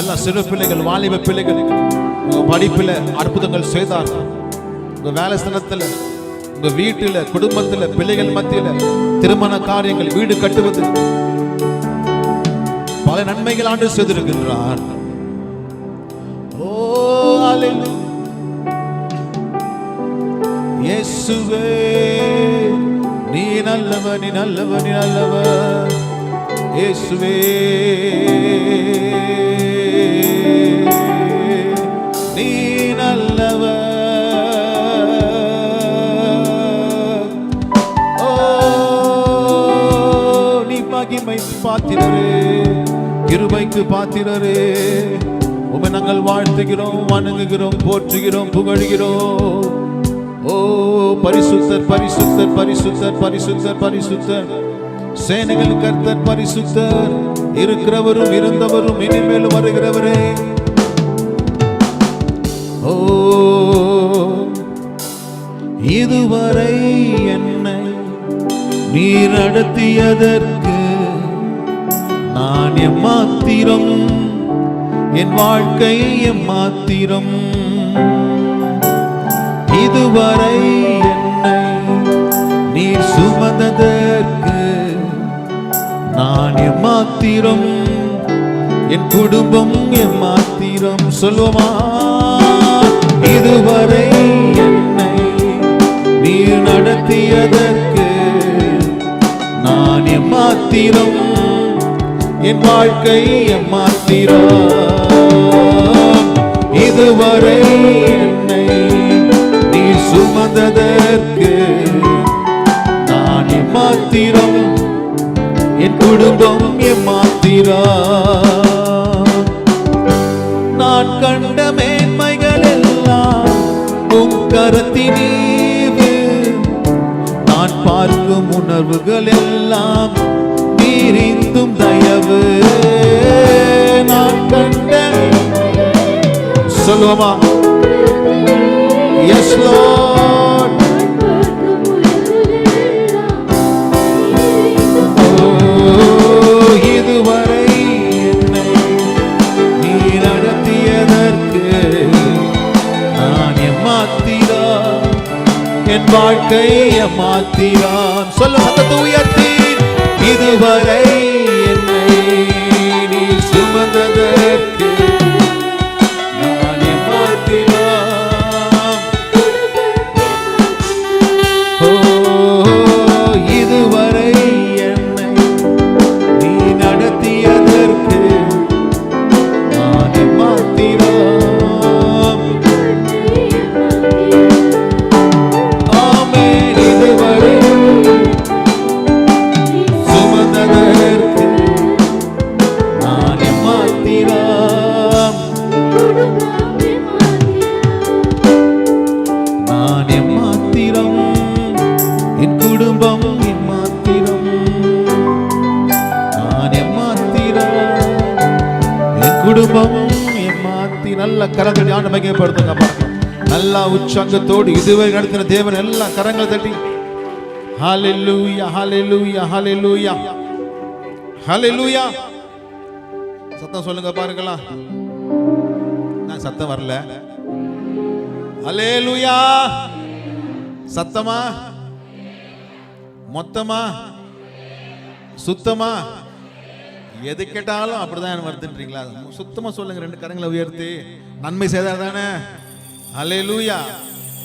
எல்லாம் சிறு பிள்ளைகள், வாலிப பிள்ளைகள், உங்க படிப்புல அற்புதங்கள் செய்தார். உங்க வேலை ஸ்தலத்துல, உங்க வீட்டுல, குடும்பத்துல, பிள்ளைகள் மத்தியில திருமண காரியங்கள், வீடு கட்டுவது, பல நன்மைகள் ஆண்டு செய்திருக்கின்றார். ஓ அல்லேலூயா. இயேசுவே நீ நல்லவர், நீ நல்லவர், நீ நல்லவர். இயேசுவே நீ நல்லவர். ஓ நீ மகிமை பாத்திரரே, கிருபைக்கு பாத்திரரே. உம்மை நாங்கள் வாழ்த்துகிறோம், வணங்குகிறோம், போற்றுகிறோம், புகழ்கிறோம். ஓ பரிசுத்தர், பரிசுத்தர், பரிசுத்தர், பரிசுத்தர், பரிசுத்தர், சேனைகள் கர்த்தர் பரிசுத்தர், இருக்கிறவரும் இருந்தவரும் இனிமேலும் வருகிறவரே. ஓ இதுவரை என்னை நீ நடத்தியதற்கு நான் எம்மாத்திரம், என் வாழ்க்கை எம்மாத்திரம். இதுவரை என்னை நீ சுமந்ததற்கு நான் எம்மாத்திரம், என் குடும்பம் எம்மாத்திரம். சொல்லுமா, இதுவரை என்னை நீ நடத்தியதற்கு நான் எம்மாத்திரம், என் வாழ்க்கை எம்மாத்திரம். இதுவரை என்னை நீ சுமந்ததற்கு நான் எம்மாத்திரம், என் குடும்பம் எம்மாத்திரம். நான் கண்ட மேன்மைகள் எல்லாம் உம் கரத்தினீவு, நான் பார்க்கும் உணர்வுகள் எல்லாம் நீரிந்தும் தயவு. நான் கண்ட சொல்லுவோமா, எஸ் லார்ட். இதுவரை என்னை நீ நடத்தியதற்கு நான் எம்மாத்திரம், என் வாழ்க்கை எம்மாத்திரம். சொல்ல சத்தத்தை உயர்த்தி, இதுவரை என்னை நீ சுமந்ததற்கு நான் எம்மாத்திரம். ஓ இதுவரை என்னை நீ நடத்தியதற்கு நான் எம்மாத்திரம். ஆமென். இதுவரை சுமந்ததற்கு நான் எம்மாத்திரம், நான் எம்மாத்திரம், என் குடும்பம் எம்மாத்திரம். நான் எம்மாத்திரம், என் குடும்பம் எம்மாத்தி. நல்ல கரங்கள் ஆண்டு மகிமைப்படுத்துங்க. நல்லா உற்சாகத்தோடு இதுவரை நடத்தின தேவன் எல்லா கரங்களை தட்டி ஹல்லேலூயா, ஹல்லேலூயா, ஹல்லேலூயா, ஹல்லேலூயா. சத்தம் சொல்லுங்க பாருங்களா. நான் சத்தம் வரல. ஹல்லேலூயா. சத்தமா, மொத்தமா, சுத்தமா, எது கேட்டாலும் அப்படிதான் வருதுன்றீங்களா? சுத்தமா சொல்லுங்க, ரெண்டு கரங்களை உயர்த்தி. நன்மை செய்தார் தானே? ஹல்லேலூயா.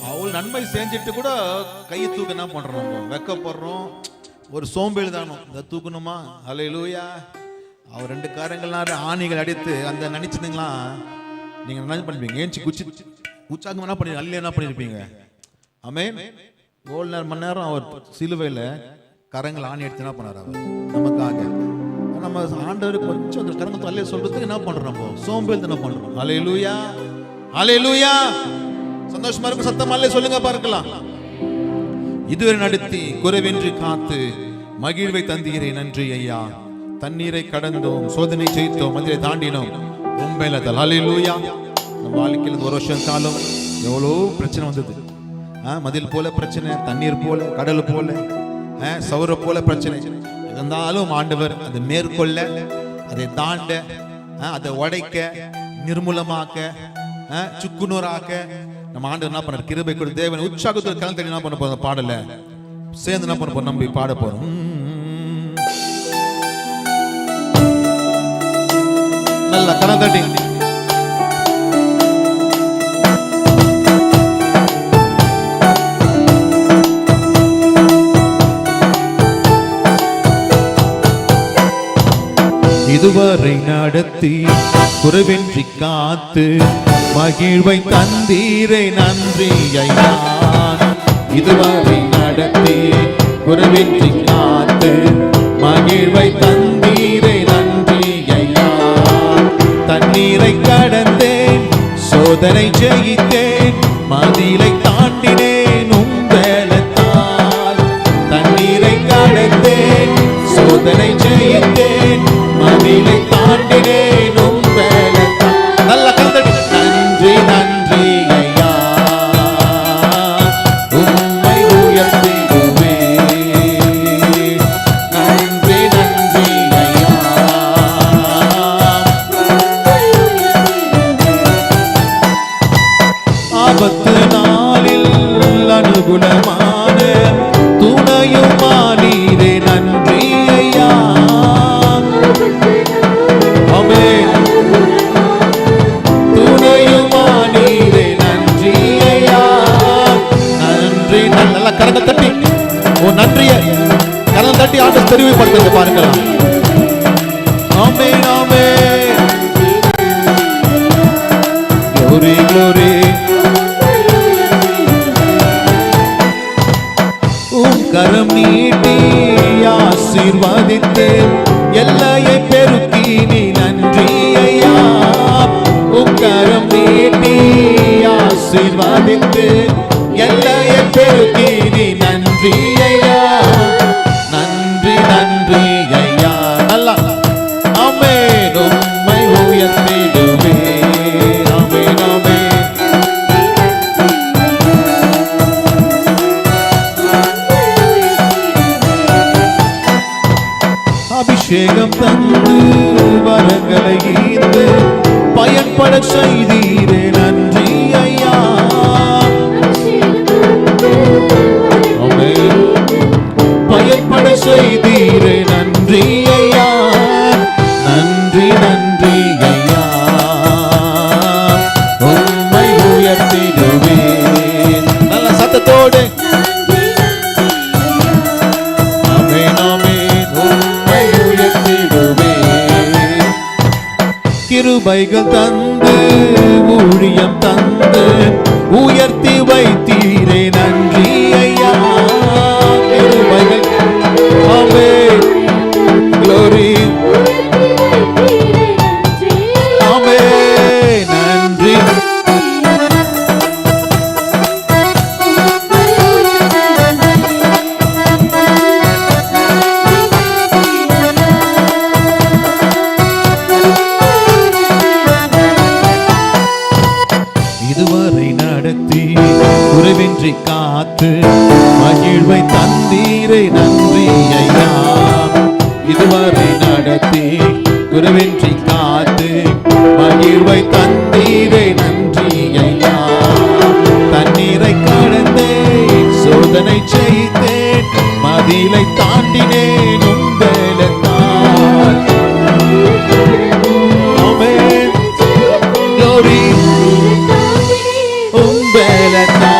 அவள் நன்மை செஞ்சுட்டு கூட கையை தூக்க என்ன பண்றோம்? வெக்கப்படுறோம், ஒரு சோம்பேறி தானோ இதை தூக்கணுமா? ஹல்லேலூயா. அவர் ரெண்டு காரங்கள்லாம் ஆணிகள் அடித்து அந்த நினைச்சிருந்தீங்களா? நீங்க என்ன பண்ணுவீங்க? ஏஞ்சி குச்சி உற்சாகம் என்ன பண்ணி அல்ல என்ன பண்ணிருப்பீங்க? ஆமென். ஒரு மணி நேரம் அவர் சிலுவையில் கரங்கள் ஆணி எடுத்து என்ன பண்ணார்? அவர் நமக்காக. நம்ம ஆண்டவர் கொஞ்சம் அந்த கரங்கள் அல்ல சொல்றதுக்கு என்ன பண்றோம்? நம்ம சோம்பேறி என்ன பண்றோம்? ஹல்லேலூயா, ஹல்லேலூயா. சந்தோஷமா இருக்கும். சத்தம் அல்ல சொல்லுங்க பார்க்கலாம். இதுவரை நடத்தி குறைவின்றி காத்து மகிழ்வை தந்தீரே நன்றி ஐயா. தண்ணீரை கடந்தோம், சோதனை ஜெயித்தோம், மதிரை தாண்டினோம். உண்மையில ஹல்லேலூயா. நம்ம வாழ்க்கையில் ஒரு வருஷம் காலம் எவ்வளோ பிரச்சனை வந்தது. மதில் போல பிரச்சனை, தண்ணீர் போல, கடல் போல, சௌர போல பிரச்சனை இருந்தாலும் ஆண்டவர் அதை மேற்கொள்ள, அதை தாண்ட அதை உடைக்க, நிர்மூலமாக்க, சுக்குநூறாக்க நம்ம ஆண்டவர் என்ன பண்ணார்? கிருபை கொடு. தேவன் உற்சாகத்தில் கலந்து என்ன பண்ண போறோம்? பாடல சேர்ந்து என்ன பண்ண போறோம்? நம்பி பாட போறோம். நல்லா கலந்து தட்டி இதுவரை நடத்தி குறைவின்றி காத்து மகிழ்வை தந்தீரை நன்றி ஐயா. இதுவரை நடத்தி குறைவின்றி காத்து மகிழ்வை தந்தீரை நன்றி ஐயா. தண்ணீரை கடந்தேன், சோதனை ஜெயித்தேன், மதிலை தாண்டினேன் உம்பலத்தால். தண்ணீரை கடந்தேன், சோதனை ஜெயித்தேன், மதிலை தாண்டினேன் உம்பலத்தால். நல்ல கந்தடி. நன்றி நன்றி ஐயா, உம்மை உயர்த்திடுவே. நன்றி நன்றி ஐயா. ஆபத்து நாளில் அனுகூலமான துணையுமானீரே நன்றி ஐயா. துணையுமானீரே நன்றி ஐயா. நன்றி. நல்லா கரங்களை தட்டி ஓ நன்றிய கரங்களை தட்டி ஆண்டு தெரிவிப்படுத்துங்க பாருங்களா. ஆமென் ஆமென். glory glory. கரம் நீட்டி ஆசீர்வதித்து எல்லையை பெருக்கி நீ நன்றி ஐயா. கரம் நீட்டி ஆசீர்வதித்து எல்லையை பெருக்கி நீ நன்றி ஐயா. நன்றி நன்றி ஐயா. நல்லா ஆமென். உம்மை உயர்த்திடுவே. ஆமென் ஆமென். அபிஷேகம் தந்து வரங்களை ஈந்து பயன்பட செய்தீரே நன்றி ஐயா. பயன்பட செய்தீரே நன்றி ஐயா. நன்றி நன்றி ஐயா. உம்மை உயர்த்திடுவேன். நல்ல சத்தத்தோடு கிருபைகள் தந்து ஊழியம் தந்து உயர்த்தி வைத்தீரே நன்றி ஐயா. கிருபைகள் ஆமென். glory ஆமென். நன்றி. இதுவரை நடத்தி குறைவின்றி காத்து மகிழ்வை தந்தீரை நன்றி ஐயா. இதுவரை நடத்தி குறைவின்றி காத்து மகிழ்வை தந்தீரை நன்றி ஐயா. தண்ணீரை கடந்தேன், சோதனை செய்தேன், மதிலை தாண்டினேன் உம்பலத்தால். ஆமென். glory உம்பலத்தால்.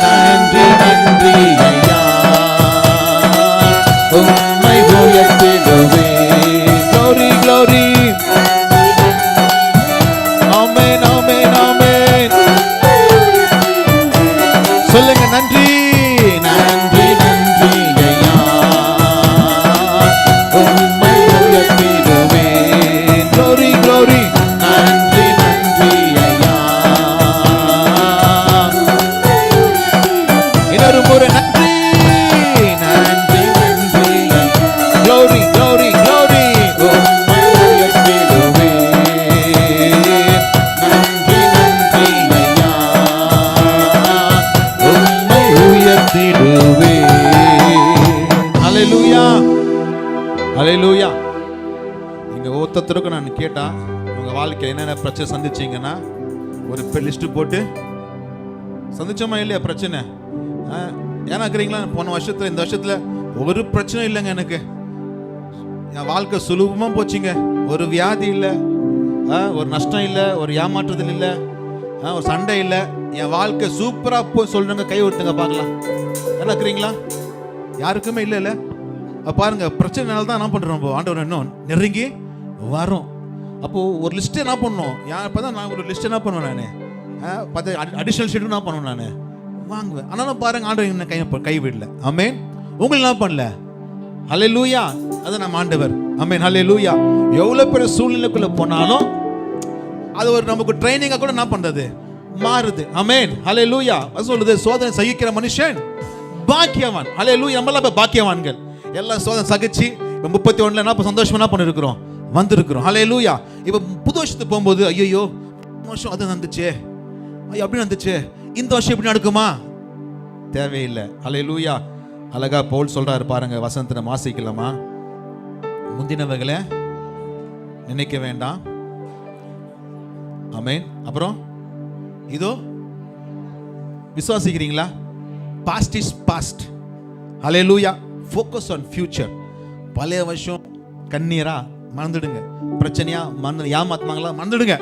நன்றி நன்றி ஐயா. உம்மை உயர்த்திடுவே. glory glory. ஒவ்வொருத்தருக்கும் நான் கேட்டா உங்க வாழ்க்கையில் என்னென்ன பிரச்சனை சந்திச்சீங்கன்னா ஒரு லிஸ்ட் போட்டு சந்திச்சோமா இல்லையா பிரச்சனை? ஏன்னா இருக்கிறீங்களா, போன வருஷத்துல இந்த வருஷத்துல ஒரு பிரச்சனை இல்லைங்க, எனக்கு என் வாழ்க்கை சுலபமா போச்சுங்க. ஒரு வியாதி இல்லை, ஒரு நஷ்டம் இல்லை, ஒரு ஏமாற்றுதல் இல்லை, ஒரு சண்டை இல்லை, என் வாழ்க்கை சூப்பரா போய் சொல்றேங்க. கை விட்டுங்க பார்க்கலாம். என்ன இருக்கிறீங்களா? யாருக்குமே இல்லை இல்லை. பாருங்க, பிரச்சனைனால தான் என்ன பண்றோம், ஆண்டவர் இன்னும் நெருங்கி வரும். அப்போ ஒரு லிஸ்ட் என்ன பண்ணணும், இப்பதான் நான் ஒரு லிஸ்ட் என்ன பண்ணுவேன், நான் அடிஷனல் ஷீட் என்ன பண்ணுவேன், நான் வாங்குவேன். ஆனாலும் பாருங்க, ஆண்டவர் என்ன கைவிடல. ஆமென். உங்களை என்ன பண்ணல? ஹல்லேலூயா. அது நம்ம ஆண்டவர். ஆமென். ஹல்லேலூயா. எவ்வளவு பெரிய சூழ்நிலைக்குள்ள போனாலும் அது ஒரு நமக்கு ட்ரைனிங்கா கூட என்ன பண்றது, மாறுது. ஆமென். ஹல்லேலூயா. அது சொல்லுது, சோதனை சகிக்கிற மனுஷன் பாக்கியவான். ஹல்லேலூயா. நம்மள பாக்கியவான்கள். எல்லாம் சோதனை சகிச்சு 31ல என்ன சந்தோஷமா என்ன பண்ணிருக்கிறோம், வந்திருக்கிறோம். ஹல்லேலூயா. இப்ப புது வருஷத்துக்கு போகும்போது ஐயோ வருஷம் அது நடந்துச்சு, ஐயோ அப்படி நடந்துச்சு, இந்த வருஷம் இப்படி நடக்குமா? தேவையில்லை. ஹல்லேலூயா. அழகா பவுல் சொல்றாரு பாருங்க, வசனத்தை நம்ம வாசிக்கலாமா? முந்தினவர்களை நினைக்க வேண்டாம். ஆமென். அப்புறம் இதோ விசுவாசிக்கிறீங்களா? Past is past. Hallelujah. Focus on future. பழைய வருஷம் கண்ணீரா மறந்துடுங்க, பிரச்சனையா ஏமாத்துனாங்களா மறந்துடுங்க.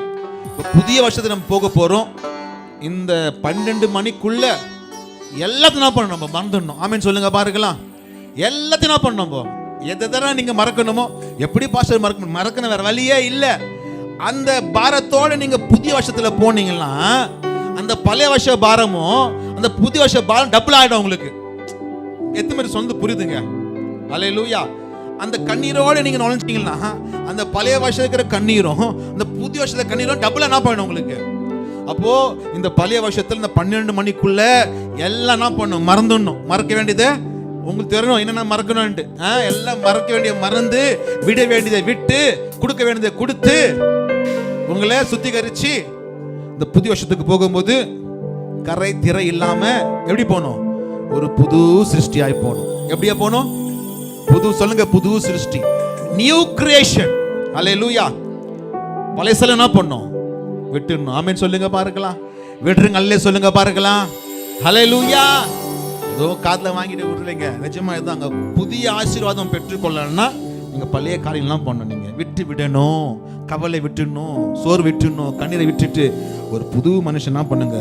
புதிய வருஷத்தை நம்ம போக போறோம். இந்த 12 மணிக்குள்ள எல்லாத்தையும் என்ன பண்ணணும், நம்ம மறந்துடணும். ஆமென் சொல்லுங்க பாருங்களா. எல்லாத்தையும் என்ன பண்ணணும், எதை நீங்க மறக்கணுமோ, எப்படி பாஸ்டர் மறக்கணும், வேற வழியே இல்லை. அந்த பாரத்தோட நீங்க புதிய வருஷத்துல போனீங்கன்னா அந்த பழைய வருஷ பாரமும் அந்த புதிய வருஷ பாரம் டபுள் ஆயிடும் உங்களுக்கு. எத்தனை பேர் சொந்த புரியுதுங்க? ஹல்லேலூயா. அந்த கண்ணீரோட நீங்க நுழைஞ்சிட்டீங்கன்னா அந்த பழைய வருஷம் இருக்கிற கண்ணீரும் அந்த புதிய வருஷத்துல கண்ணீரும் டபுள் என்ன பண்ணணும் உங்களுக்கு. அப்போ இந்த பழைய வருஷத்துல இந்த 12 மணிக்குள்ள எல்லாம் என்ன பண்ணும், மறந்துடணும். மறக்க வேண்டியதை உங்களுக்கு தெரியணும், என்னென்ன மறக்கணும்ட்டு. எல்லாம் மறக்க வேண்டிய மறந்து, விட வேண்டியதை விட்டு, கொடுக்க வேண்டியதை கொடுத்து, உங்களை சுத்திகரிச்சு இந்த புதிய வருஷத்துக்கு போகும்போது கரை திரை இல்லாம எப்படி போகணும், ஒரு புது சிருஷ்டியாய் போகணும். எப்படியா போகணும்? புது சொல்லுங்க, புது சிருஷ்டி, நியூ கிரியேஷன். ஹல்லேலூயா. பழைய என்ன பண்ணணும், விட்டுடணும். ஆமென் சொல்லுங்க பாருக்கலாம். விட்டுருங்க. அல்லே சொல்லுங்க பாருக்கலாம். ஹல்லேலூயா. ஏதோ காதுல வாங்கிட்டு விட்டுருங்க. நிஜமா இதாங்க, புதிய ஆசீர்வாதம் பெற்றுக்கொள்ளணும்னா நீங்க பழைய காரியங்கள்லாம் பண்ணணும். நீங்க விட்டு விடணும், கவலை விட்டுடணும், சோறு விட்டுடணும், கண்ணீரை விட்டுட்டு ஒரு புது மனுஷனா பண்ணுங்க.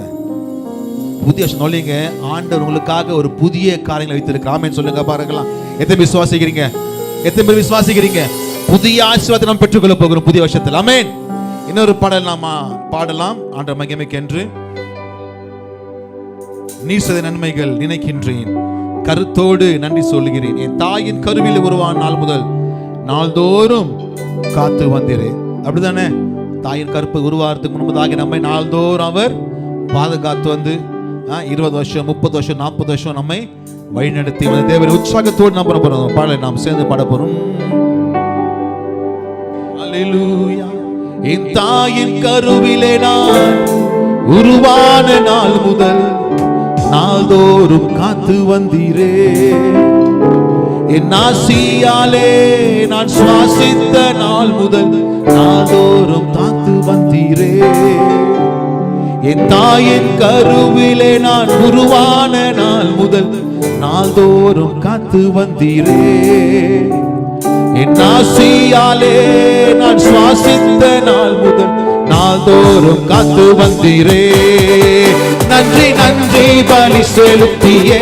புதிய நோலிங்க. ஆண்டவர் உங்களுக்காக ஒரு புதிய காரியங்களை வைத்திருக்க. ஆமென் சொல்லுங்க பாருக்கலாம். எத்தனை விசுவாசிக்கிறீங்க? எத்தனை பேர் விசுவாசிக்கிறீங்க? புதிய ஆசீர்வாதத்தை நாம் பெற்றுக்கொள்ள போகிறோம் புதிய வருஷத்தில். ஆமென். இன்னொரு பாடல் நாம பாடலாம். ஆண்டவர் மகிமைக்கென்று. நீர் செய்த நன்மைகள் நினைக்கின்றேன், கருத்தோடு நன்றி சொல்லுகிறேன். என் தாயின் கருவில் உருவான நாள் முதல் நாள்தோறும் காத்து வந்தீரே. அப்படிதானே? தாயின் கருப்பு உருவாகிறதுக்கு முன்பதாக நம்மை நாள்தோறும் அவர் பாதுகாத்து வந்து 20 வருஷம் 30 வருஷம் 40 வருஷம் நம்மை வழிநடத்தி வந்த தேவனை உற்சாகத்தோடு நாம் பண்ண போறோம். பாடலை நாம் சேர்ந்து பாட போறோம். அல்லேலூயா. என் தாயின் கருவிலே நான் உருவான நாள் முதல் நாள்தோறும் காத்து வந்தீரே. என் ஆசியாலே நான் சுவாசித்த நாள் முதல் நாள்தோறும் காத்து வந்தீரே. என் தாயின் கருவிலே நான் உருவான நாள் முதல் நாள்தோறும் காத்து வந்தீரே. என் ஆசியாலே நான் சுவாசித்த நாள் முதல் நாள்தோறும் காத்து வந்தீரே. நன்றி நன்றி பலி செலுத்தியே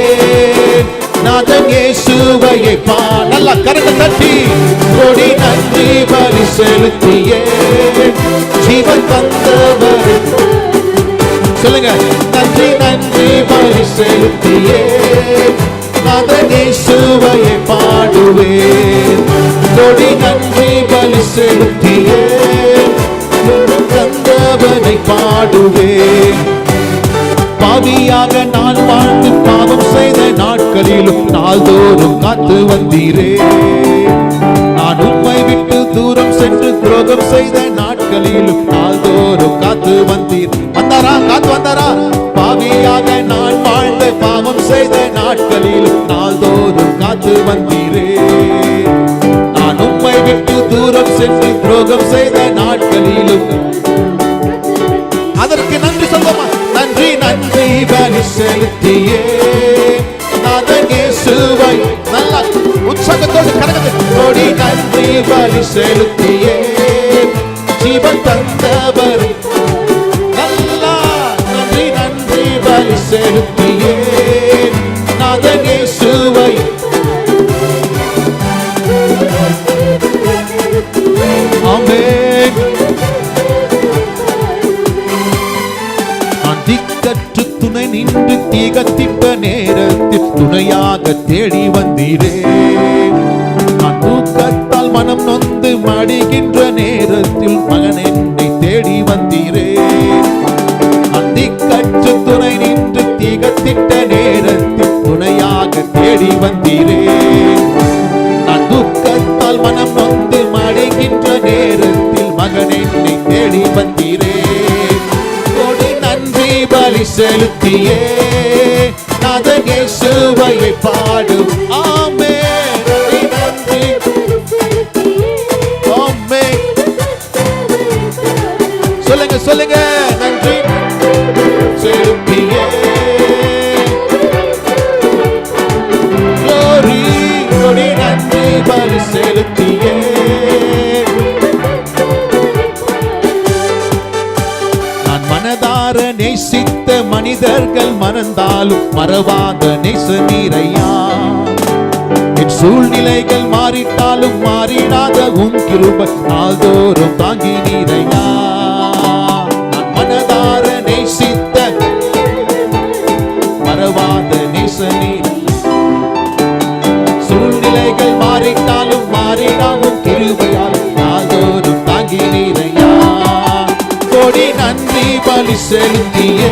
நாதன் இயேசுவையை நல்லா கரங்க தட்டி கொடி நன்றி பலி செலுத்தியே ஜீவன் தந்தவர். சொல்லுங்க, நன்றி நன்றி பலி செலுத்தியே நாதன் இயேசுவையை பாடுவேன். கொடி நன்றி பலி செலுத்தியே தந்தவனை பாடுவேன். பாவியாக நான் வாழ்ந்து பாவம் செய்த நாட்களிலும் நாள்தோறும் காத்து வந்தீரே. நான் உம்மை விட்டு தூரம் சென்று துரோகம் செய்த நாட்களிலும் நாள்தோறும் காத்து வந்தீர். வந்தாரா? காத்து வந்தாரா? பாவியாக நான் வாழ்ந்த பாவம் செய்த நாட்களிலும் நாள்தோறும் காத்து வந்தீரே. நான் உம்மை விட்டு தூரம் சென்று துரோகம் செய்த நாட்களிலும் அதற்கு நன்றி சொல்லுமா. நன்றி நன்றி பலி செலுத்தியே நாதன் இயேசுவை நல்லா உற்சாகத்தோடு கரகத்தை கோடி நன்றி பலி செலுத்தியே ஜீவன் தந்தவர் நல்லா நன்றி நன்றி பலி செலுத்தியே நாதன் இயேசுவை ஆமென். நான் திக்கற்று துணை நின்று திகத்திட்ட நேரத்தில் துணையாக தேடி வந்தீரே. நான் தூக்கத்தால் மனம் நொந்து மடிகின்ற நேரத்தில் மகன் என்னை தேடி வந்தீரே. நான் திக்கற்று துணை நின்று திகத்திட்ட நேரத்தில் துணையாக தேடி வந்தீரே. நான் துக்கத்தால் மனம் நொந்து மடிகின்ற நேரத்தில் மகன் என்னை தேடி வந்தீரே. கோடி நன்றி பலி செலுத்தியே நாதன் இயேசுவை பாடும். ஆமென் நன்றி ஆமென். சொல்லுங்க சொல்லுங்க நன்றி செலுத்தியே glory கோடி நன்றி பலி செலுத்தியே. நான் மனதார நேசித்த மனிதர்கள் மறந்தாலும் மறவாத நேச நீரையா. என் சூழ்நிலைகள் மாறிட்டாலும் மாறிடாத உன் கிருபை நாள்தோறும் தாங்கி நீரையா. நான் மனதார நேசித்த மறவாத நேச நீர் சூழ்நிலைகள் மாறிட்டாலும் மாறிடாவும் கிருபையால் நாள்தோறும் தாங்கி நீரையா. கோடி நன்றி பலி செலுத்தியே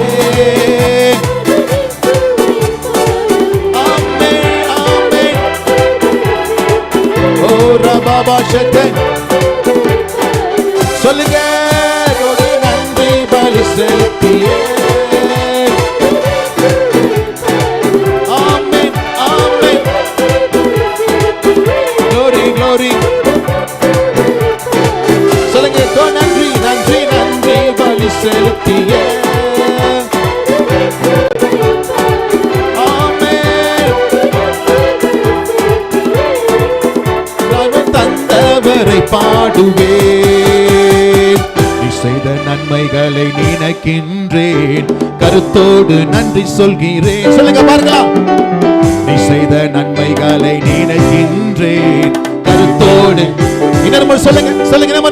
ஆமென் ஆமென். ஓ ரபாபா ஷெட்டே சொல்லுங்க கோடி நன்றி பலி செலுத்தியே ஆமென் ஆமென். glory glory சொல்லுங்க நன்றி நன்றி நன்றி பலி செலுத்தியே ஆமென். நானும் தந்தவரை பாடுவேன். நீ செய்த நன்மைகளை நினைக்கின்றேன் கருத்தோடு நன்றி சொல்கிறேன். சொல்லுங்க பாருங்க. நீ செய்த நன்மைகளை நினைக்கின்றேன் கருத்தோடு. இன்னொரு சொல்லுங்க சொல்லுங்க நம்ம.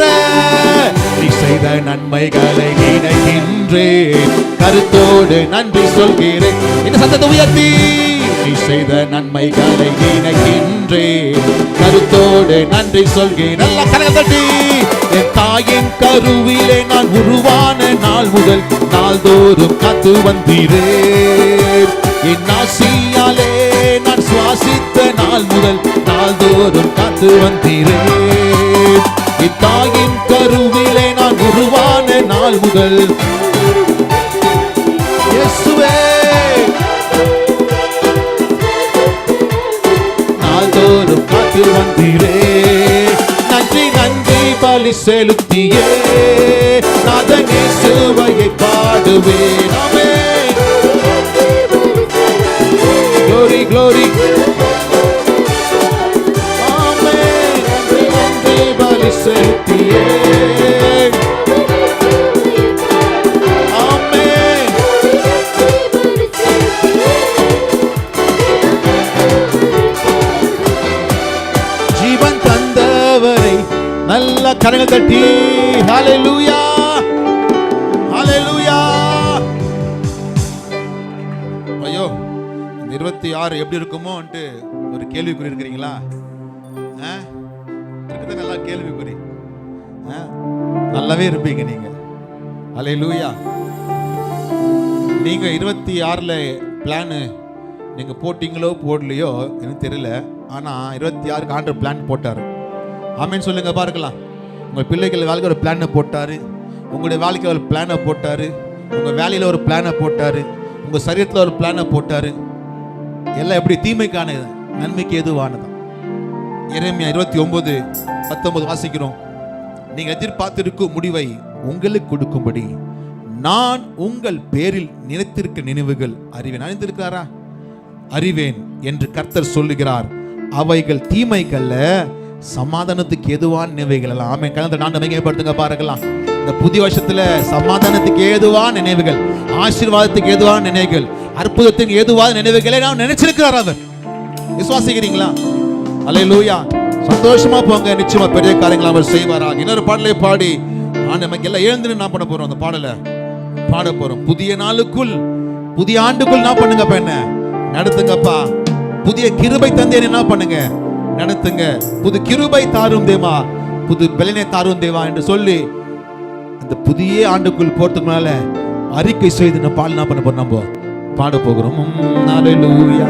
நீ செய்த நன்மைகளை நினைக்கின்றேன் கருத்தோடு நன்றி சொல்கிறேன். இந்த சத்தத்தை உயர்த்தி நீ செய்த நன்மைகளை நினைக்கின்றேன் கருத்தோடு நன்றி சொல்கிறேன். நல்லா கரங்கள் தட்டி. என் தாயின் கருவிலே நான் உருவான நாள் முதல் நாள்தோறும் காத்து வந்தீரே. என் ஆசியாலே நான் சுவாசித்த நாள் முதல் நாள்தோறும் காத்து வந்தீரே. என் தாயின் கருவிலே நான் உருவான நாள் முதல் இயேசுவே நாள்தோறும் காத்து வந்தீரே. நன்றி நன்றி பலி செலுத்தியே நாதன் இயேசுவை பாடுவேன். ஆமென். glory glory ஆமென். நன்றி நன்றி பலி செலுத்தியே ஆமென். ஜீவன் தந்தவரை நல்ல கரங்கள் தட்டி ஹalleluya ஹalleluya. ஐயோ 26 எப்படி இருக்குமோன்ட்டு ஒரு கேள்விக்குறி இருக்கிறீங்களா? நல்லா கேள்விக்குறி. நல்லாவே இருப்பீங்க நீங்க. ஹalleluya. நீங்க 26ல பிளான் நீங்க போட்டீங்களோ போடலையோ எனக்கு தெரியல. ஆனா 26க்கு ஆண்டவர் பிளான் போட்டாரு. ஆமென் சொல்லுங்க பார்க்கலாம். உங்க பிள்ளைகள் வாழ்க்கை ஒரு பிளானை போட்டாரு. உங்களுடைய வாழ்க்கை ஒரு பிளானை போட்டாரு. உங்க வேலையில ஒரு பிளானை போட்டாரு. உங்க சரீரத்தில் ஒரு பிளானை போட்டாரு. எல்லாம் எப்படி தீமைக்கான நன்மைக்கு எதுவானதான். எரேமியா 29:19 வாசிக்கிறோம். நீங்க எதிர்பார்த்திருக்கும் முடிவை உங்களுக்கு கொடுக்கும்படி நான் உங்கள் பேரில் நினைத்திருக்க நினைவுகள் அறிவேன். அறிந்திருக்கிறாரா? அறிவேன் என்று கர்த்தர் சொல்லுகிறார். அவைகள் தீமைகள்ல, சமாதானத்துக்கு ஏதுவான நினைவுகள் எல்லாம். ஆமென். கலந்து நான் மையப்படுத்துங்க பாருங்களா. இந்த புதிய வருஷத்துல சமாதானத்துக்கு ஏதுவான நினைவுகள், ஆசீர்வாதத்துக்கு ஏதுவான நினைவுகள், அற்புதத்துக்கு ஏதுவான நினைவுகளை நான் நினைச்சிருக்கிறார் அவர். விசுவாசிக்கிறீங்களா? அல்லேலூயா. சந்தோஷமா போங்க, நிச்சயமா பெரிய காரியங்களை அவர் செய்வாராக. இன்னொரு பாடலை பாடி நமக்கு எல்லாம் எழுந்து என்ன பண்ண போறோம்? அந்த பாடலை பாட போறோம். புதிய நாளுக்குள், புதிய ஆண்டுக்குள் என்ன பண்ணுங்கப்பா? என்ன நடத்துங்கப்பா. புதிய கிருபை தந்தை என்ன பண்ணுங்க? நடத்துங்க. புது கிருபை தாரும் தேவா, புது பலனை தாரும் தேவா என்று சொல்லி அந்த புதிய ஆண்டுக்குள் போறதுக்கு முன்னால அறிக்கை செய்து நம்ம பாடல் என்ன பண்ண போறோம்? நம்ம பாட போகிறோம். அல்லேலூயா.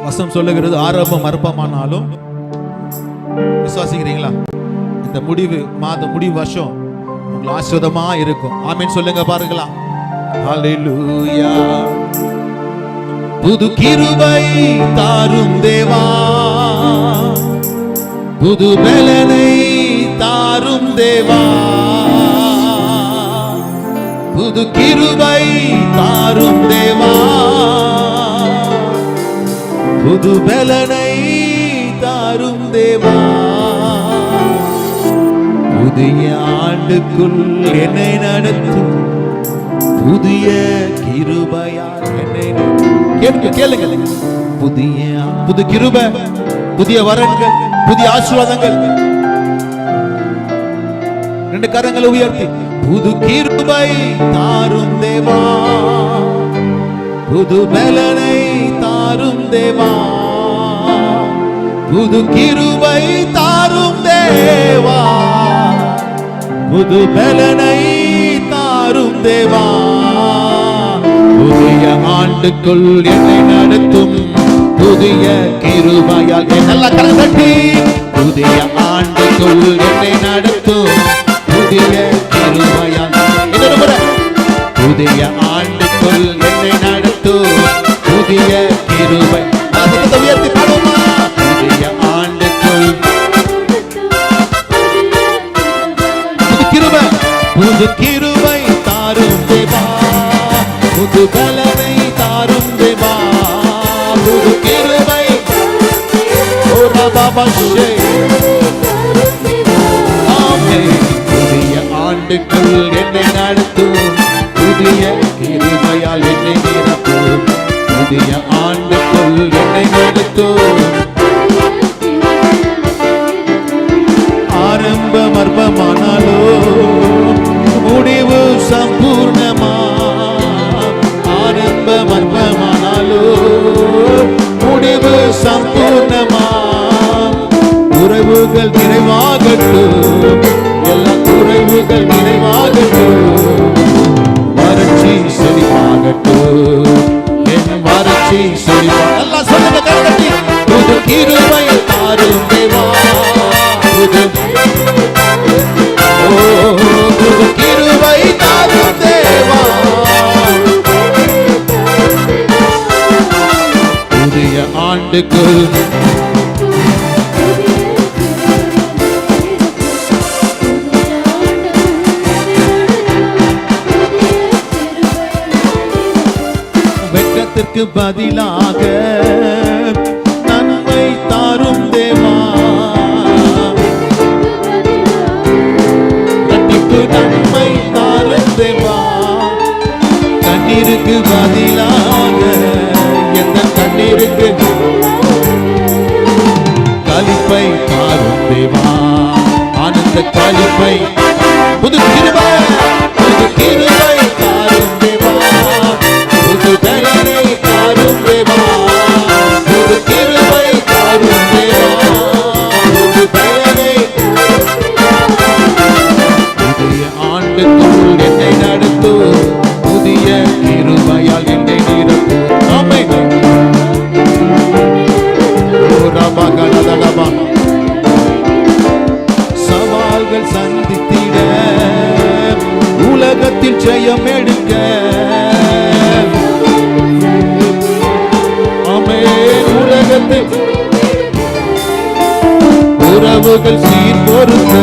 வசனம் சொல்லுகிறது, ஆரம்பம் அற்பமானாலும். விசுவாசிக்கிறீங்களா? இந்த முடிவு மாதம், முடிவு வருஷம் உங்களுக்கு ஆசீர்வாதமா இருக்கும். ஆமென் சொல்லுங்க பாருங்களா. அல்லேலூயா. புது கிருபை தாரும் தேவா, புது பலனை தாரும் தேவா, புது கிருபை தாரும் தேவா, புது பலனை தாரும் தேவா. புதிய ஆண்டுக்குள் என்னை நடத்தும் புதிய கிருபையால் என்னை கேளுங்க. புது கிருபை, புதிய வரங்கள், புதிய ஆசீர்வாதங்கள். ரெண்டு கரங்களை உயர்த்தி, புது கிருபை தாரும் தேவா, புது பலனை தாரும் தேவா, புது கிருபை தாரும் தேவா, புது பலனை தாரும் தேவா. புதிய ஆண்டுக்குள் என்னை நடத்தும் புதிய கிருபையால். நல்லா கரந்தட்டி. புதிய ஆண்டுக்குள் என்னை நடத்தும் புதிய கிருபையால். இன்னொரு முறை. புதிய ஆண்டுக்குள் என்னை நடத்தும் புதிய கிருபை. அதை உயர்த்தி பாடுமா? புதிய ஆண்டுக்குள் புது கிருபை, புது கிருபை தாரும் தேவா, புது பலனை தாரும் தேவா, புது கிருபை. ஓ பாபா ஷே. ஆமென். புதிய ஆண்டுக்குள் என்னை நடத்தும் புதிய கிருபையால் என்னை நிரப்பும். புதிய ஆண்டுக்குள் என்னை நடத்தும். ஆரம்பம் அற்பமானாலோ முடிவு சம்பூர்ணமா. ஆரம்பம் அற்பமானாலோ முடிவு சம்பூர்ணமா. உறவுகள் நிறைவாகட்டும், எல்லா உறவுகள் நிறைவாகட்டும். வறட்சி செழிப்பாகட்டும், என் வறட்சி செழிப்பா. எல்லாம் சொல்லுங்க கரத்தட்டி. புது கிருபை தாரும் தேவா, புது புது கிருபை தாரும் தேவா. புதிய ஆண்டுக்குள் வெட்கத்திற்கு பதிலாக நன்மை தாரும் தேவா. கட்டிக்கு நன்மை தாரும் தேவா. கண்ணீருக்கு பதிலாக எந்த கண்ணீருக்கு களிப்பை தாரும் தேவா. ஆனந்த களிப்பை. புது கிருபை, புது கிருபை தாரும் தேவா, புது பலனை தாரும் தேவா, புது கிருபை தாரும் தேவா, புது பலனை. புதிய ஆண்டுக்குள் என்னை நடத்தும் புதிய கிருபையால் என்னை நிரப்பும். ஆமென். சவால்கள் சந்தித்திட, உலகத்தில் ஜெயம் எடுக்க. ஆமென். உலகத்தில் உறவுகள் சீர் பொருந்த,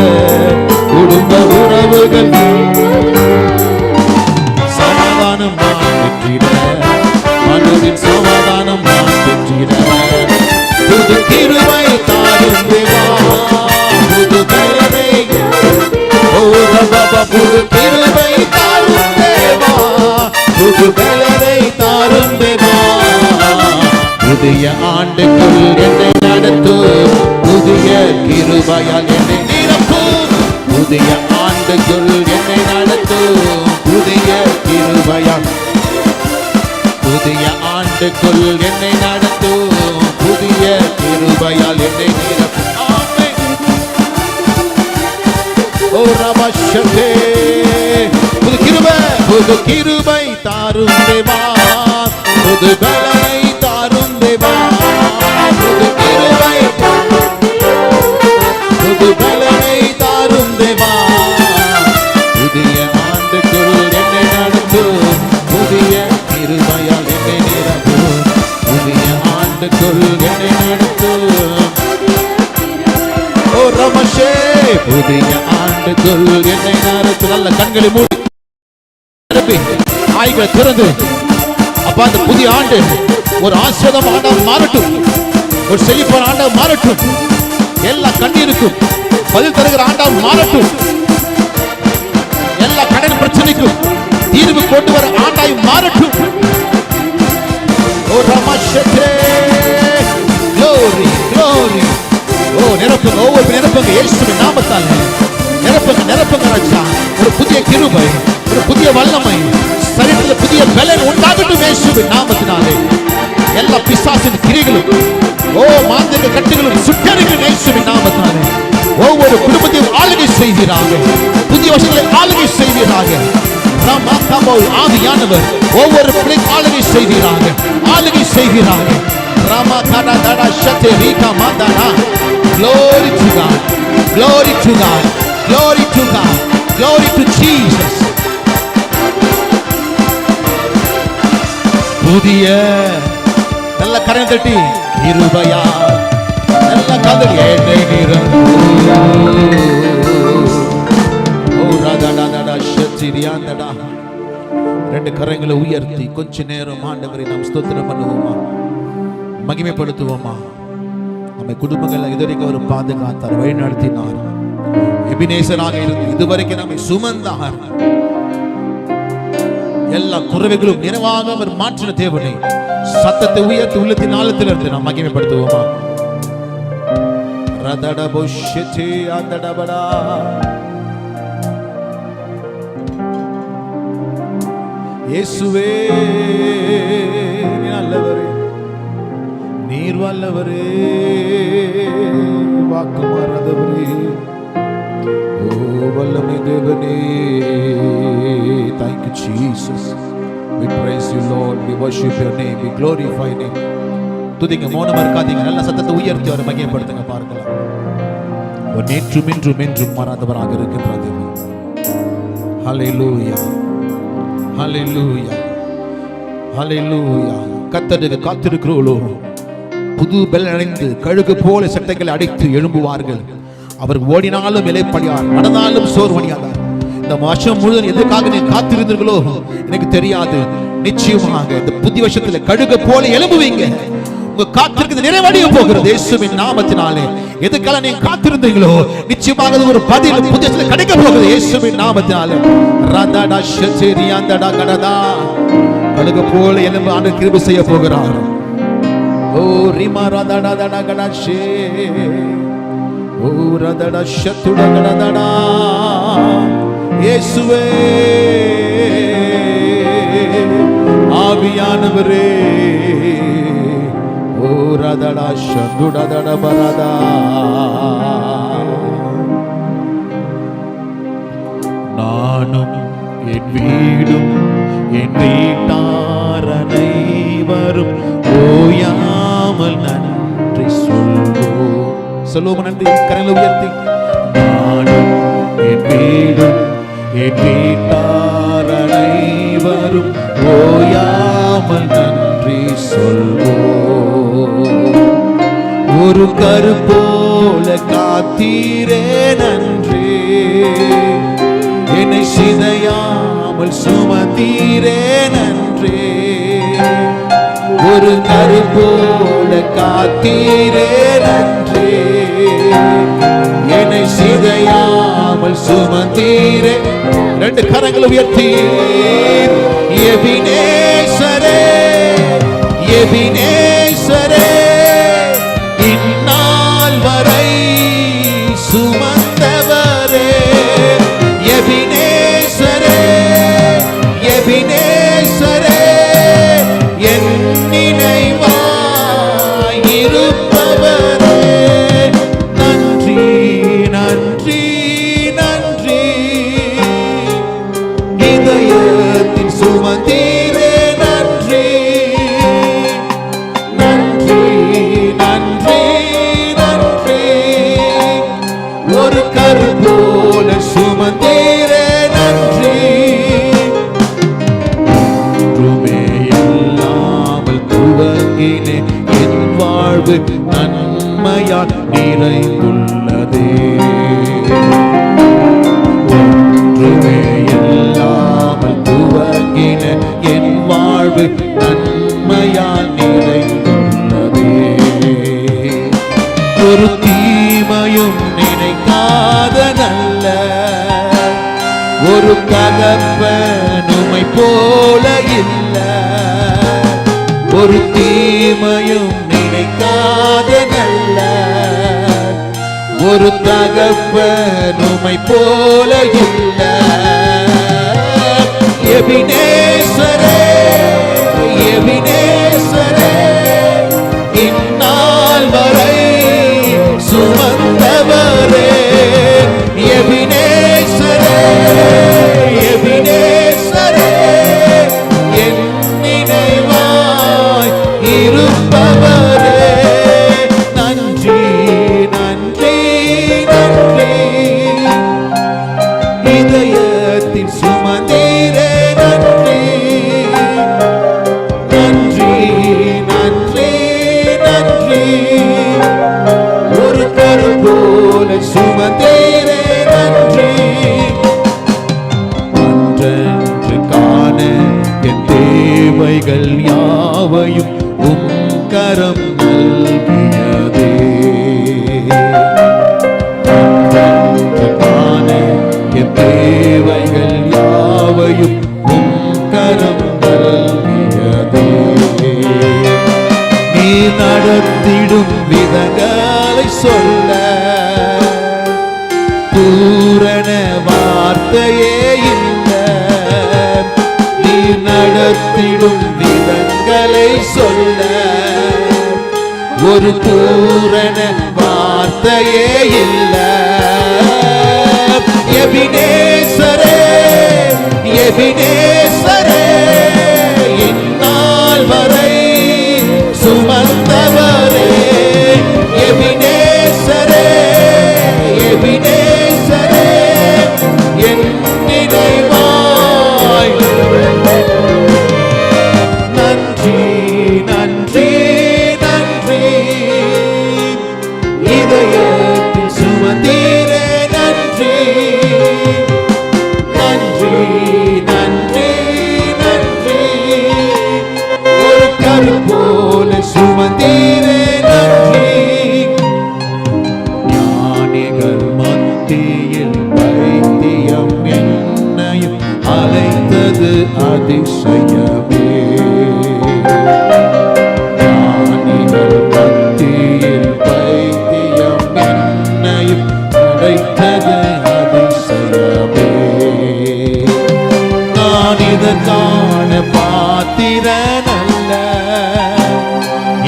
குடும்ப உறவுகள் சமாதானம் நான் பெற்றிட, மனதின் சமாதானம் நான் பெற்றிட, புது கிருபை தாரும் தேவா, புது பலனை, ஓ ரபா, புது கிருபை தாரும் தேவா, புது பலனை தாரும் தேவா. புதிய ஆண்டுக்குள் என்னை நடத்தும், புதிய கிருபையால் என்னை நிரப்பும். புதிய ஆண்டுக்குள் என்னை நடத்தும், புதிய கிருபையால். புதிய ஆண்டுக்குள் என்னை நடத்தும், புதிய கிருபையால் என்னை நிரப்பும். ஆமென். ஓ ரமஷதே, புது கிருபை, புது கிருபை தாரும் தேவா, புது பலனை தாரும் தேவா, புது கிருபை, புது பலனை தாரும் தேவா. புதிய ஆண்டுக்குள் என்னை நடத்தும், புதிய கிருபையால் என்னை நிரப்பும். புதிய ஆண்டுக்குள் என்னை நடத்தும், ஓ ரமஷே, புதிய ஆண்டுக்குள் என்னை நடத்தும். நல்ல கண்களை மூடி ஆய்களை திறந்து, அப்பா அந்த புதிய ஆண்டு ஒரு ஆசீர்வாதம் ஆண்டாக மாறட்டும், ஒரு செழிப்பான ஆண்டாக மாறட்டும், எல்லா கண்ணீருக்கும் பதில் தருகிற ஆண்டாக மாறட்டும், எல்லா கடன் பிரச்சனைக்கும் தீர்வு கொண்டு வர ஆண்டாய் மாறட்டும். ஓ ரமஷே, glory glory. ஓ நிரப்புங்க, ஒவ்வொரு நிரப்புங்க, இயேசுவின் நாமத்தால் நிரப்புங்க, நிரப்புங்க ராஜா. ஒரு புதிய கிருபை, ஒரு புதிய வல்லமை, சரீரத்தில் புதிய பலன் உண்டாகட்டும் இயேசுவின் நாமத்தினாலே. எல்லா பிசாசின் கிரிகளும், ஓ மாந்திரிக கட்டுகளும் சுட்டெரிக்கும் இயேசுவின் நாமத்தினாலே. ஒவ்வொரு குடும்பத்தையும் ஆளுகை செய்கிறாங்க, புதிய வருஷங்களை ஆளுகை செய்கிறாங்க. ஆவியானவர் ஒவ்வொரு பிள்ளை ஆளுகை செய்கிறாங்க, ஆளுகை செய்கிறாங்க. ராமா காடா தாடா ஷதே Reeka மாதானா. Glory to God, glory to God, glory to God, glory to Jesus. புதிய நல்ல கரம் தட்டி கிருபையா நல்ல காதல் என்னை நிரப்பும். ஓ ராதாடாடா ஷத்திரியாண்டடா. ரெண்டு கரங்களை உயர்த்தி கொஞ்ச நேரம் ஆண்டவரை நாம் ஸ்தோத்திரம் பண்ணுவோமா, மகிமைப்படுத்துவோமா. நம்மை குடும்பங்கள் இதுவரைக்கும் அவர் பாதுகாத்தார், வழி நடத்தினார், எபினேசராக இருந்து இதுவரைக்கும் நம்மை சுமந்தார். எல்லா குறைவுகளும் நிறைவாக அவர் மாற்றின தேவனை சத்தத்தை உயர்த்தி உள்ளத்தின் ஆழத்தில் இருந்து நாம் மகிமைப்படுத்துவோமா. இயேசுவே நல்லவரே, நீர் வல்லவரே, வாக்கு மாறாதவரே, ஓ வல்லமை தேவனே. Thank you Jesus, we praise you Lord, we worship your name, we glorify your name. துதிங்க, மௌனமா இருக்காதீங்க, நல்ல சத்தத்தை உயர்த்தி அவரை மகிமைப்படுத்துங்க. பார்க்கலாம், அவர் நேற்றும் இன்றும் என்றும் மாறாதவராக இருக்கின்ற தேவன். ஹல்லேலூயா, ஹல்லேலூயா, ஹல்லேலூயா. கர்த்தருக்கு காத்திருக்கிறோளோ புது பெல் அடைந்து கழுகு போல சட்டைகளை அடைத்து எழும்புவார்கள். அவர் ஓடினாலும் இளைப்படியார், நடந்தாலும் சோர்வடையாதார். இந்த வருஷம் முழுவதும் எதுக்காக நீ காத்திருந்தீர்களோ எனக்கு தெரியாது. நிச்சயமாக இந்த புதிய வருஷத்துல கழுகு போல எழும்புவீங்க. உங்க காத்திருக்கிறது நிறைவடைய போகிறது இயேசுவின் நாமத்தினாலே. எதுக்காக நீங்க காத்திருந்தீங்களோ நிச்சயமாக ஒரு பதில் புதிய வருஷத்துல கிடைக்க போகிறது இயேசுவின் நாமத்தினாலே. ராதாடா ஷச்சேரியாண்டடா கடதா. கழுகு போல எழும்பு ஆண்டவர் கிருபை செய்ய போகிறார். ஓ ரிமா ராதாடா டடா கடஷே, ஓ ராதாடா ஷத்துடா கடடா. இயேசுவே ஆவியானவரே, ஓ ராதாடா ஷந்துடா டடா பராதா. நானும் என் வீடும் என் வீட்டார் அனைவரும் ஓயாமல் நன்றி சொல்வோம். சொல்லுவோம் நன்றி, கரங்களை உயர்த்தி. நானும் என் வீடும் என் வீட்டார் அனைவரும் ஓயாமல் நன்றி சொல்வோம். ஒரு கரு போல காத்தீரே நன்றி, என்னை சிதையாமல் சுமந்தீரே நன்றி, ஒரு கரு போல காத்தீரே நன்றி, என்னை சிதையாமல் சுமந்தீரே. ரெண்டு கரங்களை உயர்த்தி எபினேசரே எபினேசரே, இந்நாள் வரை சுமந்தவரே, எபினேசரே எபினேசரே, என் நினைவாய் இருப்பவரே, நன்றி நன்றி நன்றி, இதயத்தில் சுமந்தீரே நன்றி, நன்றி நன்றி நன்றி, ஒரு கரு போல சுமந்தீரே நன்றி, ஒன்றுமே இல்லாமல் துவங்கினே என் வாழ்வு நன்மையால் நிறைந்துள்ளதே, ஒன்றுமே இல்லாமல் துவங்கின என் வாழ்வு நன்மையால் நிறைந்துள்ளதே, ஒரு தீமையும் நினைக்காத நல்ல ஒரு தகப்பன் உம்மை போல இல்ல, ஒரு தீமையும் நினைக்காத நல்ல ஒரு தகப்பன் உம்மை போல இல்ல, எபினேசரே எபினேசரே, இந்நாள் வரை சுமந்தவரே, எபினேசரே எபினேசரே, என் நினைவாய் இருப்பவரே, நன்றி நன்றி நன்றி, இதயத்தில் சுமந்தீரே நன்றி, நன்றி நன்றி நன்றி, ஒரு கரு போல சுமந்தீரே நன்றி, அன்றென்று காண என் தேவைகள் யாவையும் உம் கரம் நல்கியதே, அன்றென்று காண என் தேவைகள் யாவையும் உம் கரம் நல்கியதே, நீ நடத்திடும் விதங்களை சொல்ல பூரண வார்த்தையே இல்ல, நீ நடத்திடும் விதங்களை சொல்ல ஒரு பூரண வார்த்தையே இல்ல, எபினேசரே எபினேசரே, இந்நாள் வரை சுமந்தவரே, எபினேசரே எபினேசரே, என் நினைவாய் நன்றி நன்றி நன்றி, இதயத்தில் சுமந்தீரே நன்றி, நன்றி நன்றி நன்றி, ஒரு கரு போல சுமந்தீரே நன்றி, ஞானிகள் மத்தியில் வைத்தியம் என்னையும் அழைத்தது அதிசயமே, ஞானிகள் மத்தியில் வைத்தியம் என்னையும் அழைத்தது அதிசயமே, நான் இதற்கான பாத்திரனல்ல,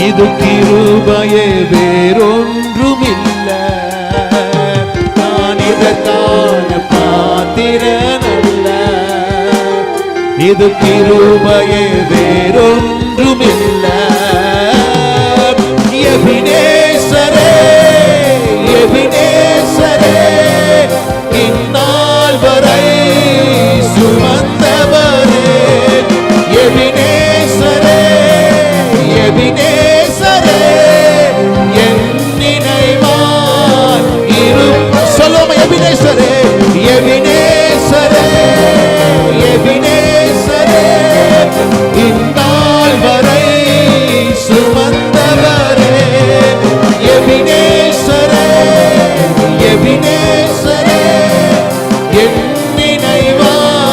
இது கிருபையே வேறொன்றுமில்ல, நான் இதற்கான பாத்திரனல்ல, இது கிருபையே வேறொன்றுமில்ல, எபினேசரே எபினேசரே, இந்நாள் வரை சுமந்தவரே, எபினேசரே எபினேசரே, என் நினைவாய் என் நினைவாயிரு.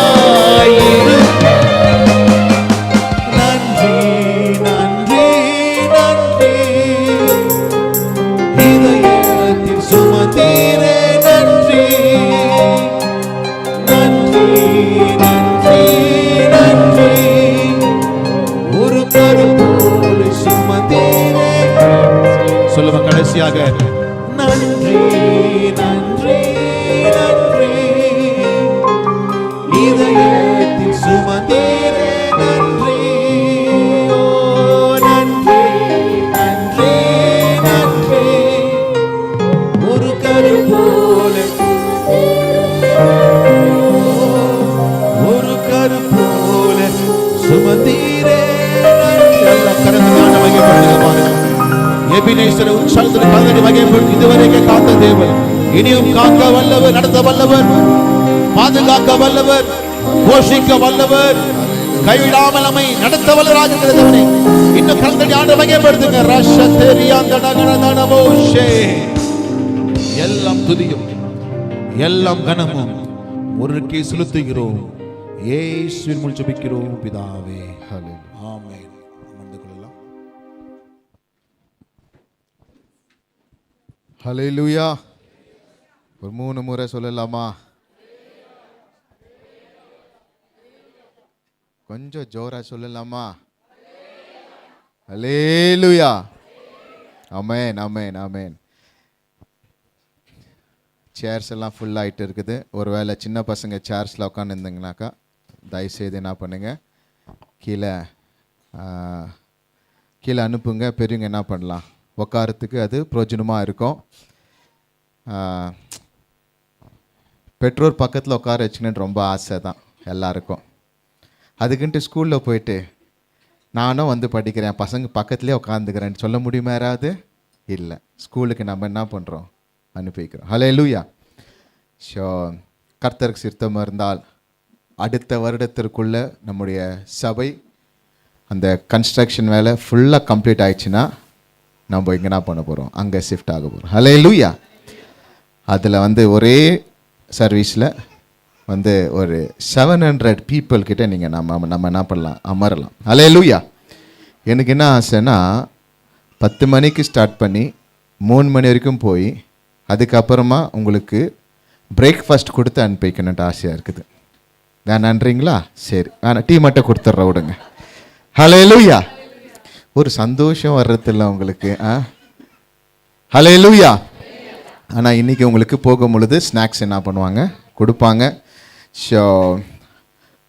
நன்றி நன்றி நன்றி, இதயத்தில் சுமந்தீரே நன்றி. நன்றி நன்றி நன்றி, ஒரு கருப்போடு சுமந்தீரே. சொல்லுங்க கடைசியாக, நன்றி நன்றி நன்றி, இதயத்தில் சுமந்தீரே நன்றி. ஓ நன்றி நன்றி நன்றி, ஒரு கருப்போல ஒரு கருப்போல சுமந்தீரே நன்றி. எல்லாம் கரங்களான மகிமைப்படுத்துங்க பாருங்க. எபினேசரை உற்சாகத்தில் கலந்து மகிமைப்படுத்தி இதுவரைக்கும் காத்த தேவன் இனியும் காக்க வல்லவர், நடத்த வல்லவர், பாதுகாக்க வல்லவர், போஷிக்க வல்லவர், கைவிடாமல் நம்மை நடத்த வல்லவராக இருக்கிறவனே இன்னும் கலந்து ஆண்டு மகிமைப்படுத்துங்க. ரஷதேரியாந்தனகனதனமோஷே. எல்லாம் துதியும் எல்லாம் கனமும் ஒருவருக்கே செலுத்துகிறோம். இயேசுவின் மூலம் ஜெபிக்கிறோம் பிதாவே. ஆமென். அமர்ந்து கொள்ளலாம். ஹல்லேலூயா. ஒரு 3 முறை சொல்லலாமா? கொஞ்சம் ஜோரா சொல்லலாமா? ஹல்லேலூயா. ஆமென் ஆமென் ஆமென். சேர்ஸ் எல்லாம் ஃபுல் ஆகிட்டு இருக்குது. ஒருவேளை சின்ன பசங்க சேர்ஸில் உட்காந்துருந்தீங்கனாக்கா தயவுசெய்து என்ன பண்ணுங்க, கீழே அனுப்புங்க. பெரியவங்க என்ன பண்ணலாம், உட்காரத்துக்கு அது பிரயோஜனமாக இருக்கும். பெற்றோர் பக்கத்தில் உட்கார வச்சுக்கணுன்னு ரொம்ப ஆசை தான் எல்லாருக்கும். அதுக்குன்ட்டு ஸ்கூலில் போயிட்டு நானும் வந்து படிக்கிறேன், பசங்க பக்கத்துலேயே உட்காந்துக்கிறேன்னு சொல்ல முடியுமா யாராவது? இல்லை. ஸ்கூலுக்கு நம்ம என்ன பண்ணுறோம், அனுப்பி வைக்கிறோம். ஹல்லேலூயா. ஸோ கர்த்தருக்கு சித்தமாக இருந்தால் அடுத்த வருடத்திற்குள்ளே நம்முடைய சபை அந்த கன்ஸ்ட்ரக்ஷன் வேலை ஃபுல்லாக கம்ப்ளீட் ஆயிடுச்சுன்னா நம்ம இங்கே என்ன பண்ண போகிறோம், அங்கே ஷிஃப்ட் ஆக போகிறோம். ஹல்லேலூயா. அதில் வந்து ஒரே சர்வீஸில் வந்து ஒரு 700 பீப்புள் கிட்ட நீங்கள் நம்ம என்ன பண்ணலாம், அமரலாம். ஹல்லேலூயா. எனக்கு என்ன ஆசைன்னா 10 மணிக்கு ஸ்டார்ட் பண்ணி 3 மணி வரைக்கும் போய் அதுக்கப்புறமா உங்களுக்கு பிரேக்ஃபாஸ்ட் கொடுத்து அனுப்பி வைக்கணுன்ட்டு ஆசையாக இருக்குது. வேணான்றீங்களா? சரி, வேணாம், டீ மட்டும் கொடுத்துட்ற விடுங்க. ஹல்லேலூயா. ஒரு சந்தோஷம் வர்றதில்ல உங்களுக்கு. ஹல்லேலூயா. ஆனால் இன்றைக்கி உங்களுக்கு போகும் பொழுது ஸ்நாக்ஸ் என்ன பண்ணுவாங்க, கொடுப்பாங்க. ஸோ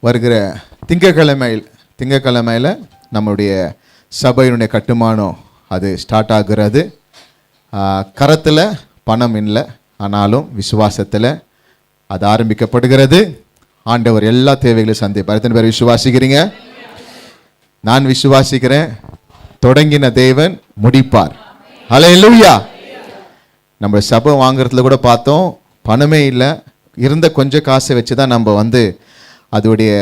வருகிற திங்கக்கிழமையில் நம்முடைய சபையினுடைய கட்டுமானம் அது ஸ்டார்ட் ஆகுறது. கரத்தில் பணம் இல்லை, ஆனாலும் விசுவாசத்தில் அது ஆரம்பிக்கப்படுகிறது. ஆண்டவர் எல்லா தேவைகளையும் சந்திப்பார். எத்தனை பேர் விசுவாசிக்கிறீங்க? நான் விசுவாசிக்கிறேன். தொடங்கின தேவன் முடிப்பார். ஹல்லேலூயா. நம்ம சபை வாங்குறதுல கூட பார்த்தோம், பணமே இல்லை, இருந்த கொஞ்சம் காசை வச்சு தான் நம்ம வந்து அதோடைய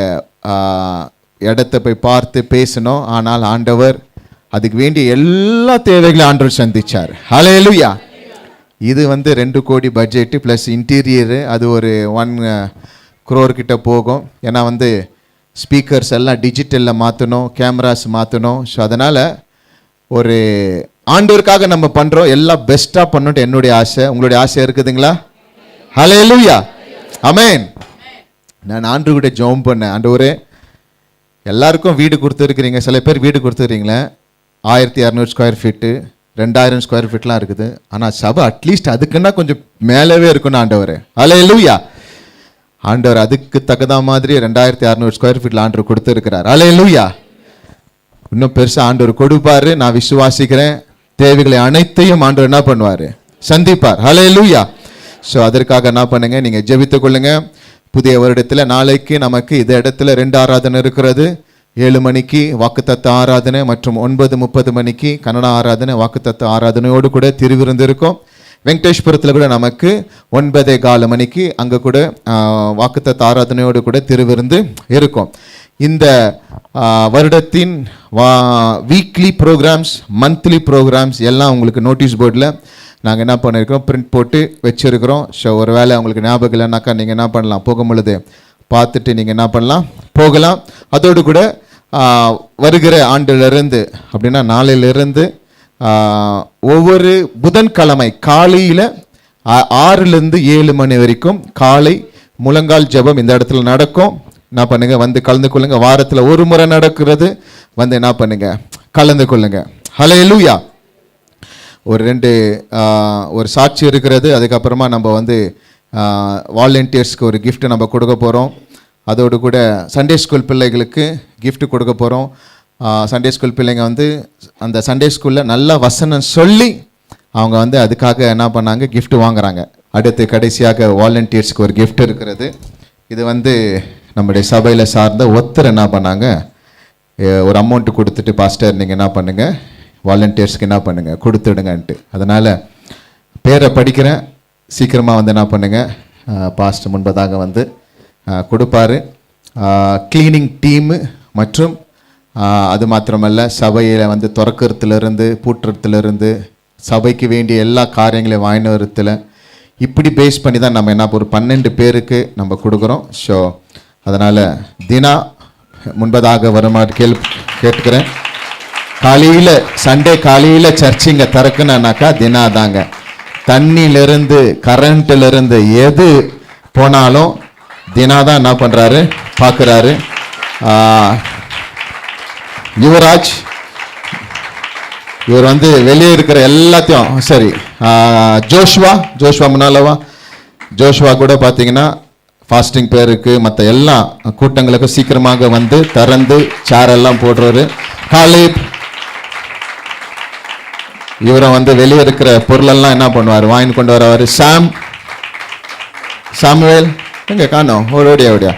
இடத்தை போய் பார்த்து பேசணும். ஆனால் ஆண்டவர் அதுக்கு வேண்டிய எல்லா தேவைகளையும் ஆண்டவர் சந்திச்சார். ஹல்லேலூயா. இது வந்து 2 கோடி பட்ஜெட்டு ப்ளஸ் இன்டீரியரு, அது ஒரு 1 crore கிட்ட போகும். ஏன்னா வந்து ஸ்பீக்கர்ஸ் எல்லாம் டிஜிட்டலில் மாற்றணும், கேமராஸ் மாற்றணும். ஸோ அதனால் ஒரு ஆண்டவருக்காக நம்ம பண்ணுறோம், எல்லாம் பெஸ்ட்டாக பண்ணணுன்ட்டு என்னுடைய ஆசை. உங்களுடைய ஆசை இருக்குதுங்களா? ஹல்லேலூயா. ஆமென். நான் ஆண்டவர்கிட்ட ஜெபம் பண்ணேன், ஆண்டவரே எல்லாருக்கும் வீடு கொடுத்துருக்கிறீங்க, சில பேர் வீடு கொடுத்துருக்கீங்களே 1200 ஸ்கொயர் ஃபீட்டு 2000 ஸ்கொயர் ஃபீட்லாம் இருக்குது. ஆனால் சபை அட்லீஸ்ட் அதுக்குன்னா கொஞ்சம் மேலவே இருக்கணும் ஆண்டவர். ஹல்லேலூயா. ஆண்டவர் அதுக்கு தகுந்த மாதிரி 2600 ஸ்கொயர் ஃபீட்டில் ஆண்டவர் கொடுத்துருக்கிறார். ஹல்லேலூயா. இன்னும் பெருசாக ஆண்டவர் கொடுப்பாரு. நான் விசுவாசிக்கிறேன். தேவைகளை அனைத்தையும் ஆண்டவர் என்ன பண்ணுவார், சந்திப்பார். ஹல்லேலூயா. ஸோ அதற்காக என்ன பண்ணுங்க, நீங்கள் ஜெபித்துக் கொள்ளுங்க. புதிய வருடத்தில் நாளைக்கு நமக்கு இந்த இடத்துல 2 ஆராதனை இருக்கிறது. 7 மணிக்கு வாக்குத்தத்த ஆராதனை மற்றும் 9:30 மணிக்கு கன்னட ஆராதனை. வாக்குத்தத்த ஆராதனையோடு கூட திருவிருந்து இருக்கும். வெங்கடேஷ்புரத்தில் கூட நமக்கு 9:15 மணிக்கு அங்கே கூட வாக்குத்தத்த ஆராதனையோடு கூட திருவிருந்து இருக்கும். இந்த வருடத்தின் வீக்லி ப்ரோக்ராம்ஸ், மந்த்லி ப்ரோக்ராம்ஸ் எல்லாம் உங்களுக்கு நோட்டீஸ் போர்டில் நாங்கள் என்ன பண்ணியிருக்கோம், பிரிண்ட் போட்டு வச்சுருக்கிறோம். ஸோ ஒரு வேளை உங்களுக்கு ஞாபகம் இல்லைனாக்கா நீங்கள் என்ன பண்ணலாம், போகும் பொழுது பார்த்துட்டு நீங்கள் என்ன பண்ணலாம், போகலாம். அதோடு கூட வருகிற ஆண்டிலிருந்து அப்படின்னா நாளிலிருந்து ஒவ்வொரு புதன்கிழமை காலையில் 6லேருந்து 7 மணி வரைக்கும் காலை முழங்கால் ஜெபம் இந்த இடத்துல நடக்கும். என்ன பண்ணுங்க, வந்து கலந்து கொள்ளுங்க. வாரத்தில் ஒரு முறை நடக்கிறது, வந்து என்ன பண்ணுங்க, கலந்து கொள்ளுங்க. ஹல்லேலூயா. ஒரு சாட்சி இருக்கிறது. அதுக்கப்புறமா நம்ம வந்து வாலண்டியர்ஸ்க்கு ஒரு gift நம்ம கொடுக்க போகிறோம். அதோடு கூட சண்டே ஸ்கூல் பிள்ளைகளுக்கு gift கொடுக்க போகிறோம். சண்டே ஸ்கூல் பிள்ளைங்க வந்து அந்த சண்டே ஸ்கூலில் நல்ல வசனம் சொல்லி அவங்க வந்து அதுக்காக என்ன பண்ணாங்க, gift வாங்குறாங்க. அடுத்து கடைசியாக வாலண்டியர்ஸ்க்கு ஒரு gift இருக்கிறது. இது வந்து நம்முடைய சபையில் சார்ந்த ஒருத்தர் என்ன பண்ணாங்க, ஒரு அமௌண்ட் கொடுத்துட்டு, பாஸ்டர் நீங்கள் என்ன பண்ணுங்கள், வாலண்டியர்ஸ்க்கு என்ன பண்ணுங்கள் கொடுத்துடுங்கன்ட்டு. அதனால் பேரை படிக்கிறேன், சீக்கிரமாக வந்து என்ன பண்ணுங்கள், பாஸ்டர் முன்பதாக வந்து கொடுப்பாரு. க்ளீனிங் டீமு மற்றும் அது மாத்திரமல்ல, சபையில் வந்து திறக்கிறதுலேருந்து பூட்டுறதுலேருந்து சபைக்கு வேண்டிய எல்லா காரியங்களையும் வாங்கினத்தில் இப்படி பேஸ் பண்ணி தான் நம்ம என்ன ஒரு 12 பேருக்கு நம்ம கொடுக்குறோம். ஸோ அதனால் தினா முன்பதாக வருமாறு கேட்டுக்கிறேன். காலையில் சண்டே காலையில் சர்ச்சிங்க திறக்குனாக்கா தினா தாங்க. தண்ணியிலிருந்து கரண்ட்டிலிருந்து எது போனாலும் தினா தான் என்ன பண்ணுறாரு, பார்க்குறாரு. யுவராஜ் இவர் வந்து வெளியே இருக்கிற எல்லாத்தையும் சரி. ஜோஷ்வா முன்னாலவா, ஜோஷ்வா கூட பார்த்தீங்கன்னா ஃபாஸ்டிங் பேருக்கு மற்ற எல்லா கூட்டங்களுக்கும் சீக்கிரமாக வந்து திறந்து சேரெல்லாம் போடுறாரு. காலிப் இவரை வந்து வெளியே இருக்கிற பொருளெல்லாம் என்ன பண்ணுவார், வாங்கி கொண்டு வரவார். சாமுவேல் எங்கே காணோம், ஓடியா.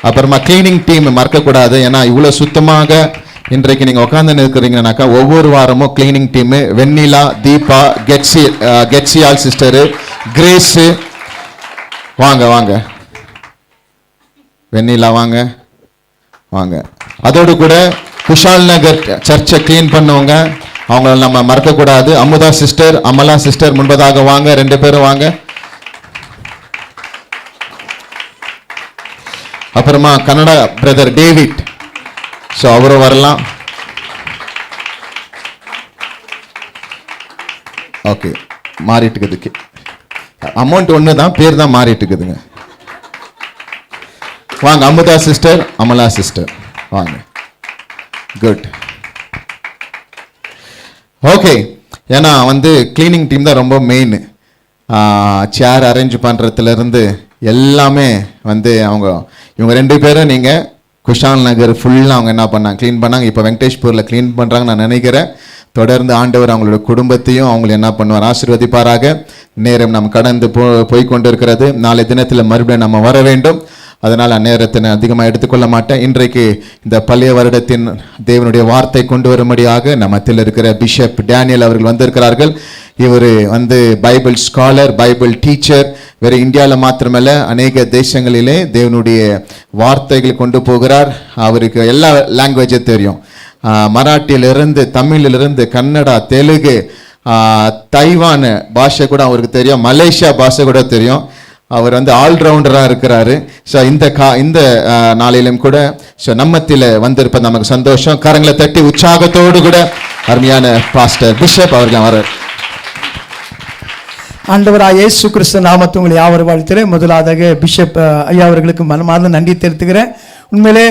அப்புறமா கிளீனிங் டீம் மறக்கக்கூடாது. ஏன்னா இவ்வளோ சுத்தமாக இன்றைக்கு நீங்கள் உட்காந்து இருக்கிறீங்கன்னாக்கா ஒவ்வொரு வாரமும் கிளீனிங் டீமு வெண்ணிலா, தீபா, கெட்சியால் சிஸ்டரு, கிரேஸு வாங்க வெண்ணிலா வாங்க. அதோடு கூட குஷால் நகர் சர்ச்சை க்ளீன் பண்ணுவாங்க, அவங்கள நம்ம மறக்கக்கூடாது. அமுதா சிஸ்டர், அமலா சிஸ்டர் முன்பதாக வாங்க, 2 பேரும் வாங்க. அப்புறமா கன்னடா பிரதர் டேவிட், ஸோ அவரும் வரலாம். ஓகே, மாறிட்டு இருக்குதுக்கு அமௌண்ட் ஒன்று தான், பேர் தான் மாறிட்டு இருக்குதுங்க. வாங்க அமுதா சிஸ்டர், அமலா சிஸ்டர் வாங்க. குட். ஓகே, ஏன்னா வந்து கிளீனிங் டீம் தான் ரொம்ப மெயின். சேர் அரேஞ்ச் பண்ணுறதுலேருந்து எல்லாமே வந்து இவங்க 2 பேரும் நீங்கள் குஷால் நகர் ஃபுல்லாக அவங்க என்ன பண்ணாங்க, க்ளீன் பண்ணாங்க. இப்போ வெங்கடேஷ்பூரில் க்ளீன் பண்ணுறாங்க நான் நினைக்கிறேன். தொடர்ந்து ஆண்டவர் அவங்களோட குடும்பத்தையும் அவங்களை என்ன பண்ணுவார், ஆசீர்வதிப்பாராக. நேரம் நம்ம கடந்து போய் கொண்டு இருக்கிறது. நாளை தினத்தில் மறுபடியும் நம்ம வர வேண்டும். அதனால் அந்நேரத்தை நான் அதிகமாக எடுத்துக்கொள்ள மாட்டேன். இன்றைக்கு இந்த பழைய வருடத்தின் தேவனுடைய வார்த்தை கொண்டு வரும்படியாக நம்ம மத்தியில் இருக்கிற பிஷப் டேனியல் அவர்கள் வந்திருக்கிறார்கள். இவர் வந்து பைபிள் ஸ்காலர், பைபிள் டீச்சர். வேறு இந்தியாவில் மாத்திரமல்ல அநேக தேசங்களிலே தேவனுடைய வார்த்தைகள் கொண்டு போகிறார். அவருக்கு எல்லா லாங்குவேஜும் தெரியும். மராட்டியிலிருந்து, தமிழிலிருந்து, கன்னடா, தெலுங்கு, தைவான் பாஷை கூட அவருக்கு தெரியும், மலேசியா பாஷை கூட தெரியும். அவர் வந்து ஆல்ரவுண்டராக இருக்கிறாரு. ஸோ இந்த நாளிலும் கூட ஸோ நம்மத்தில் வந்திருப்பது நமக்கு சந்தோஷம். கரங்களை தட்டி உற்சாகத்தோடு கூட அருமையான பாஸ்டர் பிஷப் அவர்கள் வர. ஆண்டவராக இயேசு கிறிஸ்து நாமத்தை உங்களை யாவர் வாழ்த்துறேன். முதலாவதாக பிஷப் ஐயா அவர்களுக்கு மனமார்ந்த நன்றி தெரிவித்துக்கிறேன். உண்மையிலே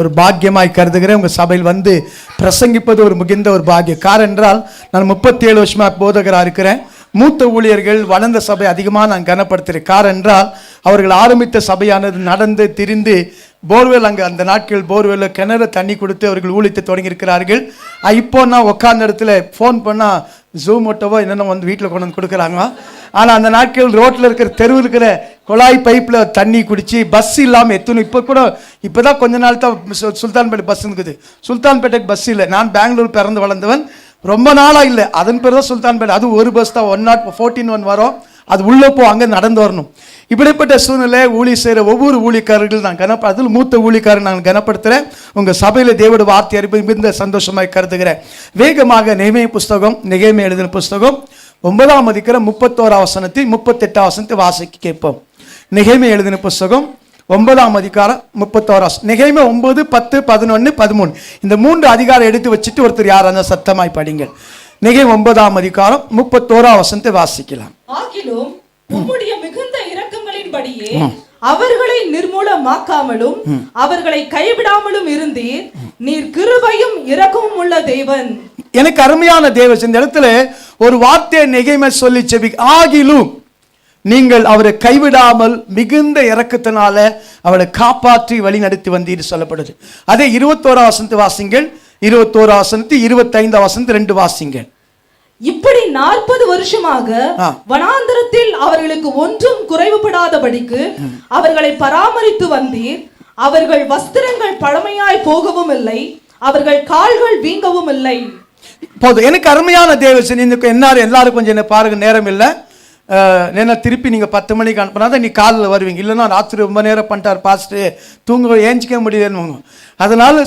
ஒரு பாக்கியமாய் கருதுகிறேன். உங்கள் சபையில் வந்து பிரசங்கிப்பது ஒரு மிகுந்த ஒரு பாக்கியம். காரணம் என்றால் நான் 37 வருஷமாக போதகராக இருக்கிறேன். மூத்த ஊழியர்கள் வளர்ந்த சபை அதிகமாக நான் கனப்படுத்துகிறேன். காரணம் என்றால் அவர்கள் ஆரம்பித்த சபையானது நடந்து திரிந்து போர்வெல், அங்கே அந்த நாட்கள் போர்வெல்ல கிணறு தண்ணி கொடுத்து அவர்கள் ஊழித்து தொடங்கியிருக்கிறார்கள். இப்போ நான் உட்கார்ந்த இடத்துல ஃபோன் பண்ணால் ஜூமோட்டோவோ என்னென்ன வந்து வீட்டில் கொண்டு வந்து கொடுக்குறாங்க. ஆனால் அந்த நாட்கள் ரோட்டில் இருக்கிற தெருவில் இருக்கிற குழாய் பைப்பில் தண்ணி குடித்து பஸ் இல்லாமல் எத்தணும். இப்போ தான் கொஞ்ச நாள் தான் சுல்தான்பேட்டை பஸ் இருக்குது. சுல்தான்பேட்டைக்கு பஸ் இல்லை. நான் பெங்களூர் பிறந்து வளர்ந்தவன், ரொம்ப நாளாக இல்லை. அதன் பேர் தான் சுல்தான்பேட்டை. அது ஒரு பஸ் தான், 114 வரும். அது உள்ள போ, அங்கே நடந்து வரணும். இப்படிப்பட்ட சூழ்நிலை ஊழிய செய்கிற ஒவ்வொரு ஊழியக்காரர்கள் நான் அதில் மூத்த ஊழியக்காரன் நான் கனப்படுத்துகிறேன். உங்கள் சபையில் தேவோட வார்த்தை அறிப்பது மிகுந்த சந்தோஷமாய் கருதுகிறேன். வேகமாக நெகேமியா புஸ்தகம், நெகேமியா எழுதின புஸ்தகம் 9ஆம் அதிகாரம் 31 வசனத்தை 38 வசனத்தை வாசிக்க கேட்போம். நெகேமியா எழுதின புஸ்தகம் 9ஆம் அதிகாரம் 31. நெகேமியா 9, 10, 11, 13 இந்த 3 அதிகாரம் எடுத்து வச்சுட்டு ஒருத்தர் யார் அந்த சத்தமாய் படிங்க. நெகேமியா 9ஆம் அதிகாரம் 31 வசனத்தை வாசிக்கலாம். ஆகிலும் உம்முடைய மிகுந்த இரக்கங்களின்படியே அவர்களை நிர்மூலமாக்காமலும் அவர்களை கைவிடாமலும் இருந்தீர். நீர் கிருபையும் இரக்கமும் உள்ள தேவன். எனக்கு அருமையான தேவன், இந்த இடத்துல ஒரு வார்த்தையை நெகேமியா சொல்லி செபி, ஆகிலும் நீங்கள் அவரை கைவிடாமல் மிகுந்த இரக்கத்தினால அவரை காப்பாற்றி வழி நடத்தி வந்தீர் சொல்லப்படுது. அதே 21 வசனத்தை வாசிங்கள். 21 வசனத்தை 25 வசனத்தை 2 வாசிங்கள். இப்படி 40 வருஷமாக வனாந்தரத்தில் அவர்களுக்கு ஒன்றும் குறைவுபடாதபடிக்கு அவர்களை பராமரித்து வந்தீர். அவர்கள் வஸ்திரங்கள் பழமையாய் போகவும் இல்லை, அவர்கள் கால்கள் வீங்கவும் இல்லை. போதும். எனக்கு அருமையான தேவசன், இன்னும் எல்லாரும் கொஞ்சம் என்ன பாருங்க, நேரம் இல்லை. ஏன்னா திருப்பி நீங்கள் 10 மணிக்கு அனுப்புனா நீ காலில் வருவீங்க, இல்லைன்னா ராத்திரி ரொம்ப நேரம் பண்ணிட்டார் பாஸ்ட்டு, தூங்க ஏஞ்சிக்க முடியலன்னு. அதனால்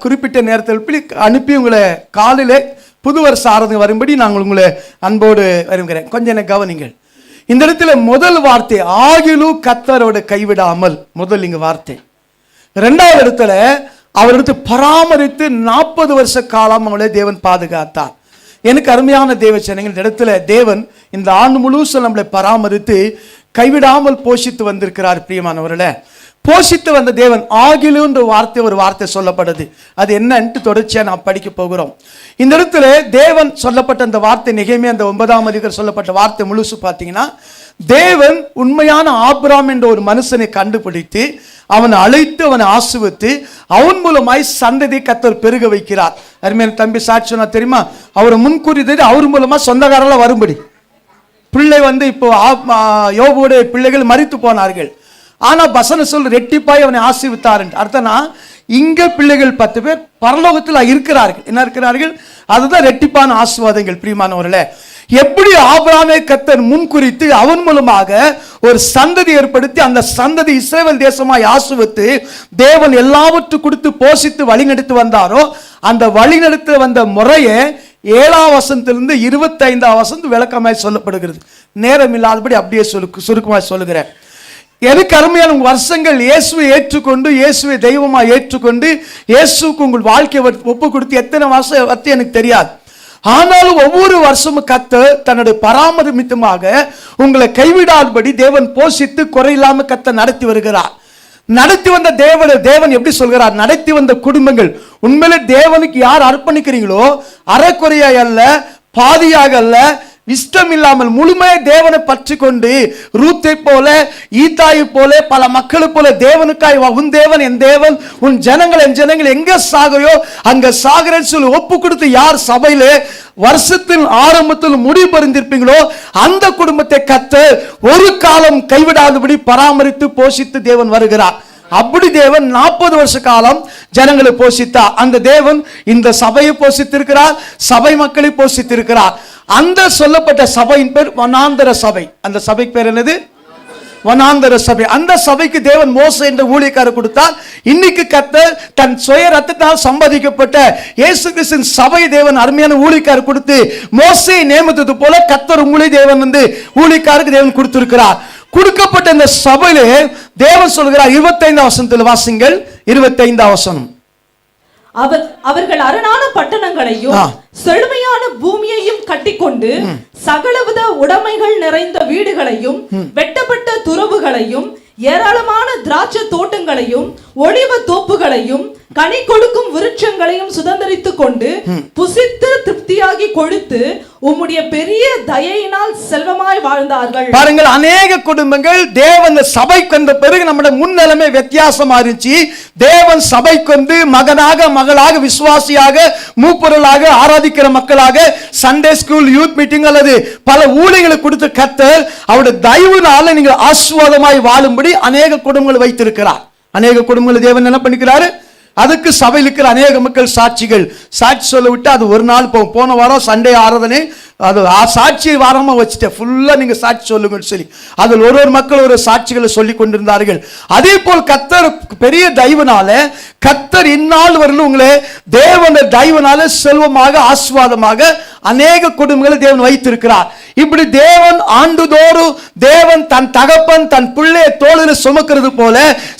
குறிப்பிட்ட நேரத்தில் அனுப்பி உங்களை காலையில் புது வருஷ ஆராதனை வரும்படி நாங்கள் உங்களை அன்போடு வருகிறேன். கொஞ்சம் என்ன கவனிங்கள். இந்த இடத்துல முதல் வார்த்தை ஆகிலும் கர்த்தரோட கைவிடாமல், முதல் இங்க வார்த்தை. 2வது இடத்துல அவரிடத்து பராமரித்து 40 வருஷ காலம் அவளை தேவன் பாதுகாத்தார். எனக்கு அருமையான தேவச்சனங்கள், இந்த இடத்துல தேவன் இந்த ஆண்டு முழுசும் நம்மளை பராமரித்து கைவிடாமல் போஷித்து வந்திருக்கிறார். பிரியமானவர்களே, போஷித்து வந்த தேவன் ஆகிலுன்ற வார்த்தை ஒரு வார்த்தை சொல்லப்படுது. அது என்னன்ட்டு தொடர்ச்சியாக நாம் படிக்க போகிறோம். இந்த இடத்துல தேவன் சொல்லப்பட்ட அந்த வார்த்தை நெகேமியா அந்த 9ஆம் அதிகாரம் சொல்லப்பட்ட வார்த்தை முழுசு பார்த்தீங்கன்னா, தேவன் உண்மையான ஆபிரகாம் என்ற ஒரு மனுஷனை கண்டுபிடித்து அவனை அழைத்து அவனை ஆசீர்வதித்து அவன் மூலமாய் சந்ததியை கர்த்தர் பெருக வைக்கிறார். அருமையான தம்பி சாட்சி சொன்னா தெரியுமா, அவரை முன்கூறியது அவர் மூலமா சொந்தக்காரெல்லாம் வரும்படி. பிள்ளை இப்போ யோபுடைய பிள்ளைகள் மரித்து போனார்கள், ஆனா வசனம் சொல் ரெட்டிப்பாய் அவனை ஆசீர்வித்தார். அர்த்தம்னா இங்க பிள்ளைகள் 10 பேர் பரலோகத்தில் இருக்கிறார்கள். என்ன இருக்கிறார்கள்? அதுதான் ரெட்டிப்பான ஆசீர்வாதங்கள். பிரியமானவர்களே, எப்படி ஆபிரகாமை கர்த்தர் முன்குறித்து அவன் மூலமாக ஒரு சந்ததி ஏற்படுத்தி அந்த சந்ததி இஸ்ரவேல் தேசமாய் ஆசீர்வதித்து தேவன் எல்லாவற்றையும் கொடுத்து போஷித்து வழிநடத்தி வந்தாரோ, அந்த வழிநடத்த வந்த முறையை 7ஆம் வசனத்திலிருந்து 25ஆம் வசனம் விளக்கமாய் சொல்லப்படுகிறது. நேரம் இல்லாதபடி அப்படியே சுருக்கமாய் சொல்லுகிறேன். எனக்கு அருமையான வருஷங்கள் இயேசுவை ஏற்றுக்கொண்டு இயேசுவை தெய்வமாக ஏற்றுக்கொண்டு இயேசுக்கு உங்கள் வாழ்க்கையை ஒப்பு கொடுத்து எத்தனை வருஷம் வத்தி எனக்கு தெரியாது. ஆனாலும் ஒவ்வொரு வருஷமும் கர்த்தர் தன்னுடைய பராமரிமித்தமாக உங்களை கைவிடாதபடி தேவன் போஷித்து குறையில்லாம கர்த்தர் நடத்தி வருகிறார். நடத்தி வந்த தேவன் எப்படி சொல்கிறார்? நடத்தி வந்த குடும்பங்கள் உண்மையிலே தேவனுக்கு யார் அர்ப்பணிக்கிறீங்களோ அறக்குறையாக அல்ல, பாதியாக அல்ல, இஷ்டம் இல்லாமல் முழுமையை தேவனை பற்றி கொண்டு ரூத்தை போல ஈத்தாயை போல பல மக்களை போல தேவனுக்காய் உன் தேவன் என் தேவன், உன் ஜனங்கள் என் ஜனங்கள் எங்க சாகையோ அங்க சாகரன்னு சொல்லி ஒப்பு கொடுத்து யார் சபையில வருஷத்தின் ஆரம்பத்தில் முடிவு பறிந்திருப்பீங்களோ அந்த குடும்பத்தை கர்த்தர் ஒரு காலம் கைவிடாதபடி பராமரித்து போஷித்து தேவன் வருகிறார். அப்படி தேவன் 40 வருஷ காலம் ஜனங்களை போஷித்தார். அந்த தேவன் இந்த சபையை போஷித்திருக்கிறார், சபை மக்களை போஷித்திருக்கிறார். அந்த சொல்லப்பட்ட சபையின் பேர் வனாந்தர சபை. அந்த சபைக்கு பேர் என்னது? வனாந்தர சபை. அந்த சபைக்கு தேவன் மோசே என்ற ஊழியக்காரர் கொடுத்தார். இன்னைக்கு கர்த்தர் தன் சுய ரத்தத்தால் சம்பாதிக்கப்பட்ட இயேசு கிறிஸ்துவின் சபை தேவன் அருமையான ஊழியக்காரர் கொடுத்து மோசே நியமித்தது போல கர்த்தர் உங்களை தேவன் ஊழியக்காரருக்கு தேவன் கொடுத்திருக்கிறார். கொடுக்கப்பட்ட இந்த சபையிலே தேவன் சொல்கிறார் 25ஆம் வசனத்தில் வாசிங்கள். 25ஆம் வசனம். அவர்கள் அரணான பட்டணங்களையும் செழுமையான பூமியையும் கட்டிக்கொண்டு சகலவித உடைமைகள் நிறைந்த வீடுகளையும் வெட்டப்பட்ட துறவுகளையும் ஏராளமான திராட்சை தோட்டங்களையும் ஒலிவ தோப்புகளையும் கனி கொடுக்கும் விருட்சங்களையும் சுதந்திரித்துக் கொண்டு புசித்து திருப்தியாகி கொழுத்து உம்முடைய பெரிய தயையினால் செல்வமாய் வாழ்ந்தார்கள். பாருங்கள், அநேக குடும்பங்கள் தேவன் சபைக்கு வந்த பிறகு நம்முடைய முன்னிலைமை வித்தியாசமா இருந்துச்சு. தேவன் சபைக்கு வந்து மகனாக மகளாக விசுவாசியாக மூப்பொருளாக ஆராதிக்கிற மக்களாக சண்டே ஸ்கூல் யூத் மீட்டிங் அல்லது பல ஊழியர்களை கொடுத்து கர்த்தர் அவருடைய தயவுனால நீங்கள் ஆசீர்வாதமாய் வாழும்படி அநேக குடும்பங்கள் வைத்திருக்கிறார். அநேக குடும்பங்கள் தேவன் என்ன பண்ணிக்கிறாரு? அதுக்கு சபையில் இருக்கிற அநேக மக்கள் சாட்சி சொல்ல விட்டு அது ஒரு நாள் போகும். போன வாரம் சண்டே ஆராதனை அது சாட்சியை வாரமாக வச்சுட்டேன், ஃபுல்லாக நீங்கள் சாட்சி சொல்லுங்கன்னு சொல்லி அதில் ஒரு மக்கள் ஒரு சாட்சிகளை சொல்லி கொண்டிருந்தார்கள். அதே போல் கர்த்தர் பெரிய தயவுனால கர்த்தர் இந்நாள் வரலும் உங்களை தேவன் தயவுனால செல்வமாக ஆசீர்வாதமாக அநேக குடும்பங்களை தேவன் வைத்திருக்கிறார். இப்படி தேவன் ஆண்டுதோறும் தேவன் தன் தகப்பன் தன் பிள்ளையை தோளில் சுமக்கிறது போல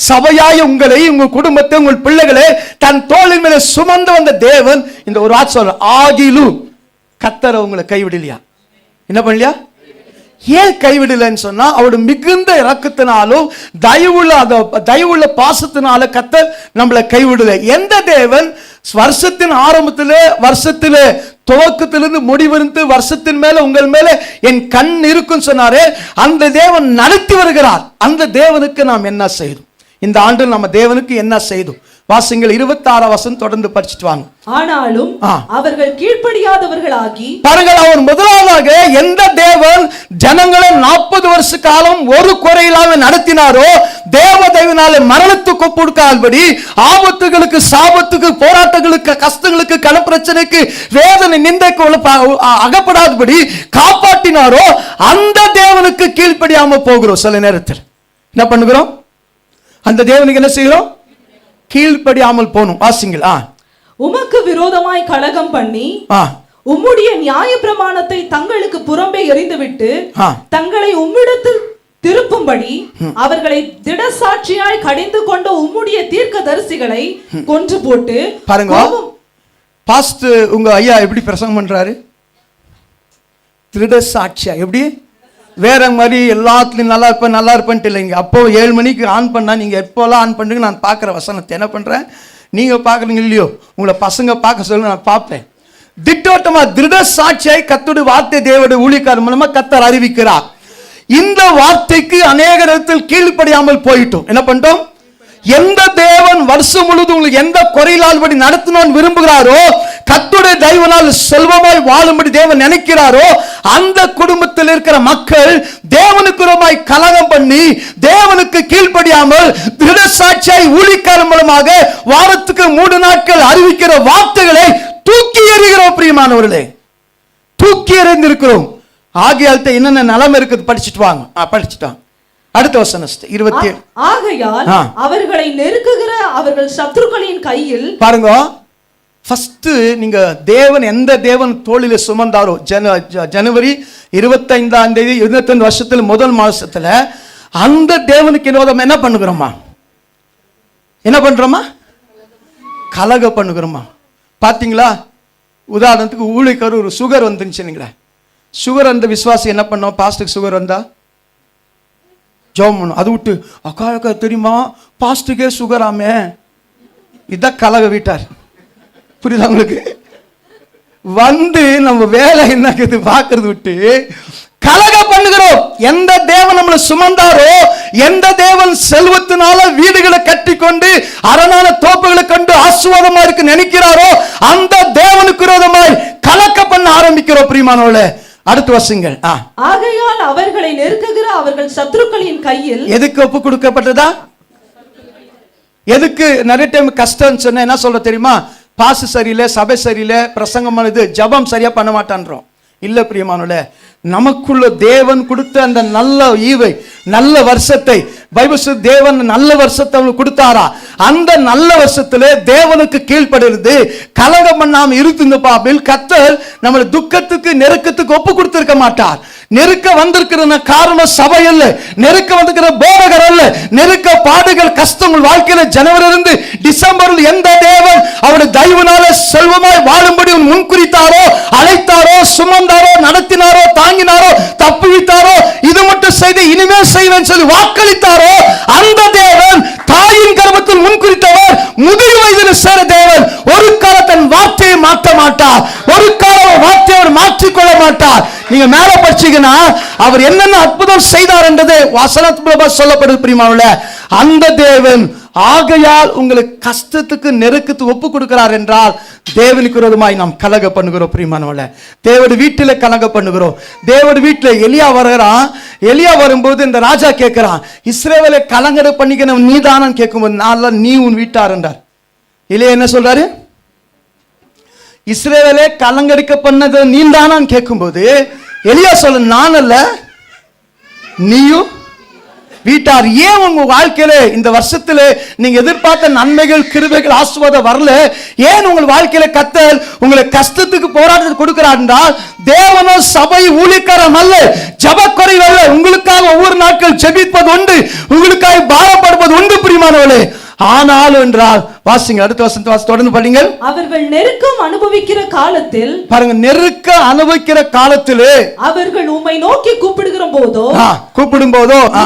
சபையாய உங்களை, உங்க குடும்பத்தை, உங்கள் பிள்ளைகளை தன் தோளின் மேலே சுமந்து வந்த தேவன் இந்த ஒரு வார்த்தை சொல்ற, ஆகிலும் கர்த்தர் உங்களை கைவிடலையா? என்ன பண்ணலையா? ஏன் கைவிடலன்னு சொன்னா அவருடைய மிகுந்த இரக்கத்தினாலும் தயவுள்ள பாசத்தினால கர்த்தர் நம்மளை கைவிடல. எந்த தேவன் வருஷத்தின் ஆரம்பத்தில் துவக்கத்திலிருந்து முடிவிருந்து வருஷத்தின் மேல உங்கள் மேல என் கண் இருக்கும் சொன்னாரே, அந்த தேவன் நடத்தி வருகிறார். அந்த தேவனுக்கு நாம் என்ன செய்தோம்? இந்த ஆண்டு நம்ம தேவனுக்கு என்ன செய்தோம்? வாசிங்கள் 26 வசனம் தொடர்ந்து படிச்சுட்டு வாங்க. ஆனாலும் அவர்கள் கீழ்ப்படியாதவர்களாகி, பாருங்கள், அவர் முதலாவதாக எந்த தேவன் ஜனங்களை 40 வருஷ காலம் ஒரு குறையில்லாம நடத்தினாரோ, தேவ தயவினால மரணத்துக்கு கொடுக்காதபடி, ஆபத்துகளுக்கு, சாபத்துக்கு, போராட்டங்களுக்கு, கஷ்டங்களுக்கு, கனப்பிரச்சனைக்கு, வேதனை, நிந்தைக்கு அகப்படாதபடி காப்பாற்றினாரோ, அந்த தேவனுக்கு கீழ்ப்படியாம போகிறோம். சில நேரத்தில் என்ன பண்ணுகிறோம்? அந்த தேவனுக்கு என்ன செய்கிறோம்? கீழ்ப்படியாமல் போனும். வாசிங்கள். உமக்கு விரோதமாய் கலகம் பண்ணி உம்முடைய நியாய பிரமாணத்தை தங்களுக்கு புறம்பே எறிந்துவிட்டு தங்களை உம்மிடத்தில் திருப்பும்படி அவர்களை திடசாட்சியாய் கடிந்து கொண்ட உம்முடைய தீர்க்கதரிசிகளை கொன்று போட்டு. பாருங்க, பாஸ்ட் உங்க ஐயா எப்படி பிரசங்கம் பண்றாரு? திடசாட்சியா எப்படி? வேற மாதிரி எல்லாத்துலையும் நல்லா இருப்பேன்ட்டு இல்லைங்க. அப்போ 7 மணிக்கு ஆன் பண்ணா நீங்க எப்போல்லாம் ஆன் பண்ணுங்க, நான் பார்க்குற வசனத்தை என்ன பண்றேன், நீங்க பார்க்குறீங்க இல்லையோ, உங்களை பசங்க பார்க்க சொல்ல நான் பார்ப்பேன். திட்டோட்டமா திருட சாட்சியாய் கர்த்தருடைய வார்த்தை தேவனுடைய ஊழியக்காரர் மூலமா கர்த்தர் அறிவிக்கிறார். இந்த வார்த்தைக்கு அநேக நேரத்தில் கீழ்ப்படியாமல் போயிட்டோம். என்ன பண்ணிட்டோம்? எந்த தேவன் வருஷம் முழுவதும் உங்களுக்கு எந்த குறையில்லாதபடி நடத்தணும்னு விரும்புகிறாரோ, கர்த்தருடைய தயவினால் செல்வமாய் வாழும்படி தேவன் நினைக்கிறாரோ, அந்த குடும்பத்தில் இருக்கிற மக்கள் தேவனுக்கு விரோதமாய் கலகம் பண்ணி தேவனுக்கு கீழ்ப்படியாமல் திடசாட்சியாய் ஊழியக்காரர் மூலமாக வாரத்துக்கு 3 நாட்கள் அறிவிக்கிற வார்த்தைகளை தூக்கி எறிகிறோம். பிரியமானவர்களே, தூக்கி எறிந்திருக்கிறோம். ஆகியால் என்னென்ன நிலைமை இருக்குது படிச்சுட்டு வாங்க. படிச்சுட்டாங்க. அடுத்த வசனம் 27. ஆகையால் அவர்களை நெருக்குகிற அவர்கள் சத்துருக்களின் கையில், பாருங்க, ஃபர்ஸ்ட் நீங்க தேவன் எந்த தேவன் தோளில சுமந்தாரோ, ஜனவரி 25ஆம் தேதி 25 வருஷத்துல முதல் மாசத்துல அந்த தேவனுக்கு விரோதம் என்ன பண்ணுகிறோமா? என்ன பண்றோமா? கலக பண்ணுகிறோமா? பாத்தீங்களா? உதாரணத்துக்கு ஊழியக்காரர் ஒரு சுகர் வந்துருச்சுங்களே, சுகர் அந்த விசுவாசி என்ன பண்ணோம்? பாஸ்டுக்கு சுகர் வந்தா ஜெபம் பண்ணும். அது விட்டு அக்கா தெரியுமா பாஸ்டுக்கே சுகராமே, இதான் கலக வீட்டார். புரியுதா உங்களுக்கு? வந்து நம்ம வேலை என்ன பார்க்கறது விட்டு கலக பண்ணுகிறோம். எந்த தேவன் நம்மளை சுமந்தாரோ, எந்த தேவன் செல்வத்தினால வீடுகளை கட்டி கொண்டு அரணான தோப்புகளை கண்டு ஆசீர்வாதமா இருக்கு நினைக்கிறாரோ, அந்த தேவனுக்கு விரோதமாய் கலக்க பண்ண ஆரம்பிக்கிறோம். பிரியமானவர்களே, அடுத்து வசங்கள். ஆகையால் அவர்களை நெருக்குகிற அவர்கள் சத்துருக்களின் கையில். எதுக்கு ஒப்பு கொடுக்கப்பட்டதா? எதுக்கு? நிறைய டைம் கஷ்டம் சொன்ன என்ன சொல்ற தெரியுமா? பாசு சரியில்லை, சபை சரியில்லை, பிரசங்கமானது, ஜபம் சரியா பண்ண மாட்டான்றோம். இல்ல பிரியமானவர்களே, நமக்குள்ள தேவன் கொடுத்த அந்த நல்ல ஈவை, நல்ல வருஷத்தை, பைபிள் தேவன் நல்ல வருஷத்தை அவங்களுக்கு கொடுத்தாரா, அந்த நல்ல வருஷத்துல தேவனுக்கு கீழ்ப்படுகிறது, கலகம் பண்ணாம இருந்து பாபில் கர்த்தர் நம்மளை துக்கத்துக்கு நெருக்கத்துக்கு ஒப்பு கொடுத்திருக்க மாட்டார். நெருக்க வந்திருக்கிற காரணம் சபை அல்ல, நெருக்க வந்திருக்கிற போதகர் அல்ல, நெருக்க பாடுகள் கஷ்டங்கள் வாழ்க்கையில ஜனவரிலிருந்து டிசம்பரில் எந்த தேவன் அவருடைய தயவுனால செல்வமாய் வாழும்படி முன்குறித்தாரோ, அழைத்தாரோ, சுமந்தாரோ, நடத்தினாரோ, தாங்கினாரோ, தப்புவித்தாரோ, இது மட்டும் செய்து இனிமேல் செய்வேன் சொல்லி வாக்களித்தாரோ, அந்த தேவன் தாயின் கர்ப்பத்தில் முன்குறித்தவர் முதிர் வயதில் சேர தேவன் ஒரு கால தன் வார்த்தையை மாற்ற மாட்டார், ஒரு கால வார்த்தையை அவர் மாற்றிக்கொள்ள மாட்டார். நீங்க மேல படிச்சீங்கன்னா அவர் என்னென்ன அற்புதம் செய்தார் என்றது வசனத்துல சொல்லப்படுது. பிரியமானவர்களே, அந்த தேவன் ஆகையால் உங்களுக்கு கஷ்டத்துக்கு நெருக்கத்துக்கு ஒப்பு கொடுக்கிறார் என்றால் தேவனுக்கு விரோதமாய் நாம் கலக பண்ணுகிறோம். பிரியமானவர்களே, தேவனுடைய வீட்டில் கலக பண்ணுகிறோம். தேவனுடைய வீட்டில் எலியா வருகிறான். எலியா வரும்போது இந்த ராஜா கேட்கிறான், இஸ்ரவேலை கலங்கரை பண்ணிக்கணும் நீதானு கேட்கும்போது, நான் நீ உன் வீட்டார் என்றார். எலியா என்ன சொல்றாரு? இஸ்ரவேலே கலங்கடிக்க பண்ணது நீ தானான்னு கேட்கும்போது எலியா சொல்ல, நான் அல்ல நீயும் வீட்டார். ஏன் உங்க வாழ்க்கையில இந்த வருஷத்துல நீங்க எதிர்பார்த்த நன்மைகள், கிருபைகள், ஆசீர்வாதம் வரல? ஏன் உங்கள் வாழ்க்கையில கர்த்தர் உங்களை கஷ்டத்துக்கு போராட்டத்துக்கு கொடுக்கிறார் என்றால், தேவனோ சபை ஊழியக்காரன் அல்ல, ஜெபக்குறைவு அல்ல. உங்களுக்காக ஒவ்வொரு நாட்கள் ஜெபிப்பது உண்டு, உங்களுக்காக பாரப்படுவது உண்டு பிரியமானவர்களே. ஆனாலும் என்றால் வாசிங்க, அடுத்த வசனத்தை வாசி, தொடர்ந்து படிங்க. அவர்கள் நெருக்கம் அனுபவிக்கிற காலத்தில், பாருங்க, நெருக்க அனுபவிக்கிற காலத்திலே அவர்கள் உம்மை நோக்கி கூப்பிடும் போதோ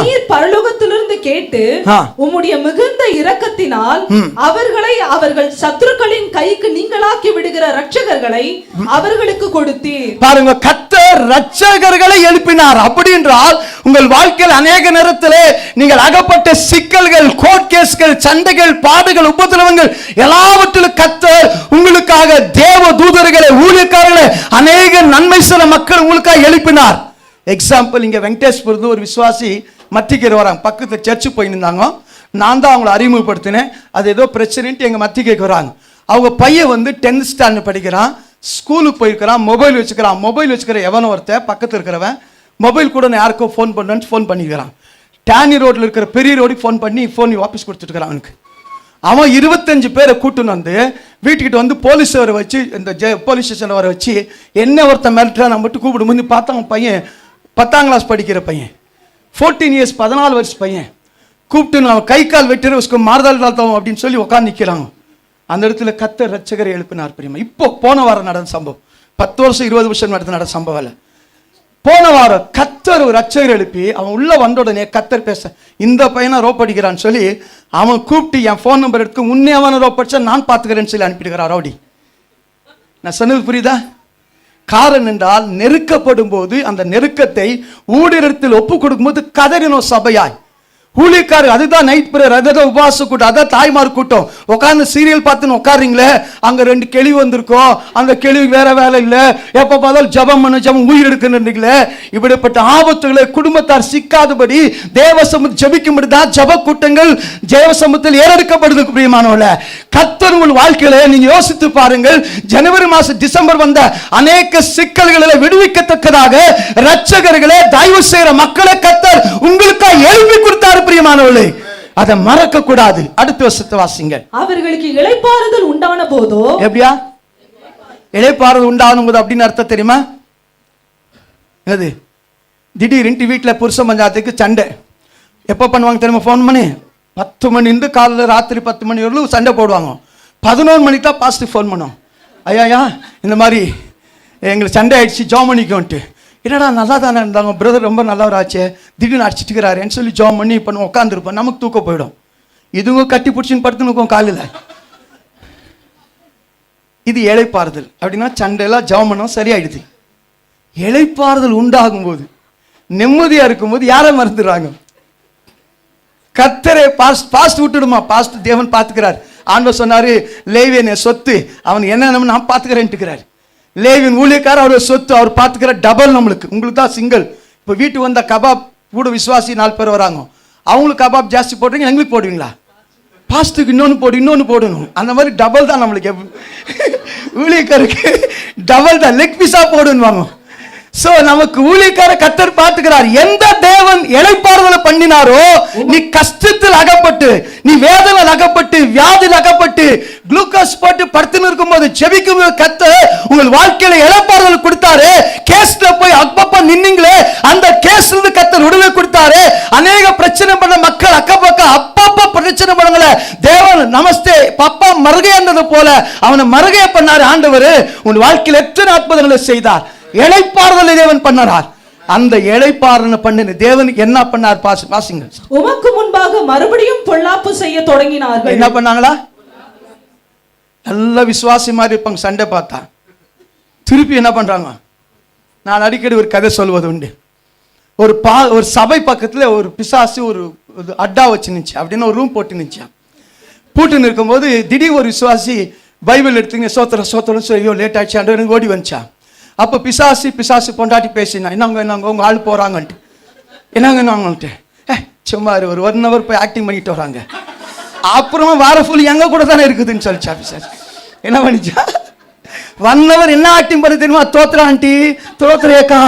நீர் பரலோகத்திலிருந்து கேட்டு உம்முடைய மிகுந்த இரக்கத்தினால் அவர்களை அவர்கள் சத்துருக்களின் கைக்கு நீங்களாக்கி விடுகிற ரட்சகர்களை அவர்களுக்கு கொடுத்தீர். பாருங்க, கர்த்தர் ரட்சகர்களை எழுப்பினார். அப்படி என்றால் உங்கள் வாழ்க்கையில் அநேக நேரத்திலே நீங்கள் அகப்பட்ட சிக்கல்கள், கோர்ட் கேஸ்கள், சண்டைகள், பாடுகள், உபத்திரவங்கள் எல்லாவற்றிலும் கர்த்தர் உங்களுக்காக தேவ தூதர்களை, ஊழியக்காரர்களை, அநேக நன்மை சில மக்கள் உங்களுக்காக எழுப்பினார். எக்ஸாம்பிள், இங்க வெங்கடேஷ்புரத்து ஒரு விசுவாசி மத்திக்கரை வராங்க. பக்கத்துல சர்ச்சு போயிருந்தாங்க. நான் தான் அவங்களை அறிமுகப்படுத்தினேன். அது ஏதோ பிரச்சனைட்டு எங்க மத்திக்கைக்கு வராங்க. அவங்க பையன் வந்து 10th ஸ்டாண்டர்ட் படிக்கிறான், ஸ்கூலுக்கு போயிருக்கிறான், மொபைல் வச்சுக்கிறான். மொபைல் வச்சுக்கிற எவனோ ஒருத்தன் பக்கத்தில் இருக்கிறவன் மொபைல் கூட நான் யாருக்கோ ஃபோன் பண்ணுன்னு ஃபோன் பண்ணிக்கிறான். டேனி ரோட்டில் இருக்கிற பெரிய ரோடுக்கு ஃபோன் பண்ணி ஃபோன் வாபஸ் கொடுத்துட்டுக்கிறான். அவனுக்கு அவன் 25 பேரை கூட்டுன்னு வந்து வீட்டுக்கிட்ட வந்து போலீஸ் வர வச்சு, இந்த போலீஸ் ஸ்டேஷனில் வர வச்சு, என்ன ஒருத்தன் மிரட்டுறான் நம்ம மட்டும் கூப்பிடும் போது பார்த்தா அவன் பையன் 10ஆம் கிளாஸ் படிக்கிற பையன், 14 இயர்ஸ், 14 வருஷ பையன். கூப்பிட்டு அவன் கை கால் வெட்டுற உஸ்க்கு மாறுதல் தாழ்த்தவும் அப்படின்னு சொல்லி உட்காந்து நிற்கிறாங்க. அந்த இடத்துல கர்த்தர் ரட்சகரை எழுப்பினார் பிரியமா. இப்போ போன வாரம் நடந்த சம்பவம், 10 வருஷம் 20 வருஷம் நடந்த சம்பவம் இல்லை. போன வாரம் கர்த்தர் ஒரு ரட்சகர் எழுப்பி அவன் உள்ள வந்த உடனே கர்த்தர் பேச, இந்த பையனை ரோப் அடிக்கிறான்னு சொல்லி அவன் கூப்பிட்டு என் ஃபோன் நம்பர் எடுத்து, உன்னே அவனை ரோப் அடிச்சா நான் பார்த்துக்கிறேன்னு சொல்லி அனுப்பிடுகிறார். ரவுடி, நான் சொன்னது புரியுதா? காரணம் என்றால் நெருக்கப்படும் போது அந்த நெருக்கத்தை ஊழியத்தில் ஒப்பு கொடுக்கும்போது கதறினோம் சபையாய். ஊழியக்காரர் அதுதான் நைட் பிரேயர், அதுதான் உபவாச கூட்டம், அதான் தாய்மார் கூட்டம். உட்காந்து சீரியல் பார்த்துன்னு உட்காருங்களே, அங்க 2 கேள்வி வந்திருக்கோம், அந்த கேள்விக்கு வேற வேலை இல்லை, எப்ப பார்த்தாலும் ஜபம் பண்ண ஜபம் உயிர் எடுக்கணுங்களே. இப்படிப்பட்ட ஆபத்துகளை குடும்பத்தார் சிக்காதபடி தேவசமூகத்தில் ஜபிக்கும்படி தான் ஜப கூட்டங்கள் தேவசமூகத்தில் ஏறெடுக்கப்படுது. பிரியமானவர்களே, கர்த்தர் உங்கள் வாழ்க்கையில நீங்க யோசித்து பாருங்கள். ஜனவரி மாசம் டிசம்பர் வந்த அநேக சிக்கல்களை விடுவிக்கத்தக்கதாக ரட்சகர்களை, தயவு செய்கிற மக்களை கர்த்தர் உங்களுக்காக எழுப்பி கொடுத்தார் பிரியமானவர்களே. அதை மறக்க கூடாது. அடுத்த வருஷத்தை வாசிங்க. அவர்களுக்கு இளைப்பாறுதல் உண்டான போதோ, எப்படியா இளைப்பாறுதல் உண்டான போது அப்படின்னு அர்த்தம் தெரியுமா? அது திடீர்னு வீட்டில் புருஷ பஞ்சாயத்துக்கு சண்டை. எப்போ பண்ணுவாங்க தெரியுமா? ஃபோன் பண்ணி 10 மணிந்து காலையில் ராத்திரி 10 மணி வரலும் சண்டை போடுவாங்க. 11 மணிக்கு தான் பாஸ்ட்டு ஃபோன் பண்ணோம், ஐயா இந்த மாதிரி எங்களுக்கு சண்டை ஆயிடுச்சு, ஜாம் பண்ணிக்கோன்ட்டு. என்னடா நல்லா தானே இருந்தாங்க, பிரதர் ரொம்ப நல்லவராச்சே, திடீர்னு அடிச்சுட்டுக்கிறாருன்னு சொல்லி ஜாம் பண்ணி இப்போ உட்காந்துருப்போம். நமக்கு தூக்கம் போயிடும். இதுங்க கட்டி பிடிச்சின்னு படுத்துன்னு இருக்கும் காலையில். இது இளைப்பாறுதல். அப்படின்னா சண்டையெல்லாம் ஜாம் பண்ணோம், சரியாயிடுது. இளைப்பாறுதல் உண்டாகும் போது, நிம்மதியா இருக்கும்போது யாரை மறந்துடுறாங்க? கர்த்தரே பாஸ்ட் விட்டுடுமா, பாஸ்ட் தேவன் பார்த்துக்கிறார். ஆண்டவர் சொன்னாரு, லேவியன் சொத்து, அவன் என்ன நான் பார்த்துக்கிறேன்ட்டுக்கிறார். லேவியன் ஊழியக்காரர் அவருடைய சொத்து, அவர் பார்த்துக்கிற டபுள் நம்மளுக்கு. உங்களுக்கு தான் சிங்கிள். இப்போ வீட்டுக்கு வந்த கபாப் கூட விசுவாசி 4 பேர் வராங்க, அவங்களுக்கு கபாப் ஜாஸ்தி போடுறீங்க, எங்களுக்கு போடுவீங்களா? பாஸ்ட்டுக்கு இன்னொன்று போடணும். அந்த மாதிரி டபுள் தான் நம்மளுக்கு. ஊழியக்காருக்கு டபுள் தான், லெக் பீஸா போடுவாங்க. சோ நமக்கு ஊழியக்கார கர்த்தர் பார்த்துக்கிறார். எந்த தேவன் இளைப்பாறுதலை பண்ணினாரோ, நீ கஷ்டத்தில் அகப்பட்டு, நீ வேதனையில் அகப்பட்டு, வியாதியில் அகப்பட்டு, குளுக்கோஸ் போட்டு படுத்துன்னு இருக்கும்போது ஜெபிக்கும் கர்த்தர் உங்கள் வாழ்க்கையில இளைப்பாறுதல் கொடுத்தாரு. கேஸ்ல போய் அப்பப்ப நின்னீங்களே, அந்த கேஸ்ல இருந்து கர்த்தர் விடுதலை கொடுத்தாரு. அநேக பிரச்சனை பண்ண மக்கள் அக்கப்பக்கம் அப்பப்ப பிரச்சனை பண்ணவங்கள தேவன் நமஸ்தே பப்பா மறுகையானது போல அவனை மறுகைய பண்ணாரு ஆண்டவர். உன் வாழ்க்கையில் எத்தனை அற்புதங்களை செய்தார். இளைப்பாறுதலை தேவன் பண்ணார். அந்த இளைப்பாறுதலை பண்ணின தேவனுக்கு என்ன பண்ணார்? வாசிங்க. உமக்கு முன்பாக மறுபடியும் பொல்லாப்பு செய்ய தொடங்கினார்கள். என்ன பண்ணாங்களா? நல்ல விசுவாசி மாதிரி இருப்பாங்க. சண்டை பார்த்தா திருப்பி என்ன பண்றாங்க? நான் அடிக்கடி ஒரு கதை சொல்வது உண்டு. ஒரு சபை பக்கத்துல ஒரு பிசாசு ஒரு அட்டா வச்சு நின்னுச்சு. அப்படின்னு ஒரு ரூம் போட்டு நின்னுச்சு. பூட்டு இருக்கும்போது திடீர் ஒரு விசுவாசி பைபிள் எடுத்துங்க, சோத்திரம் சொல்லி லேட் ஆயிடுச்சு ஓடி வந்துச்சா. அப்போ பிசாசு பொண்டாட்டி பேசினா, என்னங்க உங்க ஆள் போறாங்கன்ட்டு. என்னங்கன்ட்டு சும்மா ஒரு 1 hour போய் ஆக்டிங் பண்ணிட்டு வராங்க. அப்புறமா வார ஃபுல் எங்க கூட தானே இருக்குதுன்னு சொல்லிச்சா பிசாசு. என்ன பண்ணிச்சா? வந்தவர் என்ன ஆக்டிங் பண்ணி தெரியுமா? தோத்திர ஆண்டி, தோத்திரேக்கா,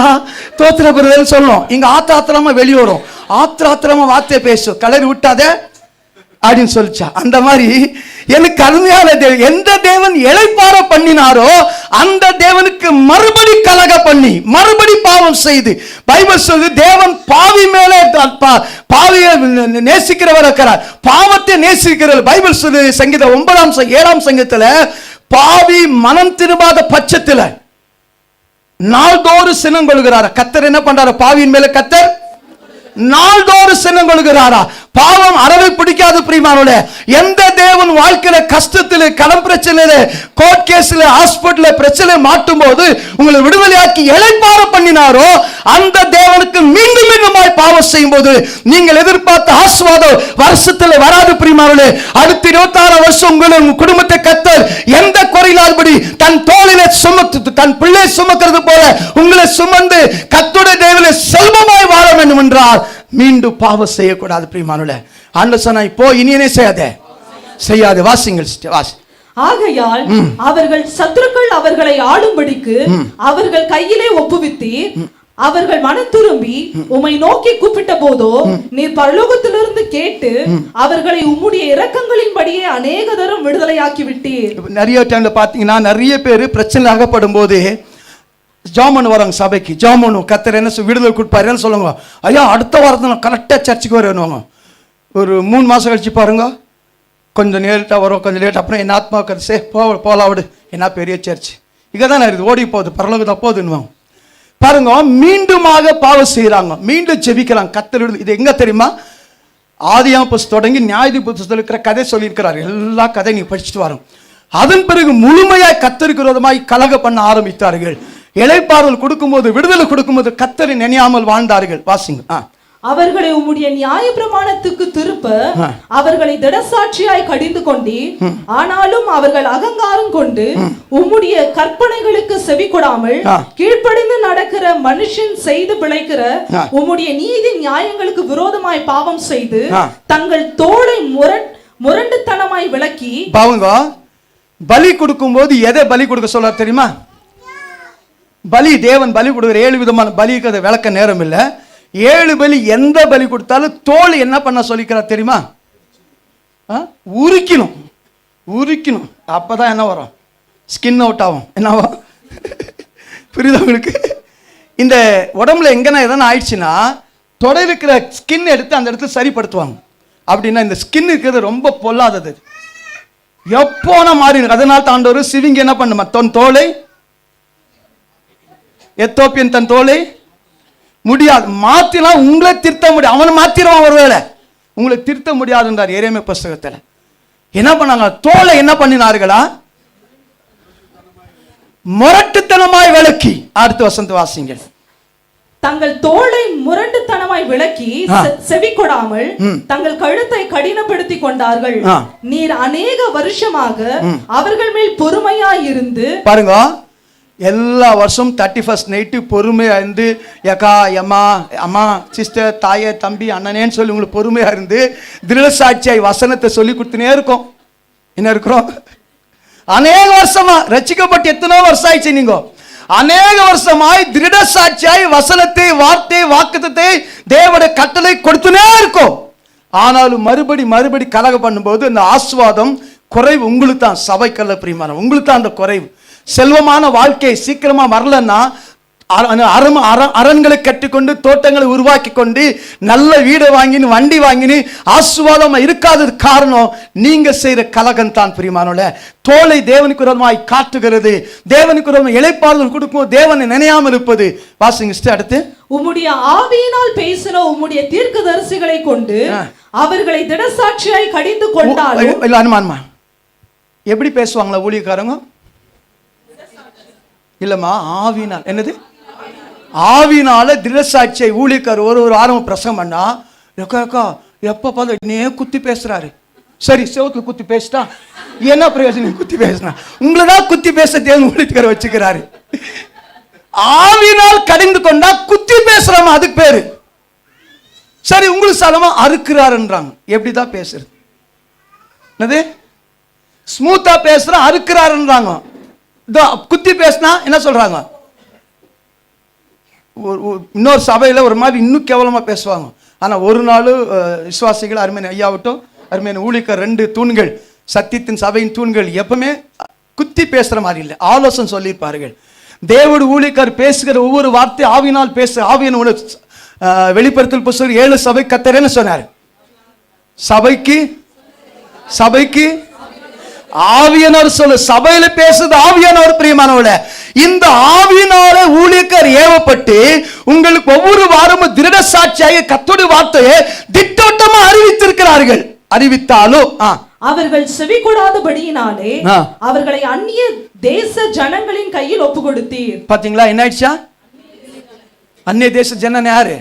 தோத்திர பிரதர்னு சொல்லணும். இங்க ஆத்திராத்திரமா வெளியே வரும், ஆத்திராத்திரமா வார்த்தை பேசும், கலரி விட்டாத அப்படின்னு சொல்லிச்சா. அந்த மாதிரி எனக்கு அருமையான தேவன், எந்த தேவன் இளைப்பாற பண்ணினாரோ அந்த தேவனுக்கு மறுபடி கலக பண்ணி மறுபடி பாவம் செய்து, பைபிள் சொல்லுது தேவன் பாவி மேலே பாவியை நேசிக்கிறவர் இருக்கிறார், பாவத்தை நேசிக்கிறவர். பைபிள் சொல்லுது சங்கீதம் 9:7 சங்கீதத்துல, பாவி மனம் திரும்பாத பட்சத்துல நாள்தோறும் சினம் கொள்கிறாரா. கர்த்தர் என்ன பண்றாரு? பாவியின் மேல கர்த்தர் நாள்தோறும் சினம் கொள்கிறாரா. பாவம் அறவை பிடிக்காது பிரியமானவர்களே. எந்த தேவன் வாழ்க்கையில கஷ்டத்தில், கடன் பிரச்சனையில, கோர்ட் கேஸ்ல, ஹாஸ்பிட்டல்ல பிரச்சனை மாட்டும் போது உங்களை விடுதலையாக்கி இளைப்பாற பண்ணினாரோ அந்த தேவனுக்கு மீண்டும் மீண்டுமாய் பாவம் செய்யும் போது நீங்கள் எதிர்பார்த்த ஆசீர்வாதம் வருஷத்துல வராது பிரியமானவர்களே. அடுத்த 26 வருஷம் உங்க குடும்பத்தை கர்த்தர் எந்த குறையில்லாதபடி தன் தோளிலே சுமந்து, தன் பிள்ளை சுமக்கிறது போல உங்களை சுமந்து கர்த்தருடைய தேவனை செல்வமாய் வாழ வேண்டும் என்றால் மீண்டும் பாவம் செய்யக்கூடாது பிரியமானவர்களே. ஆண்டவர் சொன்னா இப்போ இனியனே செய்யாது. வாசிங்கள் வாசி. ஆகையால் அவர்கள் சத்துருக்கள் அவர்களை ஆளும்படிக்கு அவர்கள் கையிலே ஒப்புவித்தீர். அவர்கள் மனம் திரும்பி உம்மை நோக்கி கூப்பிட்ட போதோ நீர் பரலோகத்திலிருந்து கேட்டு அவர்களை உம்முடைய இரக்கங்களின்படியே அநேக தரம் விடுதலையாக்கி விட்டீர். நிறைய டைம்ல பாத்தீங்கன்னா நிறைய பேர் பிரச்சனை அகப்படும் போது ஜாமன் வராங்க சபைக்கு, ஜாமனு கர்த்தர் என்ன விடுதலை கொடுப்பாருன்னு சொல்லுங்க. ஐயா அடுத்த வாரத்தில் நான் கரெக்டாக சர்ச்சுக்கு வருவாங்க. ஒரு 3 மாதம் கழிச்சு பாருங்க, கொஞ்சம் லேட்டாக வரும், கொஞ்சம் லேட். அப்புறம் என் ஆத்மா கருசே போகலாம் விடு, என்ன பெரிய சர்ச் இங்கே தான் இருக்குது, ஓடி போகுது, பரலோகத்தான் போகுதுன்னுவாங்க. பாருங்க, மீண்டுமாக பாவம் செய்கிறாங்க, மீண்டும் ஜெபிக்கிறாங்க. கர்த்தர் இது எங்கே தெரியுமா? ஆதியாகமம் புத்தகம் தொடங்கி நியாயாதிபதிகள் இருக்கிற கதை சொல்லியிருக்கிறார். எல்லா கதையும் நீ படிச்சுட்டு வரோம். அதன் பிறகு முழுமையாய் கர்த்தருக்கு விரோதமாய் கலக பண்ண ஆரம்பித்தார்கள். இளைப்பாறுதல் கொடுக்கும்போது, விடுதலை கொடுக்கும்போது கர்த்தரை நினையாமல் வாழ்ந்தார்கள். வாசிங்க. அவர்களை உம்முடைய நியாய பிரமாணத்துக்கு திருப்ப அவர்களை திடசாட்சியாய் கடிந்து கொண்டீ. ஆனாலும் அவர்கள் அகங்காரம் கொண்டு உம்முடைய கற்பனைகளுக்கு செவி கொடாமல் கீழ்ப்படிந்து நடக்கிற மனுஷன் செய்து பிழைக்கிற உம்முடைய நீதி நியாயங்களுக்கு விரோதமாய் பாவம் செய்து தங்கள் தோளை முரண்டுத்தனமாய் விலக்கி. பாவங்க, பலி கொடுக்கும் போது எதை பலி கொடுக்க சொல்ல தெரியுமா? பலி, தேவன் பலி கொடுக்குற 7 விதமான பலிக்கு அதை விளக்க நேரம் இல்லை. 7 பலி, எந்த பலி கொடுத்தாலும் தோல் என்ன பண்ண சொல்லிக்கிறார் தெரியுமா? உரிக்கணும், உரிக்கணும். அப்பதான் என்ன வரும்? ஸ்கின் அவுட் ஆகும். என்னவா? புரியுதா உங்களுக்கு? இந்த உடம்புல எங்கன்னா எதனா ஆயிடுச்சுன்னா தொடை இருக்கிற ஸ்கின் எடுத்து அந்த இடத்துல சரிப்படுத்துவாங்க. அப்படின்னா இந்த ஸ்கின் இருக்கிறது ரொம்ப பொல்லாதது, எப்போனா மாறி. அதனால தாண்டவர் சிவிங்க என்ன பண்ணுமா, தன் தோலை, எத்தோப்பியன் தன் தோலை முடியாது மாத்திலாம். உங்களை திருத்த முடியாது, அவனை மாத்திடுவான். ஒருவேளை உங்களை திருத்த முடியாதுன்றார் எரேமியா புத்தகத்தில். என்ன பண்ணாங்க? தோலை என்ன பண்ணினார்களா? முரட்டுத்தனமாய் விளக்கி. அடுத்த வசனத்தை வாசிங்க. தங்கள் தோளை முரண்டுத்தனமாய் விளக்கி செவி கொடாமல் தங்கள் கழுத்தை கடினப்படுத்தி கொண்டார்கள். நீர் அநேக வருஷமாக அவர்கள் மேல் பொறுமையாய் இருந்து. பாருங்க, எல்லா வருஷம் 31st நைட்டு பொறுமையா இருந்து, ஏக்கா அம்மா அம்மா சிஸ்டர் தாயே தம்பி அண்ணனேன்னு சொல்லி உங்களுக்கு பொறுமையா இருந்து திருடசாட்சியாய் வசனத்தை சொல்லி கொடுத்துனே இருக்கோம். என்ன இருக்கிறோம்? அநேக வருஷமா ரட்சிக்கப்பட்டு எத்தனோ வருஷம் ஆயிடுச்சு. நீங்க அநேக வருஷமாய் திருடசாட்சியாய் வசனத்தை, வார்த்தை, வாக்குத்தத்தை, தேவனுடைய கட்டளை கொடுத்துனே இருக்கும். ஆனாலும் மறுபடி கலக பண்ணும்போது அந்த ஆசீர்வாதம் குறைவு உங்களுக்கு தான். சபைக்கல்ல பிரியமான, உங்களுக்கு தான் அந்த குறைவு. செல்வமான வாழ்க்கை சீக்கிரமா வரலன்னா அரண்களை கட்டிக்கொண்டு தோட்டங்களை உருவாக்கி கொண்டு நல்ல வீடை வாங்கினு வண்டி வாங்கினு ஆசீர்வாதமா இருக்காதது காரணம் நீங்க செய்யற கலகம் தான் பிரியமானவர்களே. தோலை தேவனுக்கு விரோதமாய் காட்டுகிறது, தேவனுக்கு விரோதமாக இளைப்பாறுதல் கொடுக்கும், தேவனை நினையாமல் இருப்பது. வாசிங்க. அடுத்து, உம்முடைய ஆவியினால் பேசின உம்முடைய தீர்க்கதரிசிகளை கொண்டு அவர்களை திடசாட்சியாய் கடிந்து கொண்டாலும். இல்ல அனுமானமா எப்படி பேசுவாங்களா ஊழியக்காரங்க? இல்லம்மா, ஆவினால். என்னது? ஆவினால திடசாட்சியை ஊழியக்கார் ஒரு வாரம் பிரசங்கம் பண்ணா, எப்ப பார்த்து நே குத்தி பேசுறாரு. சரி, செவத்துல குத்தி பேசிட்டா என்ன பிரயோஜனம்? குத்தி பேசினா உங்களை தான் குத்தி பேச தேவன் ஊழியக்கார வச்சுக்கிறாரு. ஆவினால் கடிந்து கொண்டா குத்தி பேசுறாம, அதுக்கு பேரு. சரி, உங்களுக்கு சாலமா அறுக்கிறாருன்றாங்க. எப்படிதான் பேசுறது? என்னது? ஸ்மூத்தா பேசுற, அறுக்கிறாருன்றாங்க. குத்தி பேசினா என்ன சொல்றாங்க? இன்னொரு சபையில் ஒரு மாதிரி இன்னும் கேவலமாக பேசுவாங்க. ஆனால் ஒரு நாள் விசுவாசிகள் அருமையான ஐயாவட்டும் அருமையான ஊழியக்கார் 2 தூண்கள் சத்தியத்தின் சபையின் தூண்கள் எப்பவுமே குத்தி பேசுகிற மாதிரி இல்லை, ஆலோசனை சொல்லியிருப்பார்கள். தேவடு ஊழியக்கார் பேசுகிற ஒவ்வொரு வார்த்தை ஆவியினால் பேச ஆவியின் வெளிப்படுத்தல் புத்தகம் 7 சபை கத்தரேன்னு சொன்னார். சபைக்கு ஆவியானவர் சொல்ல, சபையில பேசுறது ஆவியானவர். பிரியமானவர்கள, இந்த ஆவியினால ஊழியக்கார் ஏவப்பட்டு உங்களுக்கு ஒவ்வொரு வாரமும் திருட சாட்சியாக கர்த்தருடைய வார்த்தையை திட்டவட்டமா அறிவித்திருக்கிறார்கள். அறிவித்தாலும் அவர்கள் செவி கொடாதபடியினாலே அவர்களை அந்நிய தேச ஜனங்களின் கையில் ஒப்பு கொடுத்தீர். பாத்தீங்களா என்ன ஆயிடுச்சா? அந்நிய தேச ஜனன் யாரு?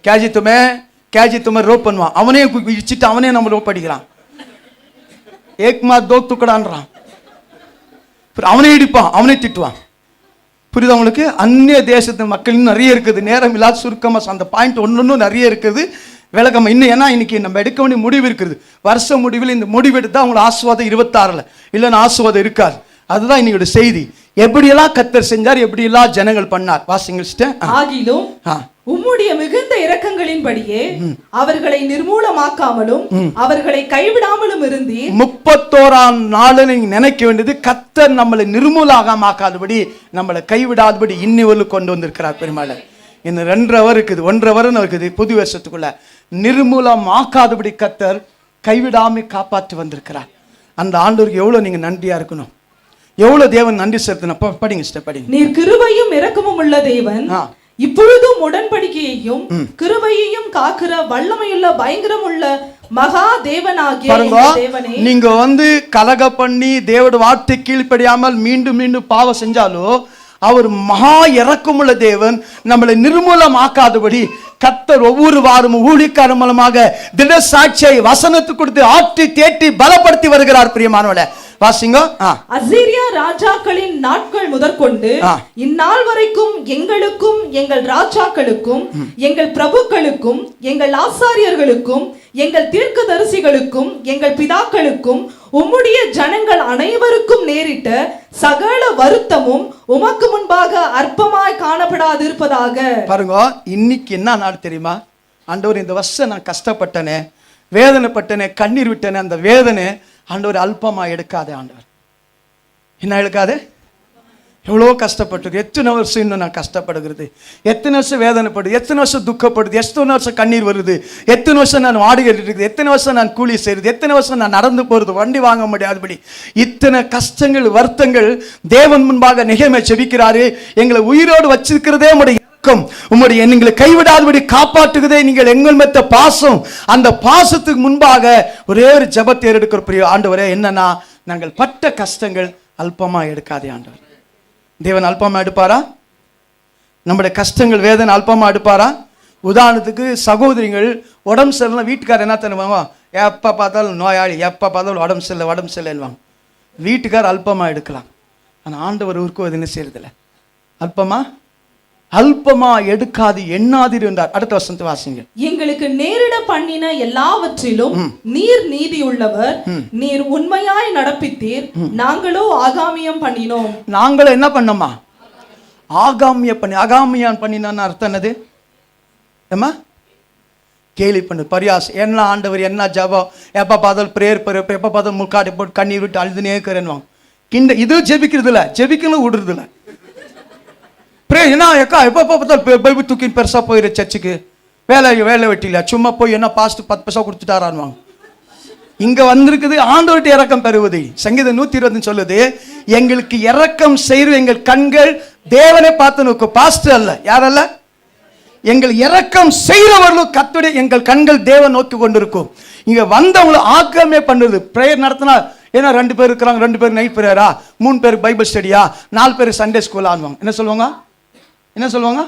கேஜி துமே ரோப் பண்ணுவான், அவனே இடிச்சிட்டு அவனே நம்ம ரோப் அடிக்கிறான். ஏக்மா தோ துக்கடான்றான், அவனே இடிப்பான், அவனே திட்டுவான். புரியுது உங்களுக்கு? அந்நிய தேசத்து மக்கள் இன்னும் நிறைய இருக்குது. நேரம் இல்லாத சுருக்கமாக அந்த பாயிண்ட் ஒன்று நிறைய இருக்குது, விளக்கமா இன்னும். ஏன்னா இன்னைக்கு நம்ம எடுக்க வேண்டிய முடிவு இருக்குது. வருஷ முடிவில் இந்த முடிவு எடுத்தால் அவங்களுக்கு ஆசுவாதம் 26 இல்லைன்னா ஆசுவாதம் இருக்காது. அதுதான் இன்னையோட செய்தி. எப்படியெல்லாம் கர்த்தர் செஞ்சார், எப்படியெல்லாம் ஜனங்கள் பண்ணார். வாசிங்க. ஆகிலும் உம்முடைய மிகுந்த இரக்கங்களின்படியே அவர்களை நிர்மூலமாக்காமலும் அவர்களை கைவிடாமலும் இருந்தீர். 31ஆம் நாள் நீங்க நினைக்க வேண்டியது, கர்த்தர் நம்மளை நிர்மூலமாக்காதபடி நம்மளை கைவிடாதபடி இன்னிவரை கொண்டு வந்திருக்கிறார். பெருமாள் இன்னும் 2 hour இருக்குது, 1.5 hour இருக்குது புது வருஷத்துக்குள்ள. நிர்மூலமாக்காதபடி கர்த்தர் கைவிடாம காப்பாற்றி வந்திருக்கிறார். அந்த ஆண்டவருக்கு எவ்வளவு நீங்க நன்றியா இருக்கணும், எவ்வளவு தேவன் நன்றி செலுத்தணும். படிங்க சிஸ்டர், படிங்க. நீர் கிருபையும் இரக்கமும் உள்ள தேவன், இப்பொழுதும் உடன்படிக்கையையும் கிருபையையும் காக்கிற வல்லமையுள்ள பயங்கரமுள்ள மகா தேவனாகிய தேவனே. நீங்க கலக பண்ணி தேவட வார்த்தை கீழ்ப்படியாமல் மீண்டும் மீண்டும் பாவம் செஞ்சாலோ அவர் மகா இரக்கமுள்ள தேவன். நம்மளை நிர்மூலமாக்காதபடி கர்த்தர் ஒவ்வொரு வாரமும் ஊழியக்காரர் மூலமாக திட சாட்சியை வசனத்துக்கு கொடுத்து ஆற்றி தேற்றி பலப்படுத்தி வருகிறார். பிரியமானவர்களே வாசிங்க. அசீரியா ராஜாக்களின் நாட்கள் முதற்கொண்டு இந்நாள் வரைக்கும் எங்களுக்கும் எங்கள் ராஜாக்களுக்கும் எங்கள் பிரபுக்களுக்கும் எங்கள் ஆசாரியர்களுக்கும் எங்கள் தீர்க்கதரிசிகளுக்கும் எங்கள் பிதாக்களுக்கும் உம்முடைய ஜனங்கள் அனைவருக்கும் நேரிட்ட சகல வருத்தமும் உமக்கு முன்பாக அற்பமாய் காணப்படாதிருப்பதாக. பாருங்க, இன்னைக்கு என்ன நாள் தெரியுமா? ஆண்டவர், இந்த வருஷம் நான் கஷ்டப்பட்டனே, வேதனைப்பட்டனே, கண்ணீர் விட்டனே, அந்த வேதனை ஆண்டவர் அல்பமா எடுக்காதே. ஆண்டவர் என்ன எடுக்காதே? எவ்வளோ கஷ்டப்பட்டு எத்தனை வருஷம் இன்னும் நான் கஷ்டப்படுகிறது, எத்தனை வருஷம் வேதனைப்படுது, எத்தனை வருஷம் துக்கப்படுது, எத்தனை வருஷம் கண்ணீர் வருது, எத்தனை வருஷம் நான் வாடகை இருக்குது, எத்தனை வருஷம் நான் கூலி செய்யுது, எத்தனை வருஷம் நான் நடந்து போகிறது, வண்டி வாங்க முடியாதபடி இத்தனை கஷ்டங்கள் வருத்தங்கள் தேவன் முன்பாக நெகேமியா ஜெபிக்கிறாரு. எங்களை உயிரோடு வச்சிருக்கிறதே உம்முடைய இரக்கம், உம்முடைய எங்களை கைவிடாதபடி காப்பாற்றுகிறதே நீங்கள் எங்கள் மேத்த பாசம். அந்த பாசத்துக்கு முன்பாக ஒரே ஒரு ஜெபத்தை எடுக்கிற பிரிய ஆண்டவரே, என்னன்னா நாங்கள் பட்ட கஷ்டங்கள் அல்பமா எடுக்காதே. ஆண்டவர் தேவன் அல்பமா எடுப்பாரா? நம்முடைய கஷ்டங்கள் வேதனை அல்பமா எடுப்பாரா? உதாரணத்துக்கு சகோதரிகள் உடம்பு சரியில்லை, வீட்டுக்காரர் என்ன தருவாங்க? எப்போ பார்த்தாலும் நோயாளி, எப்போ பார்த்தாலும் உடம்பு சரியில்லைன்னுவாங்க. வீட்டுக்கார் அல்பமா எடுக்கலாம். ஆனால் ஆண்டவர் ஊருக்கு அது என்ன செய்யறதில்ல, அல்பமா எடுக்காது எண்ணாதீர் என்றார். அடுத்த வசனத்தை வாசிங்க. எங்களுக்கு நேரிட பண்ணின எல்லாவற்றிலும் நீர் நீதி உள்ளவர், நீர் உண்மையாய் நடப்பித்தீர், நாங்களோ ஆகாமியம் பண்ணினோம். நாங்களும் என்ன பண்ணோமா? ஆகாமியான் பண்ணினான்னு அர்த்தம் என்னது? ஏமா கேலி பண்ணு, பரியாசம். என்ன ஆண்டவர், என்ன ஜபம், எப்போ பார்த்தாலும் பிரேயர், எப்போ பார்த்தாலும் முக்காடி போட்டு கண்ணீர் விட்டு அழுதுனே இருக்கிறேன்னு இது ஜெபிக்கிறது இல்லை, ஜெபிக்கணும் விடுறது இல்லை. என்ன எக்கா எப்போ பார்த்தாலும் பைபிள் தூக்கின்னு பெருசாக போயிரு சர்ச்சுக்கு, வேலை வெட்டில சும்மா போய் என்ன பாஸ்ட் 10 பைசா கொடுத்துட்டாரான்வாங்க. இங்க வந்திருக்குது ஆண்டவர்கிட்ட இரக்கம் பெறுவது. சங்கீதம் 120 சொல்லுது, எங்களுக்கு இரக்கம் செய்கிற எங்கள் கண்கள் தேவனை பார்த்து நோக்கும். பாஸ்டர் அல்ல, யாரல்ல, எங்கள் இரக்கம் செய்கிறவர்களும் கர்த்தருடைய எங்கள் கண்கள் தேவன் நோக்கி கொண்டிருக்கும். இங்க வந்தவங்களை ஆக்கமே பண்ணுது. பிரேயர் நடத்தினா ஏன்னா 2 பேர் இருக்கிறாங்க, 2 பேர் நைட் பிரேயரா, 3 பேர் பைபிள் ஸ்டடியா, 4 பேர் சண்டே ஸ்கூல் ஆடுவாங்க. என்ன சொல்லுவாங்க?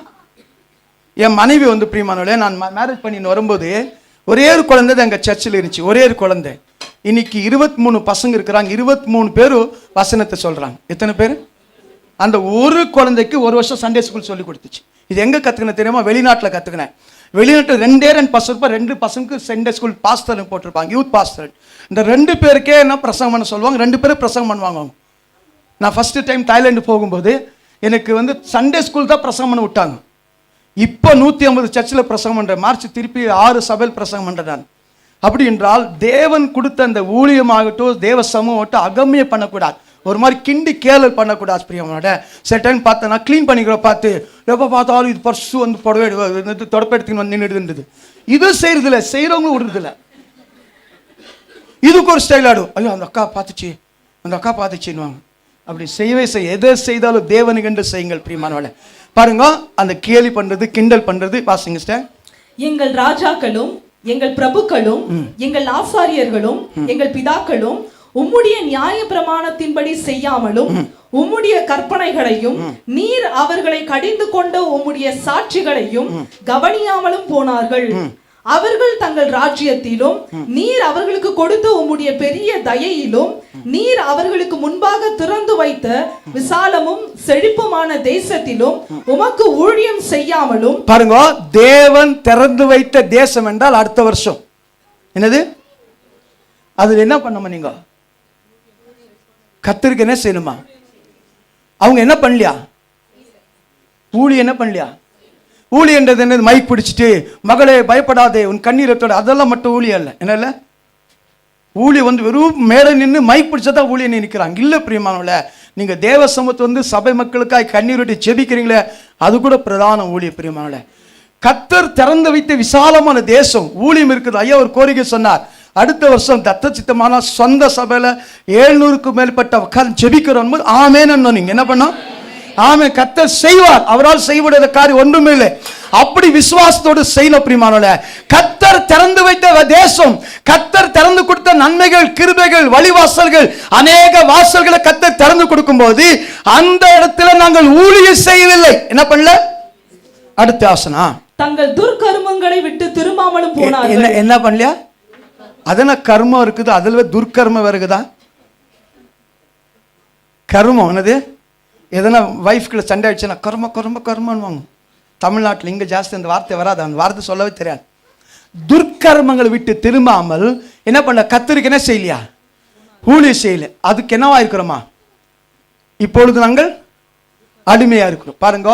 என் மனைவி பிரியமானவளே, நான் மேரேஜ் பண்ணின்னு வரும்போது ஒரே ஒரு குழந்தை தான் எங்கள் சர்ச்சில் இருந்துச்சு, ஒரே ஒரு குழந்தை. இன்னைக்கு 23 பசங்க இருக்கிறாங்க, 23 பேரும் வசனத்தை சொல்றாங்க. எத்தனை பேர்? அந்த ஒரு குழந்தைக்கு 1 வருஷம் சண்டே ஸ்கூல் சொல்லி கொடுத்துச்சு. இது எங்க கத்துக்கின தெரியுமா? வெளிநாட்டில் கத்துக்கினேன். வெளிநாட்டில் 2 பசங்க 2 பசங்களுக்கு சண்டே ஸ்கூல் பாஸ்டர் போட்டிருப்பாங்க, யூத் பாஸ்டர். இந்த 2 பேருக்கே என்ன பிரசங்கம் பண்ண சொல்லுவாங்க, 2 பேரும் பிரசங்கம் பண்ணுவாங்க. நான் ஃபஸ்ட்டு டைம் தாய்லாந்து போகும்போது எனக்கு வந்து சண்டே ஸ்கூல் தான் பிரசங்கம் பண்ண விட்டாங்க. இப்போ 150 சர்ச்சில் பிரசங்கம் பண்ணுறேன். மார்ச் திருப்பி 6 சபையில் பிரசங்கம் பண்ணுறேன் நான். அப்படி என்றால் தேவன் கொடுத்த அந்த ஊழியமாகட்டும் தேவ சமூகமாகட்டும் அகம்மியை பண்ணக்கூடாது, ஒரு மாதிரி கிண்டி கேளல் பண்ணக்கூடாது. பிரியமானோட சில டைம் பார்த்தேன்னா க்ளீன் பண்ணிக்கிற பார்த்து எப்போ பார்த்தாலும் இது பர்சு வந்து புடவை தொடப்பெடுத்துன்னு வந்து நின்றுடுது. இது செய்யறதில்ல, செய்கிறவங்களும் விடுறதில்ல. இதுக்கு ஒரு ஸ்டைல் ஆடும், ஐயோ அந்த அக்கா பார்த்துச்சு, அந்த அக்கா பார்த்துச்சுன்னுவாங்க. அப்படி செய்யவே எதை செய்தாலும் தேவனுக்கு என்று செய்யுங்கள். பிரியமானவள பாருங்க, அந்த கேலி பண்றது கிண்டல் பண்றது. வாசிங்க சிஸ்டர். எங்கள் ராஜாக்களும் எங்கள் பிரபுக்களும் எங்கள் ஆசாரியர்களும் எங்கள் பிதாக்களும் உம்முடைய நியாய பிரமாணத்தின்படி செய்யாமலும் உம்முடைய கற்பனைகளையும் நீர் அவர்களை கடிந்து கொண்ட உம்முடைய சாட்சிகளையும் கவனியாமலும் போனார்கள். அவர்கள் தங்கள் ராஜ்யத்திலும் நீர் அவர்களுக்கு கொடுத்த உம்முடைய பெரிய தயையிலும் நீர் அவர்களுக்கு முன்பாக திறந்து வைத்த விசாலமும் செழிப்புமான தேசத்திலும் உமக்கு ஊழியம் செய்யாமலும். பாருங்க, தேவன் திறந்து வைத்த தேசம் என்றால் அடுத்த வருஷம் என்னது? அது என்ன பண்ணமா? நீங்க கர்த்தருக்கு என்ன செய்யணுமா? அவங்க என்ன பண்ணலையா? ஊழி என்ன பண்ணலையா? ஊழியன்றது என்னது? மைக் பிடிச்சிட்டு மகளே பயப்படாதே உன் கண்ணீரத்தோட, அதெல்லாம் மட்டும் ஊழி அல்ல. என்ன ஊழி வந்து வெறும் மேலே நின்று மைக் பிடிச்சதான் ஊழிய நிற்கிறாங்க. இல்லை பிரியமானவள, நீங்க தேவ சமூகத்தை வந்து சபை மக்களுக்காக கண்ணீர் விட்டு ஜெபிக்கிறீங்களே, அது கூட பிரதான ஊழிய. பிரியமானவள, கர்த்தர் திறந்து வைத்த விசாலமான தேசம் ஊழியம் இருக்குது. ஐயா ஒரு கோரிக்கை சொன்னார், அடுத்த வருஷம் தத்த சித்தமான சொந்த சபையில 700க்கும் மேற்பட்ட உட்கார்ந்து ஜெபிக்கிறோம். ஆமேன்னு நீங்க என்ன பண்ணோம்? ஆமே, கர்த்தர் செய்வார். அவரால் செய்யக்கூடிய காரியம் ஒன்றுமே இல்லை. அப்படி விசுவாசத்தோடு செய்யணும். பிரியமானவளே, கர்த்தர் திறந்து வைத்த தேசம், கர்த்தர் திறந்து கொடுத்த நன்மைகள் கிருபைகள் வழிவாசல்கள் அநேக வாசல்களை கர்த்தர் திறந்து கொடுக்கும் போது அந்த இடத்துல நாங்கள் ஊழியம் செய்யவில்லை. என்ன பண்ணல? அடுத்த ஆசனா தங்கள் துர்க்கர்மங்களை விட்டு திரும்பாமலும் போனார்கள். என்ன பண்ணலையா? அதன கர்மம் இருக்குது, அதுல துர்க்கர்மம் வருகுதா? கர்மம் என்னது? எதனா வைஃப்குள்ள சண்டை ஆயிடுச்சுன்னா கர்ம கர்ம கர்மன்னு. தமிழ்நாட்டில் இங்கே ஜாஸ்தி அந்த வார்த்தை வராது, அந்த வார்த்தை சொல்லவே தெரியாது. துர்க்கர்மங்களை விட்டு திரும்பாமல் என்ன பண்ண? கர்த்தருக்கு என்ன செய்யலையா? ஊழியம் செய்யல. அதுக்கு என்னவா இருக்கிறோமா? இப்பொழுது நாங்கள் அடிமையா இருக்கிறோம். பாருங்க,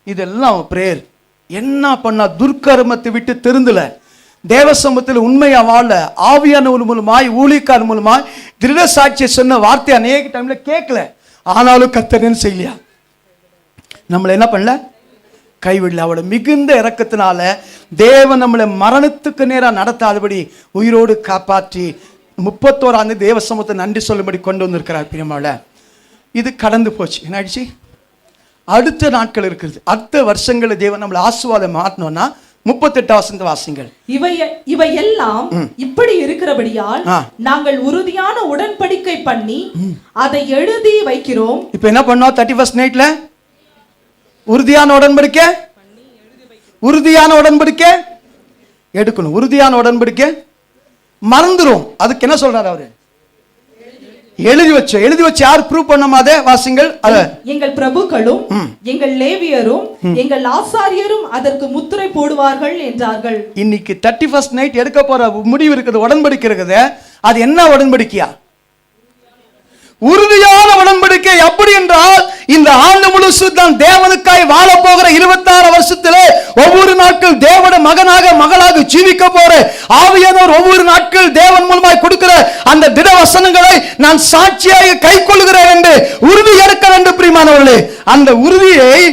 இதெல்லாம் பிரேயர். என்ன பண்ணா? துர்க்கர்மத்தை விட்டு திருந்தல, தேவ சமூகத்தில் உண்மையா வாழ, ஆவியானவர் மூலமாய் ஊழியக்காரர் மூலமாய் திருட சாட்சியை சொன்ன வார்த்தை அநேக டைம்ல கேட்கல. ஆனாலும் கர்த்தர் செய்யலையா? நம்மளை என்ன பண்ணல? கைவிடல. அவளோட மிகுந்த இரக்கத்தினால தேவன் நம்மளை மரணத்துக்கு நேராக நடத்தாதபடி உயிரோடு காப்பாற்றி 31ஆம் தேதி தேவ சமூகத்தை நன்றி சொல்லும்படி கொண்டு வந்திருக்கிறார். பிரியமாவள, இது கடந்து போச்சு. என்ன ஆயிடுச்சு? அடுத்த நாட்கள் இருக்குது. அடுத்த வருஷங்களை தேவன் நம்மளை ஆசீர்வாதம் மாட்டணும்னா 38 வசனத்தை வாசிங்கள். இவை எல்லாம் இப்படி இருக்கிறபடியால் நாங்கள் உறுதியான உடன்படிக்கை பண்ணி அதை எழுதி வைக்கிறோம். இப்ப என்ன பண்ணோம்? 31st நைட்ல உறுதியான உடன்படிக்கை, உறுதியான உடன்படிக்கை எடுக்கணும். உறுதியான உடன்படிக்கை மறந்துரும். அதுக்கு என்ன சொல்றாரு அவரு? எழுதி வச்சு யார் ப்ரூவ் பண்ணோம்? அதே வாசிங்கள். எங்கள் பிரபுக்களும் எங்கள் லேவியரும் எங்கள் ஆசாரியரும் அதற்கு முத்திரை போடுவார்கள் என்றார்கள். இன்னைக்கு 31st நைட் எடுக்க போற முடிவு இருக்குது, உடன்படிக்கை இருக்குது. அது என்ன உடன்படிக்கையா? உறுதியான உடன்படிக்கை. அப்படி என்றால் இந்த ஆண்டு முழுசு தான் தேவனுக்காய் வாழ போகிற 26 வருஷத்திலே ஒவ்வொரு நாட்கள் தேவன மகனாக மகளாக ஜீவிக்க போற ஆவியானவர் ஒவ்வொரு நாட்கள் தேவன் மூலமாய் கொடுக்கிற அந்த திட வசனங்களை நான் சாட்சியாக கை கொள்கிறேன் என்று உறுதி எடுக்க வேண்டும். பிரியமானவர்களே, அந்த உறுதியை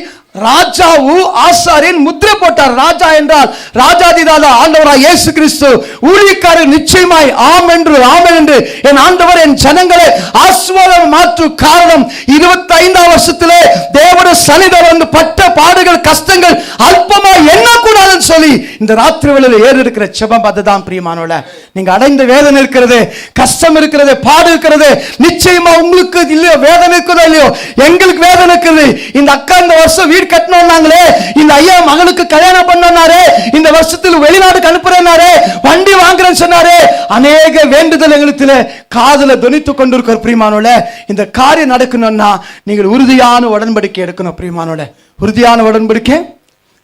ராஜாவு ஆசாரியன் முத்திரை போட்டார். ராஜா என்றால் ராஜாதிராஜா ஆண்டவராய் இயேசு கிறிஸ்து. ஊழியக்காரர் நிச்சயமாய் ஆம் என்று ஆமென் என்று என் ஆண்டவர் என் ஜனங்களை ஆசீர்வாதம் மாற்று காரணம் 25ஆம் வருஷத்திலே தேவனுடைய சன்னிதானம் வந்து பட்ட பாடுகள் கஷ்டங்கள் அல்பமாய் எண்ணக்கூடாதுன்னு சொல்லி இந்த ராத்திரி வேளையில் ஏறி இருக்கிற செபம் அதுதான். பிரியமானவர்களே, நீங்க அடைந்த வேதனை இருக்கிறது, கஷ்டம் இருக்கிறது, பாடு இருக்கிறது. நிச்சயமா உங்களுக்கு இல்லையோ வேதனை இருக்கிறதோ இல்லையோ, எங்களுக்கு வேதனை இருக்கிறது. இந்த அக்கா இந்த வருஷம் வீடு கட்டணும்னாங்களே, இந்த ஐயா மகனுக்கு கல்யாணம் பண்ணாரு, இந்த வருஷத்தில் வெளிநாட்டுக்கு அனுப்புறேன்னாரு, வண்டி வாங்குறேன்னு சொன்னாரு. அநேக வேண்டுதல் எங்களுக்கு காதுல துணித்துக் கொண்டிருக்கிற பிரியமானவர்களே, இந்த காரியம் நடக்கணும்னா நீங்கள் உறுதியான உடன்படிக்கை எடுக்கணும். பிரியமானவர்களே, உறுதியான உடன்படிக்கை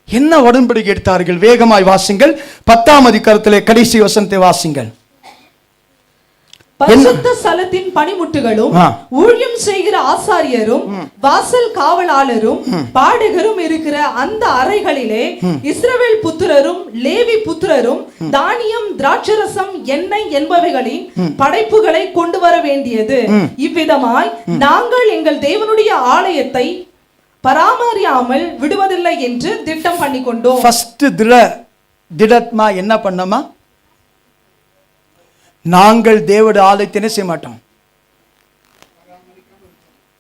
என்ன உடன்படிக்கை எடுத்தார்கள்? வேகமாய் வாசிங்கள். 10ஆம் அதிகாரத்திலே கடைசி வசனத்தை வாசிங்கள். பரிசுத்த ஸ்தலத்தின் பணிமுட்டுகளும் ஊழியம் செய்கிற ஆசாரியரும் வாசல் காவலாளரும் பாடகரும் இருக்கிற அந்த அறைகளிலே இஸ்ரவேல் புத்திரரும் லேவி புத்திரரும் தானியம், திராட்சரசம், எண்ணெய் என்பவைகளின் படைப்புகளை கொண்டு வர வேண்டியது. இவ்விதமாய் நாங்கள் எங்கள் தேவனுடைய ஆலயத்தை பராமரியாமல் விடுவதில்லை என்று திட்டம் பண்ணி கொண்டோம். ஃபர்ஸ்ட் திடத்மா என்ன பண்ணோமா? நாங்கள் தேவனுடைய ஆலயத்தை என்ன செய்ய மாட்டோம்?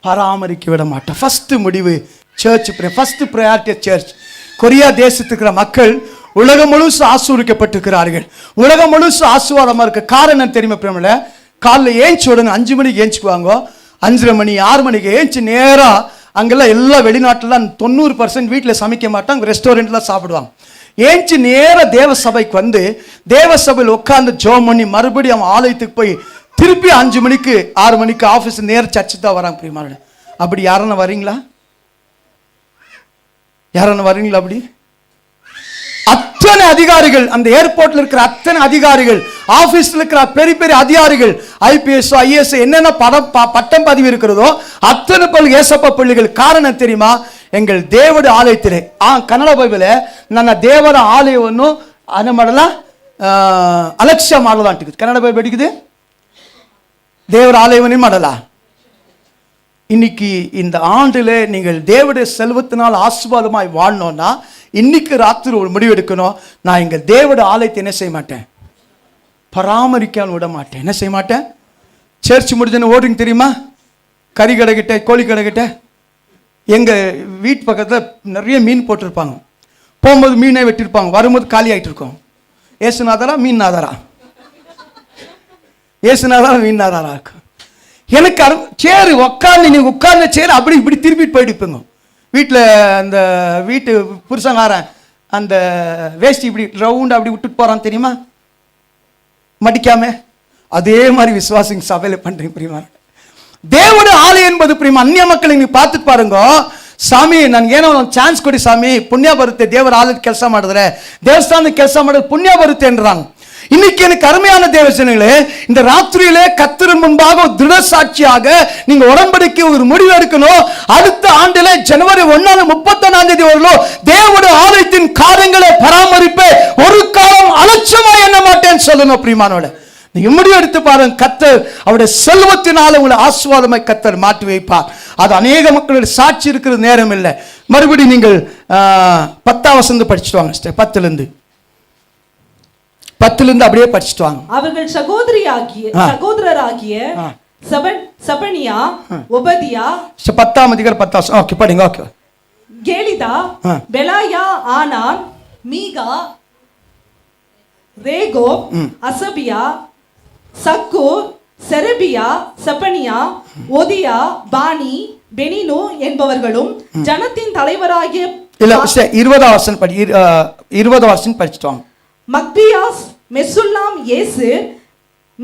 பராமரிக்க விட மாட்டோம். ஃபர்ஸ்ட் முடிவு church, first priority church. Korea தேசத்துக்கு இருக்கிற மக்கள் உலகம் முழுசு ஆசீர்வதிக்கப்பட்டிருக்கிறார்கள். உலகம் முழுசு ஆசீர்வாதமா இருக்க காரணம் தெரியுமா? பிரமல காலைல ஏஞ்சி உடனே 5 மணிக்கு ஏஞ்சிக்குவாங்க, 5:30 மணி 6 மணிக்கு ஏஞ்சி நேரா அங்கெல்லாம் எல்லா வெளிநாட்டுலாம் 90% வீட்டில் சமைக்க மாட்டாங்க, ரெஸ்டாரண்ட்ல சாப்பிடுவாங்க. ஏஞ்சி நேர தேவ சபைக்கு வந்து தேவ சபையில் உட்கார்ந்து ஜெபம் பண்ணி மறுபடியும் அவன் ஆலயத்துக்கு போய் திருப்பி 5 மணிக்கு 6 மணிக்கு ஆஃபீஸ் நேர சர்ச்சு தான் வராங்க. பிரியமான அப்படி யாரನ್ನ வரீங்களா? யாரನ್ನ வரீங்களா? அப்படி அத்தனை அதிகாரிகள், அந்த ஏர்போர்ட்ல இருக்கிற அத்தனை அதிகாரிகள், ஆபீஸ்ல இருக்கிற பெரிய பெரிய அதிகாரிகள், IPS IAS என்னென்ன பட்டம் பதவி இருக்கிறதோ அத்தனை பள்ளி ஏசப்பா பள்ளிகள். காரணம் தெரியுமா? எங்கள் தேவட ஆலயத்திலே ಕನ್ನಡ ಬೈಬಲ್ ನನ್ನ ದೇವರ ಆಲಯವನ್ನು ಅನ ಮಾಡಲ್ಲ, ಅಲಕ್ಷ್ಯ ಮಾಡಲ್ಲ ಅಂತಿದೆ. ಕನ್ನಡ ಬೈಬಲ್ ಹಿಡಿಗಿದೆ, தேவர ஆலயவனையும் ಮಾಡಲ್ಲ. இன்னைக்கு இந்த ஆண்டில் நீங்கள் தேவடைய செல்வத்தினால் ஆசீர்வாதமாய் வாழணும்னா இன்னைக்கு ராத்திரி ஒரு முடிவு எடுக்கணும். நான் எங்கள் தேவட ஆலயத்தை என்ன செய்ய மாட்டேன்? பராமரிக்காமல் விட மாட்டேன். என்ன செய்ய மாட்டேன்? சர்ச் முடிஞ்சன்னு ஓடுங்க தெரியுமா? கறி கடை கிட்ட, கோழி கடை கிட்ட. எங்கள் வீட்டு பக்கத்தில் நிறைய மீன் போட்டிருப்பாங்க. போகும்போது மீனை வெட்டியிருப்பாங்க, வரும்போது காலி ஆகிட்டு இருக்கோம். ஏசுநாதரா மீன் நாதாரா? ஏசுநாதரா மீன் நாதாரா இருக்கும். எனக்கு சேரு உட்காந்து, நீங்கள் உட்கார்ந்த சேரு அப்படி இப்படி திருப்பிட்டு போயிடுப்பீங்க. வீட்டில் அந்த வீட்டு புருஷங்காரன் அந்த வேஷ்டி இப்படி ரவுண்ட் அப்படி விட்டுட்டு போகிறான் தெரியுமா? மடிக்காம. அதே மாதிரி விசுவாசிங்க சபையில் பண்ணுறீங்க. பிரியமா தேவனுடைய ஆலயம் என்பது பிரியமா அந்நிய மக்களை ನೀವು பார்த்து பாருங்க. ಸ್ವಾಮಿ ನನಗೇನೋ ಒಂದು ಚಾನ್ಸ್ ಕೊಡಿ ಸ್ವಾಮಿ, ಪುಣ್ಯ ಬರುತ್ತೆ, ದೇವರ ಆಲಯದ ಕೆಲಸ ಮಾಡಿದ್ರೆ, ದೇವಸ್ಥಾನದ ಕೆಲಸ ಮಾಡಿದ್ರೆ ಪುಣ್ಯ ಬರುತ್ತೆ என்றாங்க. இன்னைக்கு எனக்கு அருமையான தேவசனங்களே, இந்த ராத்திரியிலே கர்த்தரின் முன்பாக ஒரு திட சாட்சியாக நீங்க உடன்படிக்கை ஒரு முடிவு எடுக்கணும். அடுத்த ஆண்டிலே ஜனவரி 1-31 வரலும் தேவனுடைய ஆலயத்தின் காரியங்களை பராமரிப்பே ஒரு காலம் அலட்சியமா எண்ண மாட்டேன்னு சொல்லணும். பிரியமானோட நீங்க முடிவு எடுத்து பாருங்க. கர்த்தர் அவருடைய செல்வத்தினால உங்களை ஆசீர்வாதமாய் கர்த்தர் மாற்றி வைப்பார். அது அநேக மக்களுடைய சாட்சி இருக்கிறது நேரம் இல்லை. மறுபடியும் நீங்கள் 10ஆம் வசனம் படிச்சுட்டு வாங்க. 10லிருந்து அப்படியே படிச்சுட்டு வாங்க. அவர்கள் சகோதரராகிய செபனியா, ஒபதியா, 10ஆம் அதிகாரம் 10ஆம் வசனம். ஓகே படிங்க. ஓகே. கேலிதா, பெலாயா, ஆனான், மீகா, ரேகோ, அசபியா, சக்கூர், செரபியா, செபனியா, ஒதியா, பானி, பெனினு என்பவர்களும் ஜனத்தின் தலைவராகிய 20ஆம் வசனம் படி. 20ஆம் வசனம் படிச்சுட்டு வாங்க. மக்பியாஸ், மெசுல்லாம், ஏசு,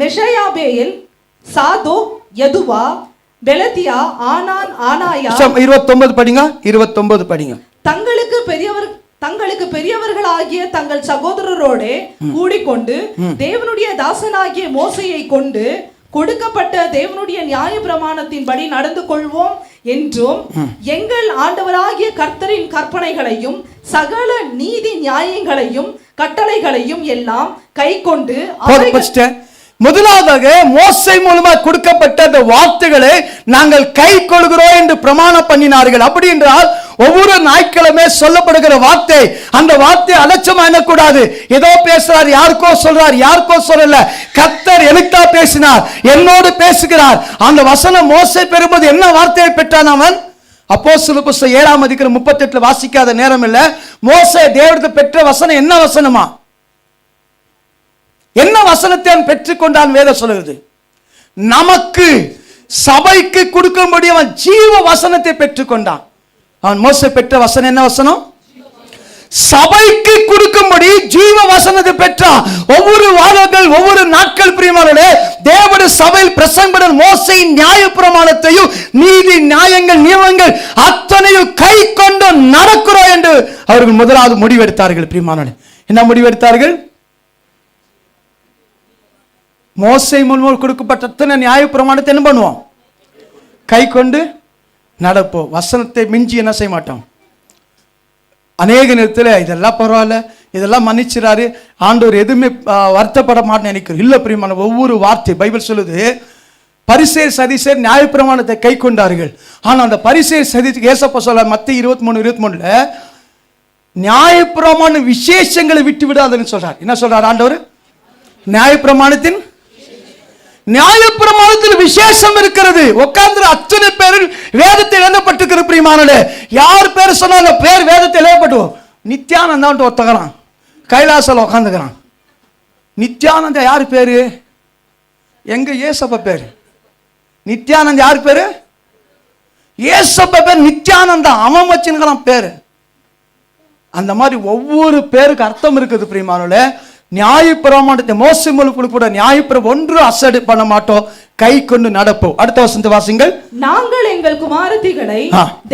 மெஷயாபேல், சாதோ, யதுவா, பெலதியா, ஆனான், ஆனாயா. 29 படிங்க. 29 படிங்க. தங்களுக்கு பெரியவர்களாகிய தங்கள் சகோதரரோடே கூடிக்கொண்டு தேவனுடைய தாசனாகிய மோசையை கொண்டு கொடுக்கப்பட்ட தேவனுடைய நியாய பிரமாணத்தின்படி நடந்து கொள்வோம் என்றும் எங்கள் ஆண்டவராகிய கர்த்தரின் கற்பனைகளையும் சகல நீதி நியாயங்களையும் கட்டளைகளையும் எல்லாம் கை கொண்டு முதலாவதாக மோசே மூலமாக கொடுக்கப்பட்ட அந்த வார்த்தைகளை நாங்கள் கை கொள்கிறோம் என்று பிரமாணம் பண்ணினார்கள். அப்படி என்றால் ஒவ்வொரு ஞாயிற்றுக்கிழமை சொல்லப்படுகிற வார்த்தை, அந்த வார்த்தை அலட்சியமா எண்ணக்கூடாது. ஏதோ பேசுறார், யாருக்கோ சொல்றார், யாருக்கோ சொல்லல. கர்த்தர் எனக்கா பேசினார், என்னோடு பேசுகிறார். அந்த வசனம் மோசே பெறும்போது என்ன வார்த்தையை பெற்றான் அவன்? அப்போஸ்தலர் புத்தகம் 7ஆம் அதிகாரம் 38 வாசிக்காத நேரம் இல்ல. மோசே தேவனிடத்தை பெற்ற வசனம் என்ன வசனமா? என்ன வசனத்தை அவன் பெற்றுக்கொண்டான்? வேதம் சொல்லுகிறது நமக்கு சபைக்கு கொடுக்கும்படி அவன் ஜீவ வசனத்தை பெற்றுக்கொண்டான். அவன் மோசே பெற்ற வசனம் என்ன வசனம்? சபைக்கு கொடுக்கும்படி ஜீவ வசனத்தை பெற்றான். ஒவ்வொரு வாரங்கள், ஒவ்வொரு நாட்கள் பிரியமானவர்களே, தேவனுடைய சபையில் பிரசங்கப்படும் மோசேயின் நியாய பிரமாணத்தையும் நீதி நியாயங்கள் நியமங்கள் அத்தனையும் கை கொண்டு நடக்கிறோம் என்று அவர்கள் முதலாவது முடிவெடுத்தார்கள். பிரியமானவர்களே, என்ன முடிவெடுத்தார்கள்? மோசே மூலமாக கொடுக்கப்பட்ட அத்தனை நியாயப்பிரமாணத்தை என்ன பண்ணுவோம்? கை கொண்டு நடப்போம். வசனத்தை மிஞ்சி என்ன செய்ய மாட்டோம். அநேக நேரத்தில் இதெல்லாம் பரவாயில்ல, இதெல்லாம் மன்னிச்சிடாரு, ஆண்டவர் எதுவுமே வருத்தப்பட மாட்டேன்னு நினைக்கிறோம். இல்லை பிரியமான, ஒவ்வொரு வார்த்தை பைபிள் சொல்லுது, பரிசேயர் சதிசேயர் நியாயப்பிரமாணத்தை கை கொண்டார்கள். ஆனால் அந்த பரிசேயர் சதிக்கு ஏசப்பா சொல்ல மத்திய 23:23 நியாயப்பிரமாண விசேஷங்களை விட்டு விடாதுன்னு சொல்றார். என்ன சொல்றார் ஆண்டவர்? நியாயப்பிரமாணத்தின் நியாயப்பிரமாணத்தில் விசேஷம் இருக்கிறது. உட்கார்ந்து அத்தனை பேரில் வேதத்தில் எழுதப்பட்டிருக்கிற பிரியமானே, யார் பேர் சொன்னாங்க பேர் வேதத்தில் எழுதப்பட்டோம். நித்யானந்தான் ஒருத்தகிறான், கைலாசல உட்காந்துக்கிறான். நித்யானந்த யார் பேரு? எங்க ஏசப்ப பேரு. நித்யானந்த யார் பேரு? ஏசப்ப பேர் நித்யானந்தா, அவன் வச்சுக்கிறான் பேரு. அந்த மாதிரி ஒவ்வொரு பேருக்கு அர்த்தம் இருக்குது பிரியமானே. நியாயப்பிரமாணத்தை மோசே மூலம் கூட நியாயப்பிரமாணம் ஒன்று அசடு பண்ண மாட்டோம், கை கொண்டு நடப்போம். அடுத்த வசனத்தை வாசிங்கள். நாங்கள் எங்கள் குமாரத்திகளை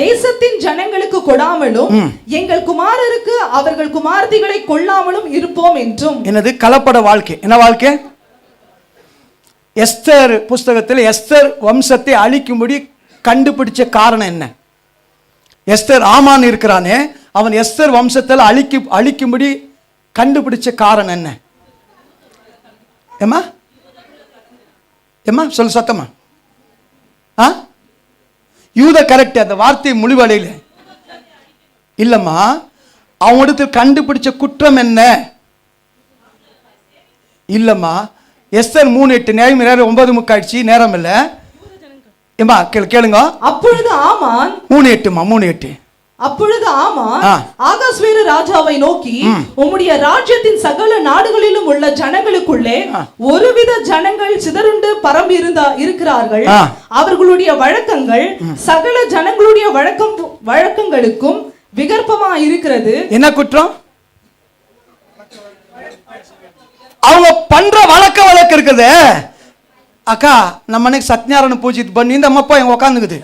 தேசத்தின் ஜனங்களுக்கு கொடாமலும் எங்கள் குமாரருக்கு அவர்கள் குமாரத்திகளை கொள்ளாமலும் இருப்போம் என்றும். என்னது கலப்பட வாழ்க்கை? என்ன வாழ்க்கை? எஸ்தர் புஸ்தகத்தில் எஸ்தர் வம்சத்தை அழிக்கும்படி கண்டுபிடிச்ச காரணம் என்ன? எஸ்தர் ஆமான் இருக்கிறானே, அவன் எஸ்தர் வம்சத்தில் அழிக்கும்படி கண்டுபிடிச்ச காரணம் என்ன? ஏமா ஏமா சொல்லு சத்தமா. யூத கரெக்ட், அந்த வார்த்தை முடிவடையில இல்லம்மா. அவனிடத்தில் கண்டுபிடிச்ச குற்றம் என்ன? இல்லம்மா, எஸ்தர் 3:8 நேரம் 9:30 நேரம் இல்ல ஏமா கேளுங்க. அப்பொழுது ஆமான் 3:8 அப்பொழுது ஆமான் ஆகாஸ்வேரு ராஜாவை நோக்கி, உம்முடைய ராஜ்யத்தின் சகல நாடுகளிலும் உள்ள ஜனங்களுக்குள்ளே ஒருவித ஜனங்கள் சிதறுண்டு பரம்பி இருக்கிறார்கள். அவர்களுடைய வழக்கங்கள் சகல ஜனங்களுடைய வழக்கங்களுக்கும் விகற்பமா இருக்கிறது. என்ன குற்றம்? அவங்க பண்ற வழக்கம் இருக்குது. அக்கா, நம்ம அன்னைக்கு சத்யநாராயண பூஜித்து பண்ணி இந்த அம்மா எங்க உக்காந்துக்குது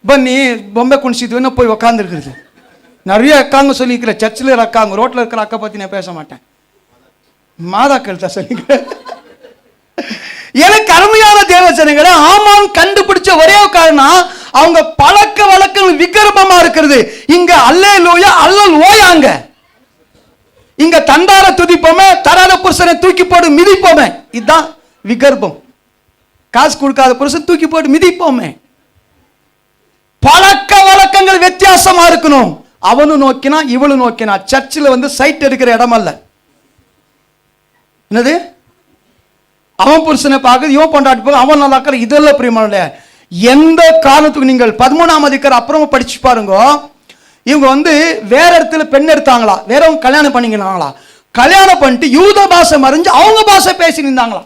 பண்ணி பொம்பை குணிச்சிட்டு போய் உக்காந்துருக்குது. நிறைய அக்காங்க சொல்லிக்கிற, சர்ச்சில் அக்காங்க, ரோட்டில் இருக்கிற அக்கா பற்றி நான் பேச மாட்டேன், மாதாக்கள் தான் சொல்லிக்கிறேன். எனக்கு அருமையான தேவசனங்களை ஆமான் கண்டுபிடிச்ச ஒரே காரணம், அவங்க பழக்க வழக்கம் விக்கிரமமா இருக்கிறது. இங்க அல்லேலூயா அல்லல் ஓயாங்க. இங்க தண்டார துதிப்போமே, தராத புருஷனை தூக்கி போட்டு மிதிப்போமே, இதுதான் விகர்ப்பம். காசு கொடுக்காத புருஷன் தூக்கி போட்டு மிதிப்போமே. பழக்க வழக்கங்கள் வித்தியாசமா இருக்கணும். அவனும் நோக்கினா இவளும் நோக்கினா. சர்ச்சில் சைட் எடுக்கிற இடம் அல்ல. என்னது? அவன் புருஷனை பார்க்க இவன் கொண்டாடி போக, அவன் நல்லா இருக்கிற இதெல்லாம் பிரியமான. எந்த காரணத்துக்கு நீங்கள் 13ஆம் அதிகாரம் அப்புறமா படிச்சு பாருங்க. இவங்க வேற இடத்துல பெண் எடுத்தாங்களா, வேறவங்க கல்யாணம் பண்ணிக்கிறாங்களா, கல்யாணம் பண்ணிட்டு யூத பாஷை மறைஞ்சு அவங்க பாஷை பேசி நின்றாங்களா.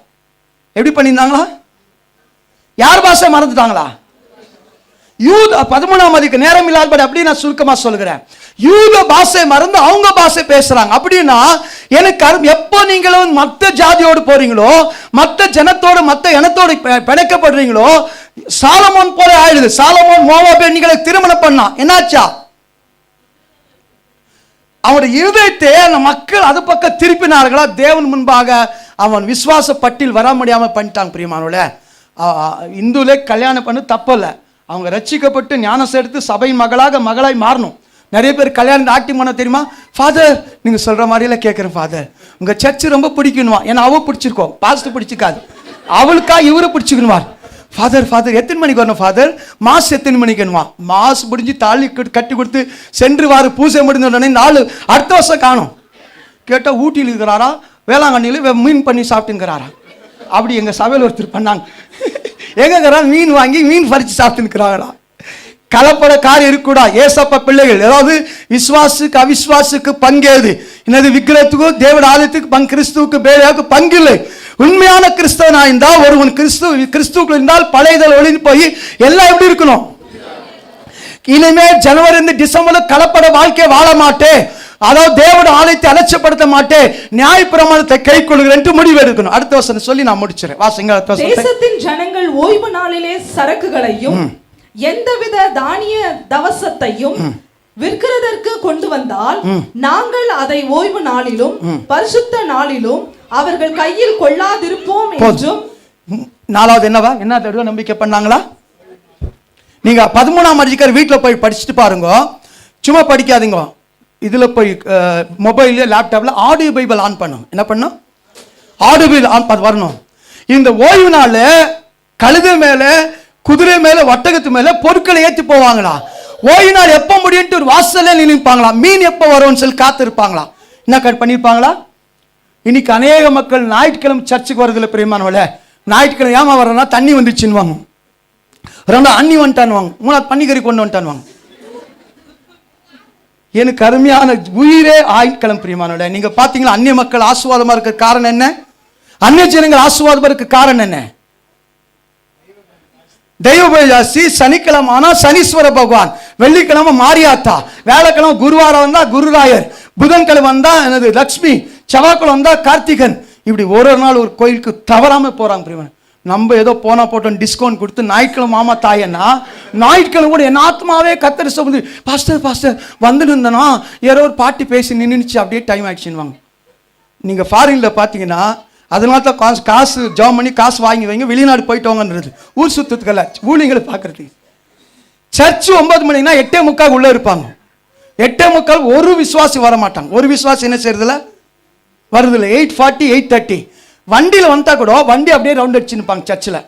எப்படி பண்ணியிருந்தாங்களா? யார் பாஷை மறந்துட்டாங்களா? யூத 13ஆம் அதிகாரம் நேரம் இல்லாதபடி அப்படி நான் சுருக்கமா சொல்கிறேன். யூத பாஷை மறந்து அவங்க பாஷை பேசுறாங்க. அப்படின்னா எனக்கு எப்போ நீங்களும் மற்ற ஜாதியோடு போறீங்களோ, மற்ற ஜனத்தோடு மற்ற இனத்தோடு பிணைக்கப்படுறீங்களோ, சாலமோன் போல ஆயிடுது. சாலமோன் மோவாபியர்களை திருமணம் பண்ணா என்னாச்சா? அவனுடைய இருதயத்தை அந்த மக்கள் அது பக்கம் திருப்பினார்களா? தேவன் முன்பாக அவன் விசுவாச பட்டியல் வர முடியாமல் பண்ணிட்டாங்க. பிரியமானோட இந்துலே கல்யாணம் பண்ண தப்பல்ல. அவங்க ரட்சிக்கப்பட்டு ஞானசம் எடுத்து சபை மகளாய் மாறணும். நிறைய பேர் கல்யாணம் ஆக்டிங் பண்ண தெரியுமா? ஃபாதர் நீங்க சொல்ற மாதிரிலாம் கேட்குறேன் ஃபாதர், உங்க சர்ச்சு ரொம்ப பிடிக்கணுமா? ஏன்னா அவ பிடிச்சிருக்கோம், பாஸ்ட் பிடிச்சிக்காது, அவளுக்கா இவரை பிடிச்சிக்கணுமா? ஃபாதர் ஃபாதர் எத்தனை மணிக்கு வரணும் ஃபாதர்? மாஸ் எத்தனை மணிக்குமா? மாஸ் முடிஞ்சு தாலி கட்டி கொடுத்து சென்று வாரு பூஜை முடிஞ்ச உடனே நாலு அடுத்த வருஷம் காணும். கேட்டால் ஊட்டியில் இருக்கிறாரா, வேளாங்கண்ணியில் மீன் பண்ணி சாப்பிட்டுங்கிறாரா. அப்படி எங்கள் சபையில் ஒருத்தர் பண்ணாங்க. எங்கிறா மீன் வாங்கி மீன் பறித்து சாப்பிட்டுக்கிறாங்களா. கலப்பட காரியம் இருக்கக்கூடா. ஏசப்பா பிள்ளைகள் ஏதாவது விசுவாசுக்கு அவிசுவாசுக்கு பங்கேது. என்னது விக்கிரத்துக்கும் தேவட ஆலயத்துக்கு கிறிஸ்துவுக்கு பேரையாவுக்கு பங்கு இல்லை. உண்மையான கிறிஸ்தவனா இருந்தால் ஒருவன் கிறிஸ்துவுக்குள் இருந்தால் பழையதல் ஒளிந்து போய் எல்லாம் எப்படி இருக்கணும்? இனிமே ஜனவரி டிசம்பர்ல கலப்பட வாழ்க்கை வாழ மாட்டேன், அதாவது தேவட ஆலயத்தை அலட்சியப்படுத்த மாட்டேன், நியாய பிரமாணத்தை கை கொள்கிறேன் முடிவு எடுக்கணும். அடுத்த வசனம் சொல்லி நான் முடிச்சிடறேன். வாசிங்க. தேசத்தின் ஜனங்கள் ஓய்வு நாளிலே சரக்குகளையும் எந்தவித தானிய தவசத்தையும் விற்கிறதற்கு கொண்டு வந்தால் நாங்கள் அதை ஓய்வு நாளிலும் பரிசுத்த நாளிலும் அவர்கள் கையில் கொள்ளாதிருப்போம் என்றும். நாலாவது என்ன தடவை நம்பிக்கை பண்ணாங்களா? நீங்க 13ஆம் அதிகாரம் வீட்டில் போய் படிச்சுட்டு பாருங்க. சும்மா படிக்காதீங்க. இதுல போய் மொபைல்ல லேப்டாப்ல ஆடியோ பைபிள் ஆன் பண்ணும். என்ன பண்ணும்? ஆடியோ பைபிள் ஆன் பண்ண வரணும். இந்த ஓய்வு நாள் கழுதை மேல, குதிரை மேல, ஒட்டகத்து மேல பொருட்களை ஏற்றி போவாங்களா? ஓய்வு நாள் எப்ப முடியும்ட்டு ஒரு வாசல்ல நினைப்பாங்களா? மீன் எப்ப வரும்னு சொல்லி காத்து இருப்பாங்களா? என்ன பண்ணிருப்பாங்களா? இன்னைக்கு அநேக மக்கள் ஞாயிற்றுக்கிழமை சர்ச்சுக்கு வரதுல பிரியமானவள, ஞாயிற்றுக்கிழமை ஏமா வர்றனா தண்ணி வந்துச்சுன்னுவாங்க, ரெண்டா அண்ணி வந்துட்டான்வாங்க, மூணாவது பன்னிக்கறி கொண்டு வந்துட்டான்வாங்க. எனக்கு அருமையான உயிரே ஆயுட்கிழமை பிரியமானவள. நீங்க பாத்தீங்களா அந்நிய மக்கள் ஆசீர்வாதமா இருக்க காரணம் என்ன? அந்நிய ஜனங்கள் ஆசீர்வாதமா இருக்க காரணம் என்ன? தெய்வபயாசி. சனிக்கிழமை ஆனா சனீஸ்வர பகவான், வெள்ளிக்கிழமை மாரியாத்தா, வேலைக்கிழமை குருவாரம் வந்தா குருராயர், புதன்கிழமை வந்தா என்னது லட்சுமி, செவ்வாய்க்கிழமை வந்தா கார்த்திகன். இப்படி ஒரு நாள் ஒரு கோயிலுக்கு தவறாம போறாங்க பிரியமான. நம்ம ஏதோ போனா போட்டோம் டிஸ்கவுண்ட் கொடுத்து ஞாயிற்றுக்கிழமை மாமா தாயன்னா, ஞாயிற்றுக்கிழமை கூட என் ஆத்மாவே கத்தரி சொல்லுது, பாஸ்டர் பாஸ்டர் வந்துட்டு இருந்தனா யாரோ ஒரு பாட்டி பேசி நின்றுச்சு, அப்படியே டைம் ஆயிடுச்சுன்னு. நீங்க ஃபாரின்ல பாத்தீங்கன்னா அதனால தான் காசு ஜாம் பண்ணி காசு வாங்கி வைங்க, வெளிநாடு போயிட்டு வாங்கன்றது. ஊர் சுத்தத்துக்கல்ல, ஊழியங்களை பார்க்கறது. சர்ச்சு 9 மணினா 8:45 உள்ள இருப்பாங்க. 8:45 ஒரு விசுவாசி வர மாட்டாங்க. ஒரு விசுவாசி என்ன செய்யறதுல வருதுல 8:40 8:30 வண்டியில வந்தா கூட வண்டி அப்படியே ரவுண்ட் அடிச்சுன்னுப்பாங்க. சர்ச்சில்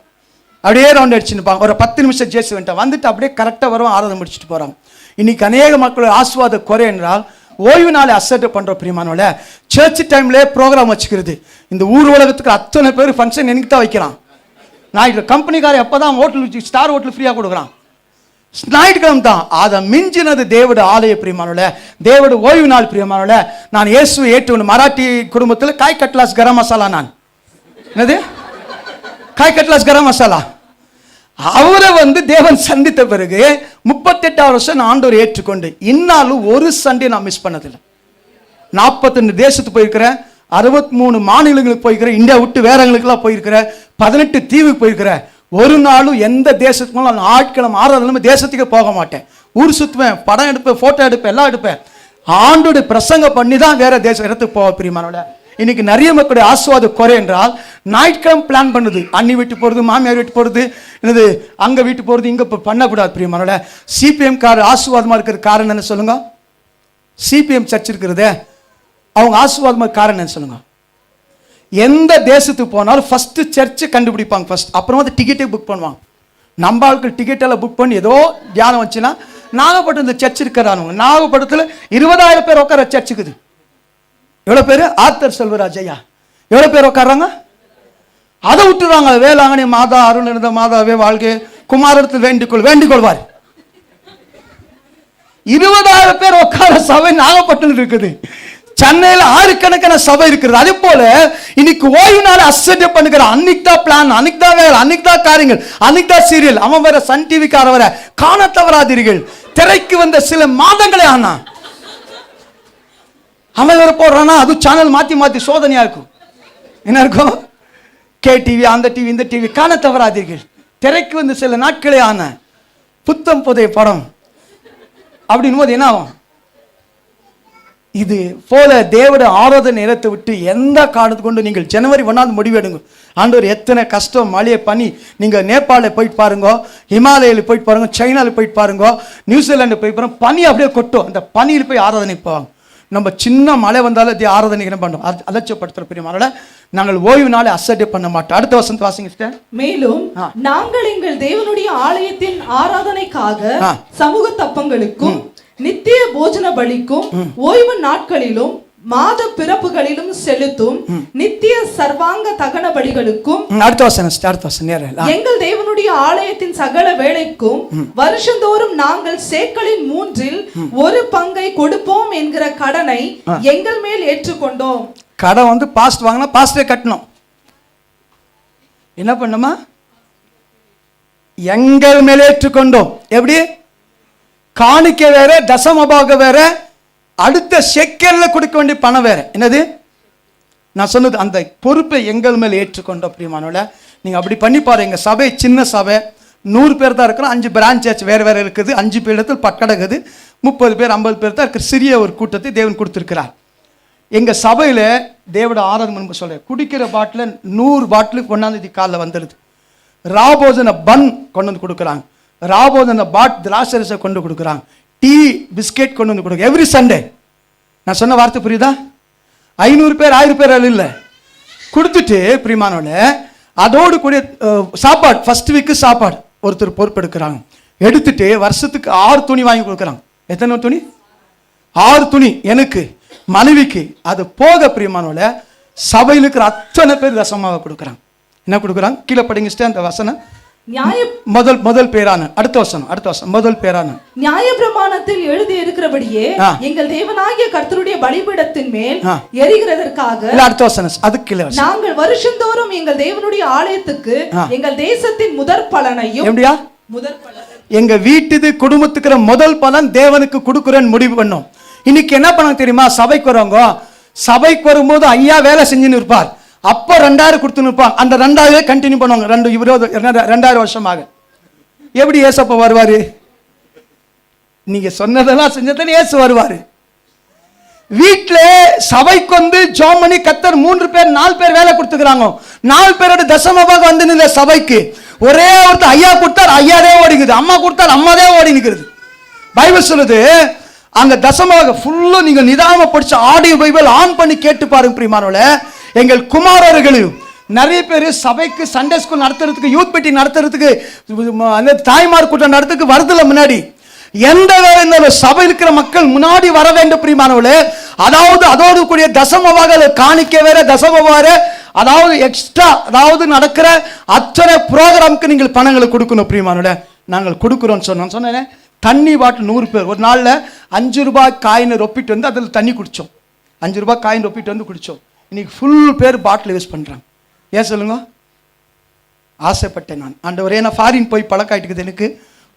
அப்படியே ரவுண்ட் அடிச்சுன்னுப்பாங்க. ஒரு 10 நிமிஷம் ஜேசு வந்துட்டு அப்படியே கரெக்டாக வரும், ஆராதனை முடிச்சுட்டு போறாங்க. இன்னைக்கு அநேக மக்கள் ஆசீர்வாத குறை என்றால் ஓய்வு நாளை அசட்டை பண்ற பிரியமானவள. சர்ச் டைம்ல ப்ரோக்ராம் வச்சுக்கிறது. இந்த ஊர் உலகத்துக்கு அத்தனை பேர் ஃபங்க்ஷன் எனக்கு தான் வைக்கிறான். ஞாயிற்று கம்பெனிக்கார எப்பதான் ஹோட்டல் ஸ்டார் ஹோட்டல் ஃப்ரீயா கொடுக்குறான், ஞாயிற்றுக்கிழமை தான். அதை மிஞ்சினது தேவட ஆலய பிரியமானவள, தேவட ஓய்வு நாள் பிரியமானவள. நான் இயேசுவை ஏற்று மராட்டி குடும்பத்தில் காய் கட்லாஸ் கரம் மசாலா. நான் என்னது காய் கட்லாஸ் கரம் மசாலா. அவரை தேவன் சந்தித்த பிறகு 38 வருஷம் நான் ஆண்டவர் ஏற்றுக்கொண்டு இன்னாலும் ஒரு சண்டே நான் மிஸ் பண்ணதில்லை. 42 தேசத்துக்கு போயிருக்கிறேன், 63 மாநிலங்களுக்கு போயிருக்கிறேன், இந்தியா விட்டு வேற எங்களுக்குலாம் போயிருக்கிறேன், 18 தீவுக்கு போயிருக்கிறேன். ஒரு நாளும் எந்த தேசத்துக்கும் நான் ஆட்கிழமை ஆறாவது தேசத்துக்கு போக மாட்டேன். ஊர் சுற்றுவேன், படம் எடுப்பேன், போட்டோ எடுப்பேன், எல்லாம் எடுப்பேன். ஆண்டோடைய பிரசங்க பண்ணி தான் வேற இடத்துக்கு போக பிரியமானவள. இன்னைக்கு நிறைய மக்களுடைய ஆசீர்வாத குறை என்றால் ஞாயிற்றுக்கிழமை பிளான் பண்ணுது, அண்ணி வீட்டு போறது, மாமியார் வீட்டு போறது, என்னது அங்க வீட்டு போறது, இங்க பண்ணக்கூடாது பிரியமானவள. சிபிஎம் கார் ஆசீர்வாதமா இருக்கிற காரணம் என்ன சொல்லுங்க? சிபிஎம் சர்ச் இருக்கிறதே அவங்க ஆசீர்வாதமா காரணம் என்ன சொல்லுங்க? எந்த தேசத்துக்கு போனாலும் ஃபர்ஸ்ட் சர்ச்சை கண்டுபிடிப்பாங்க ஃபர்ஸ்ட், அப்புறமா அந்த டிக்கெட்டே புக் பண்ணுவாங்க. நம்ம ஆட்கள் டிக்கெட் எல்லாம் புக் பண்ணி ஏதோ தியானம் வச்சுன்னா நாகப்பட்டினம் இந்த சர்ச் இருக்கிறானுங்க. நாகப்பட்டினத்தில் 20,000 பேர் உட்கார சர்ச்சுக்குது. எவ்வளவு பேர்? ஆத்தர் செல்வராஜ் ஐயா எவ்வளவு பேர் உட்கார்றாங்க? அதை விட்டுறாங்க. வேளாங்கண்ணி மாதா அருள் இருந்த மாதாவே வாழ்க்கை குமாரத்தில் வேண்டிக் கொள்வார். 20,000 பேர் உட்கார சபை நாகப்பட்டினம் இருக்குது. சென்னையில் 6 கணக்கான சபை இருக்கிறது. அதே போல இன்னைக்கு ஓய்வு நாள் அசட்டை பண்ணுகிற அன்னைக்கு தான் பிளான், அன்னைக்கு தான் வேலை, அன்னைக்கு தான் காரியங்கள், அன்னைக்கு தான் சீரியல். அவன் வேற சன் டிவிக்கார வர காண தவறாதீர்கள். திரைக்கு வந்த சில மாதங்களே ஆனா அவன் வேற போடுறானா, அது சேனல் மாத்தி மாத்தி சோதனையா இருக்கும். என்ன இருக்கும்? கே டிவி, அந்த டிவி, இந்த டிவி, காண தவறாதீர்கள். திரைக்கு வந்து சில நாட்களே ஆன புத்தம் புதைய படம் அப்படின் போது என்ன ஆகும்? இது போல தேவட ஆராதனை நேரத்தை விட்டு எந்த காரணத்தை கொண்டு நீங்கள் ஜனவரி 1 முடிவெடுங்க. ஆண்டவர் எத்தனை கஷ்டம் மழையை பனி. நீங்க நேபாளில் போயிட்டு பாருங்க, ஹிமாலயில போயிட்டு பாருங்க, சைனாவில் போயிட்டு பாருங்க, நியூசிலாந்து போய் பாருங்க, பனி அப்படியே கொட்டும். அந்த பனியில் போய் ஆராதனை போவாங்க. நம்ம சின்ன மழை வந்தாலும் அது ஆராதனை என்ன பண்ணும்? அலட்சியப்படுத்துற பிரியமானவள. நாங்கள் ஓய்வு நாளை அசட்டை பண்ண மாட்டோம். அடுத்த வசனத்தை வாசிங்க. மேலும் நாங்கள் எங்கள் தேவனுடைய ஆலயத்தின் ஆராதனைக்காக சமூக தப்பங்களுக்கும் நித்திய போஜன பலிக்கும் ஓய்வு நாட்களிலும் மாத பிறப்புகளிலும் செலுத்தும் நித்திய சர்வாங்க தகன பலிகளுக்கும் எங்கள் தேவனுடைய ஆலயத்தின் சகல வேலைக்கும் வருஷந்தோறும் நாங்கள் சேக்கலின் 3 ஒரு பங்கை கொடுப்போம் என்கிற கடனை எங்கள் மேல் ஏற்றுக்கொண்டோம். கடன் பாஸ்ட் வாங்கினா பாஸ்டே கட்டணும். என்ன பண்ணுமா? எங்கள் மேல் ஏற்றுக்கொண்டோம். எப்படி? காணிக்க வேற, தசமபாக வேற, அடுத்த செக்கல்ல கொடுக்க வேண்டிய பணம் வேற. என்னது நான் சொன்னது? அந்த பொறுப்பை எங்கள் மேல் ஏற்றுக்கொண்ட பிரியமானவள. நீங்க அப்படி பண்ணி பாருங்க. எங்க சபை சின்ன சபை, 100 பேர் தான் இருக்கிறோம். 5 பிரான்ச் சர்ச் வேற வேற இருக்குது. 5 பேர் இடத்துல பட்டடகுது. 30 பேர் 50 பேர் தான் இருக்கிற சிறிய ஒரு கூட்டத்தை தேவன் கொடுத்திருக்கிறார். எங்கள் சபையில் தேவட ஆராதனை முன்பு சொல்கிறேன், குடிக்கிற பாட்டில் 100 பாட்டில் கொண்டாந்து காலைல வந்துடுது. ராபோஜன பன் கொண்டு வந்து கொடுக்குறாங்க, ராபோஜன திராட்சரசை கொண்டு கொடுக்குறாங்க, டீ பிஸ்கெட் கொண்டு வந்து கொடுக்குறாங்க எவ்ரி சண்டே. நான் சொன்ன வார்த்தை புரியுதா? 500 பேர் 1000 பேர் இல்லை கொடுத்துட்டு பிரிமானோட அதோடு கூடிய சாப்பாடு ஃபர்ஸ்ட் வீக்கு சாப்பாடு ஒருத்தர் பொறுப்பெடுக்கிறாங்க. எடுத்துட்டு வருஷத்துக்கு 6 துணி வாங்கி கொடுக்குறாங்க. எத்தனை துணி? 6 துணி எனக்கு மனைவிக்கு. அது போக பிரியமானோட சபையில் இருக்கிற அத்தனை பேர் தசமாக கொடுக்குறாங்க. என்ன கொடுக்குறாங்க? கீழே படிங்கிட்டே அந்த வசனம். முதல் பேரான அடுத்த வசனம் முதல் பேரான நியாயப்பிரமாணத்தில் எழுதி இருக்கிறபடியே எங்கள் தேவனாகிய கர்த்தருடைய பலிபீடத்தின் மேல் எரிகிறதற்காக. அடுத்த வசனம் அதுக்கு கீழே, நாங்கள் வருஷந்தோறும் எங்கள் தேவனுடைய ஆலயத்துக்கு எங்கள் தேசத்தின் முதற் பலனையும். எப்படியா? முதற் பலன் எங்க வீட்டுது குடும்பத்துக்கு முதல் பலன் தேவனுக்கு கொடுக்குறேன்னு முடிவு பண்ணோம். இன்னைக்கு என்ன பண்ண தெரியுமா? சபைக்கு வரவங்க சபைக்கு வரும்போது ஐயா வேலை செஞ்சுன்னு இருப்பார், அப்போ 2000 கொடுத்து நிற்பாங்க. அந்த 2000 கண்டினியூ பண்ணுவாங்க 2000 வருஷமாக. எப்படி ஏசப்ப வருவாரு? நீங்க சொன்னதெல்லாம் செஞ்சதானே ஏசு வருவாரு. வீட்டில் சபைக்கு வந்து ஜோமணி கத்தர் 3 பேர் 4 பேர் வேலை கொடுத்துக்கிறாங்க. 4 பேரோட தசமபாக வந்து நின்ற சபைக்கு ஒரே ஒருத்தர் ஐயா கொடுத்தார், ஐயாதே ஓடிக்குது, அம்மா கொடுத்தார், அம்மாதே ஓடி நிற்கிறது. பைபிள் சொல்லுது அந்த தசமாக ஃபுல்லா நீங்க நிதானமா படிச்சு ஆடியோ பைபிள் ஆன் பண்ணி கேட்டு பாருங்க பிரியமானவள. எங்கள் குமாரர்கள் நிறைய பேர் சபைக்கு சண்டே ஸ்கூல் நடத்துறதுக்கு, யூத் மீட்டிங் நடத்துறதுக்கு, அந்த தாய்மார் கூட்டம் நடத்துறதுக்கு வருதுல முன்னாடி எந்த வேலை இருந்தாலும் சபை இருக்கிற மக்கள் முன்னாடி வர வேண்டும் பிரியமானவளே. அதாவது அதோடு கூடிய தசமமாக காணிக்க வேற தசமவார, அதாவது எக்ஸ்ட்ரா, அதாவது நடக்கிற அத்தனை ப்ரோக்ராமுக்கு நீங்கள் பணங்களை கொடுக்கணும் பிரியமானவளே. நாங்கள் கொடுக்குறோம்னு சொன்னேன். தண்ணி பாட்டில் 100 பேர் ஒரு நாளில் 5 ரூபாய் காயினை ரொப்பிட்டு வந்து அதில் தண்ணி குடித்தோம். 5 ரூபாய் காயின் ரொப்பிட்டு வந்து குடித்தோம். இன்னைக்கு ஃபுல் பேர் பாட்டில் யூஸ் பண்ணுறாங்க. ஏன் சொல்லுங்க? ஆசைப்பட்டேன் நான். ஆண்டவரே, நான் ஃபாரின் போய் பழக்காயிட்டுக்குது. எனக்கு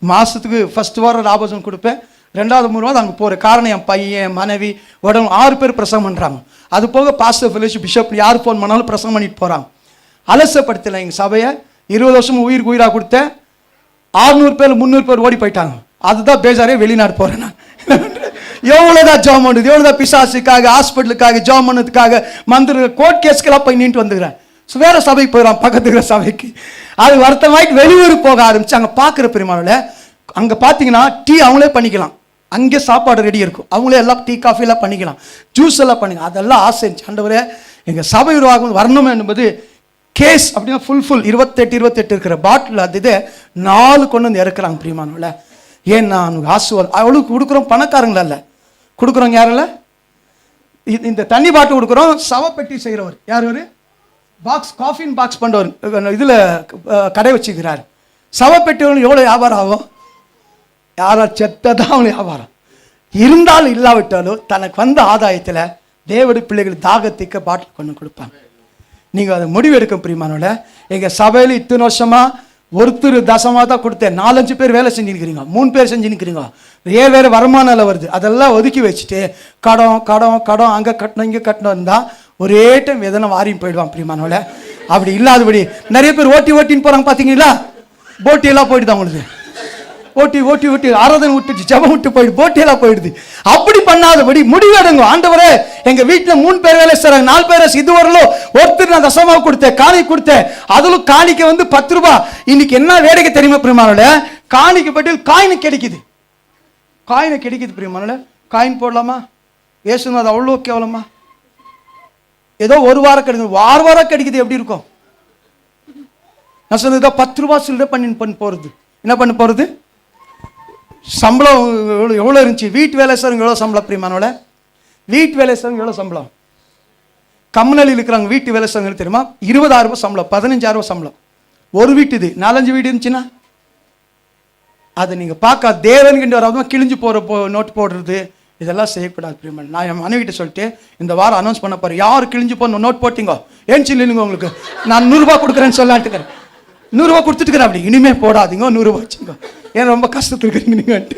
மாதத்துக்கு ஃபர்ஸ்ட் வாரம் ராபோஜன் கொடுப்பேன், 2வது 3வது அங்கே போகிறேன். காரணம் என் பையன் மனைவி உடம்பு 6 பேர் பிரசங்கம் பண்ணுறாங்க. அது போக பாஸ்டர் ஃபெலோஷிப் பிஷப் யார் ஃபோன் பண்ணாலும் பிரசங்கம் பண்ணிட்டு போகிறாங்க. அலசப்படுத்தலை எங்கள் சபையை. 20 வருஷம் உயிருக்கு உயிராக கொடுத்தேன். 600 பேர் 300 பேர் ஓடி போயிட்டாங்க. அதுதான் பேஜாரே. வெளிநாடு போகிறேன் நான். எவ்வளோதான் ஜாம் பண்ணுது, எவ்வளோதான் பிசாசுக்காக, ஹாஸ்பிட்டலுக்காக, ஜாம் பண்ணதுக்காக, மந்திர கோர்ட் கேஸ்க்கெல்லாம் போய் நின்று வந்துக்கிறேன். ஸோ வேறு சபைக்கு போயிடலாம், பக்கத்து இருக்கிற சபைக்கு. அது வருத்தமாயிட்டு வெளியூருக்கு போக ஆரம்பிச்சு. அங்கே பார்க்குற பெருமாவில் அங்கே பார்த்தீங்கன்னா டீ அவங்களே பண்ணிக்கலாம், அங்கே சாப்பாடு ரெடி இருக்கும், அவங்களே எல்லாம் டீ காஃபிலாம் பண்ணிக்கலாம், ஜூஸ் எல்லாம் பண்ணிக்கலாம். அதெல்லாம் ஆசை இருந்துச்சு. ஆண்டவரே, எங்கள் சபை உருவாகும் வரணும் என்பது கேஸ் அப்படின்னா ஃபுல் 28 இருக்கிற பாட்டில் அது இதை 4 கொண்டு வந்து இறக்குறாங்க பிரியமானவள. ஏன்னா அவனுக்கு ஆசுவாதம் அவளுக்கு கொடுக்குறோம், பணக்காரங்கள இல்லை கொடுக்குறோங்க. யாரில் இந்த தண்ணி பாட்டில் கொடுக்குறோம். சவப்பெட்டி செய்கிறவர் யார்? ஒரு பாக்ஸ் காஃபின் பாக்ஸ் பண்ணுறவர் இதில் கடை வச்சுக்கிறார். சவப்பெட்டிவர்கள் எவ்வளோ வியாபாரம் ஆகும்? யாரா செத்ததான் அவங்களுக்கு வியாபாரம். இருந்தாலும் இல்லாவிட்டாலும் தனக்கு வந்த ஆதாயத்தில் தேவடி பிள்ளைகள் தாகத்திக்க பாட்டில் கொண்டு கொடுப்பாங்க. நீங்கள் அதை முடிவு எடுக்க பிரியமானோட. எங்கள் சபையில் இத்தனை வருஷமாக ஒருத்தர் தசமாக தான் கொடுத்தேன். 4-5 பேர் வேலை செஞ்சுருக்கிறீங்க, 3 பேர் செஞ்சுருக்கிறீங்க. வேறு வருமானம் வருது, அதெல்லாம் ஒதுக்கி வச்சுட்டு கடம் அங்கே கட்டணும் இங்கே கட்டணும் இருந்தால் ஒரே டைம் எதனா வாரியும் போயிடுவான் பிரியமானோட. அப்படி இல்லாதபடி நிறைய பேர் ஓட்டின்னு போகிறாங்க பார்த்தீங்களா? போட்டியெல்லாம் போயிடுது அவங்களுக்கு. ஓட்டி ஆராதனை விட்டுச்சு, ஜபம் விட்டு போயிடுது, போட்டியெல்லாம் போயிடுது. அப்படி பண்ணாதபடி முடிவெடுங்க. ஆண்டவரே, எங்க வீட்டில் 3 பேர் வேலை செய்றாங்க, 4 பேர் இது வரலும் ஒருத்தர் நான் தசமாக கொடுத்தேன், காணிக்கை கொடுத்தேன். அதிலும் காணிக்கை வந்து 10 ரூபாய். இன்னைக்கு என்ன வேடிக்கை தெரியுமா பிரியமானோட? காணிக்கை பற்றி காயினை கிடைக்குது பிரியமானோட. காயின் போடலாமா? ஏசுனா அது அவ்வளோ கேவலமா? ஏதோ 1 வாரம் கிடைக்குது, வாரம் கிடைக்குது. எப்படி இருக்கும்? நான் சொன்னது 10 ரூபாய் சில்லறை பண்ணி போகிறது. என்ன பண்ண போகிறது? சம்பளம் எவ்வளோ இருந்துச்சு? வீட்டு வேலை செய்றவங்க எவ்வளோ சம்பளம் பிரியமானோட? வீட்டு வேலை செய்றவங்க எவ்வளோ சம்பளம்? கம்யூனலில் இருக்கிறாங்க வீட்டு வேலை செய்றவங்க தெரியுமா? 20,000 ரூபாய் சம்பளம், 15,000 ரூபாய் சம்பளம். ஒரு வீட்டு இது 4-5 வீடு இருந்துச்சுன்னா அதை நீங்கள் பார்க்க தேவன்கிட்ட வராமல் கிழிஞ்சு போகிற நோட்டு போடுறது இதெல்லாம் செய்யக்கூடாது பிரியமான. நான் என் மனைவிட்ட சொல்லிட்டு இந்த வாரம் அனௌன்ஸ் பண்ண போகிறேன். யார் கிழிஞ்சு போன நோட் போட்டிங்க ஏன் சொல்லிங்க உங்களுக்கு நான் 100 ரூபாய் கொடுக்குறேன்னு சொல்லான்ட்டுக்கிறேன். 100 ரூபாய் கொடுத்துட்டுக்கிறேன். அப்படி இனிமேல் போடாதீங்க, 100 ரூபாய் வச்சுங்க, ஏன் ரொம்ப கஷ்டத்தில் இருக்கிறீங்க நீங்கன்ட்டு.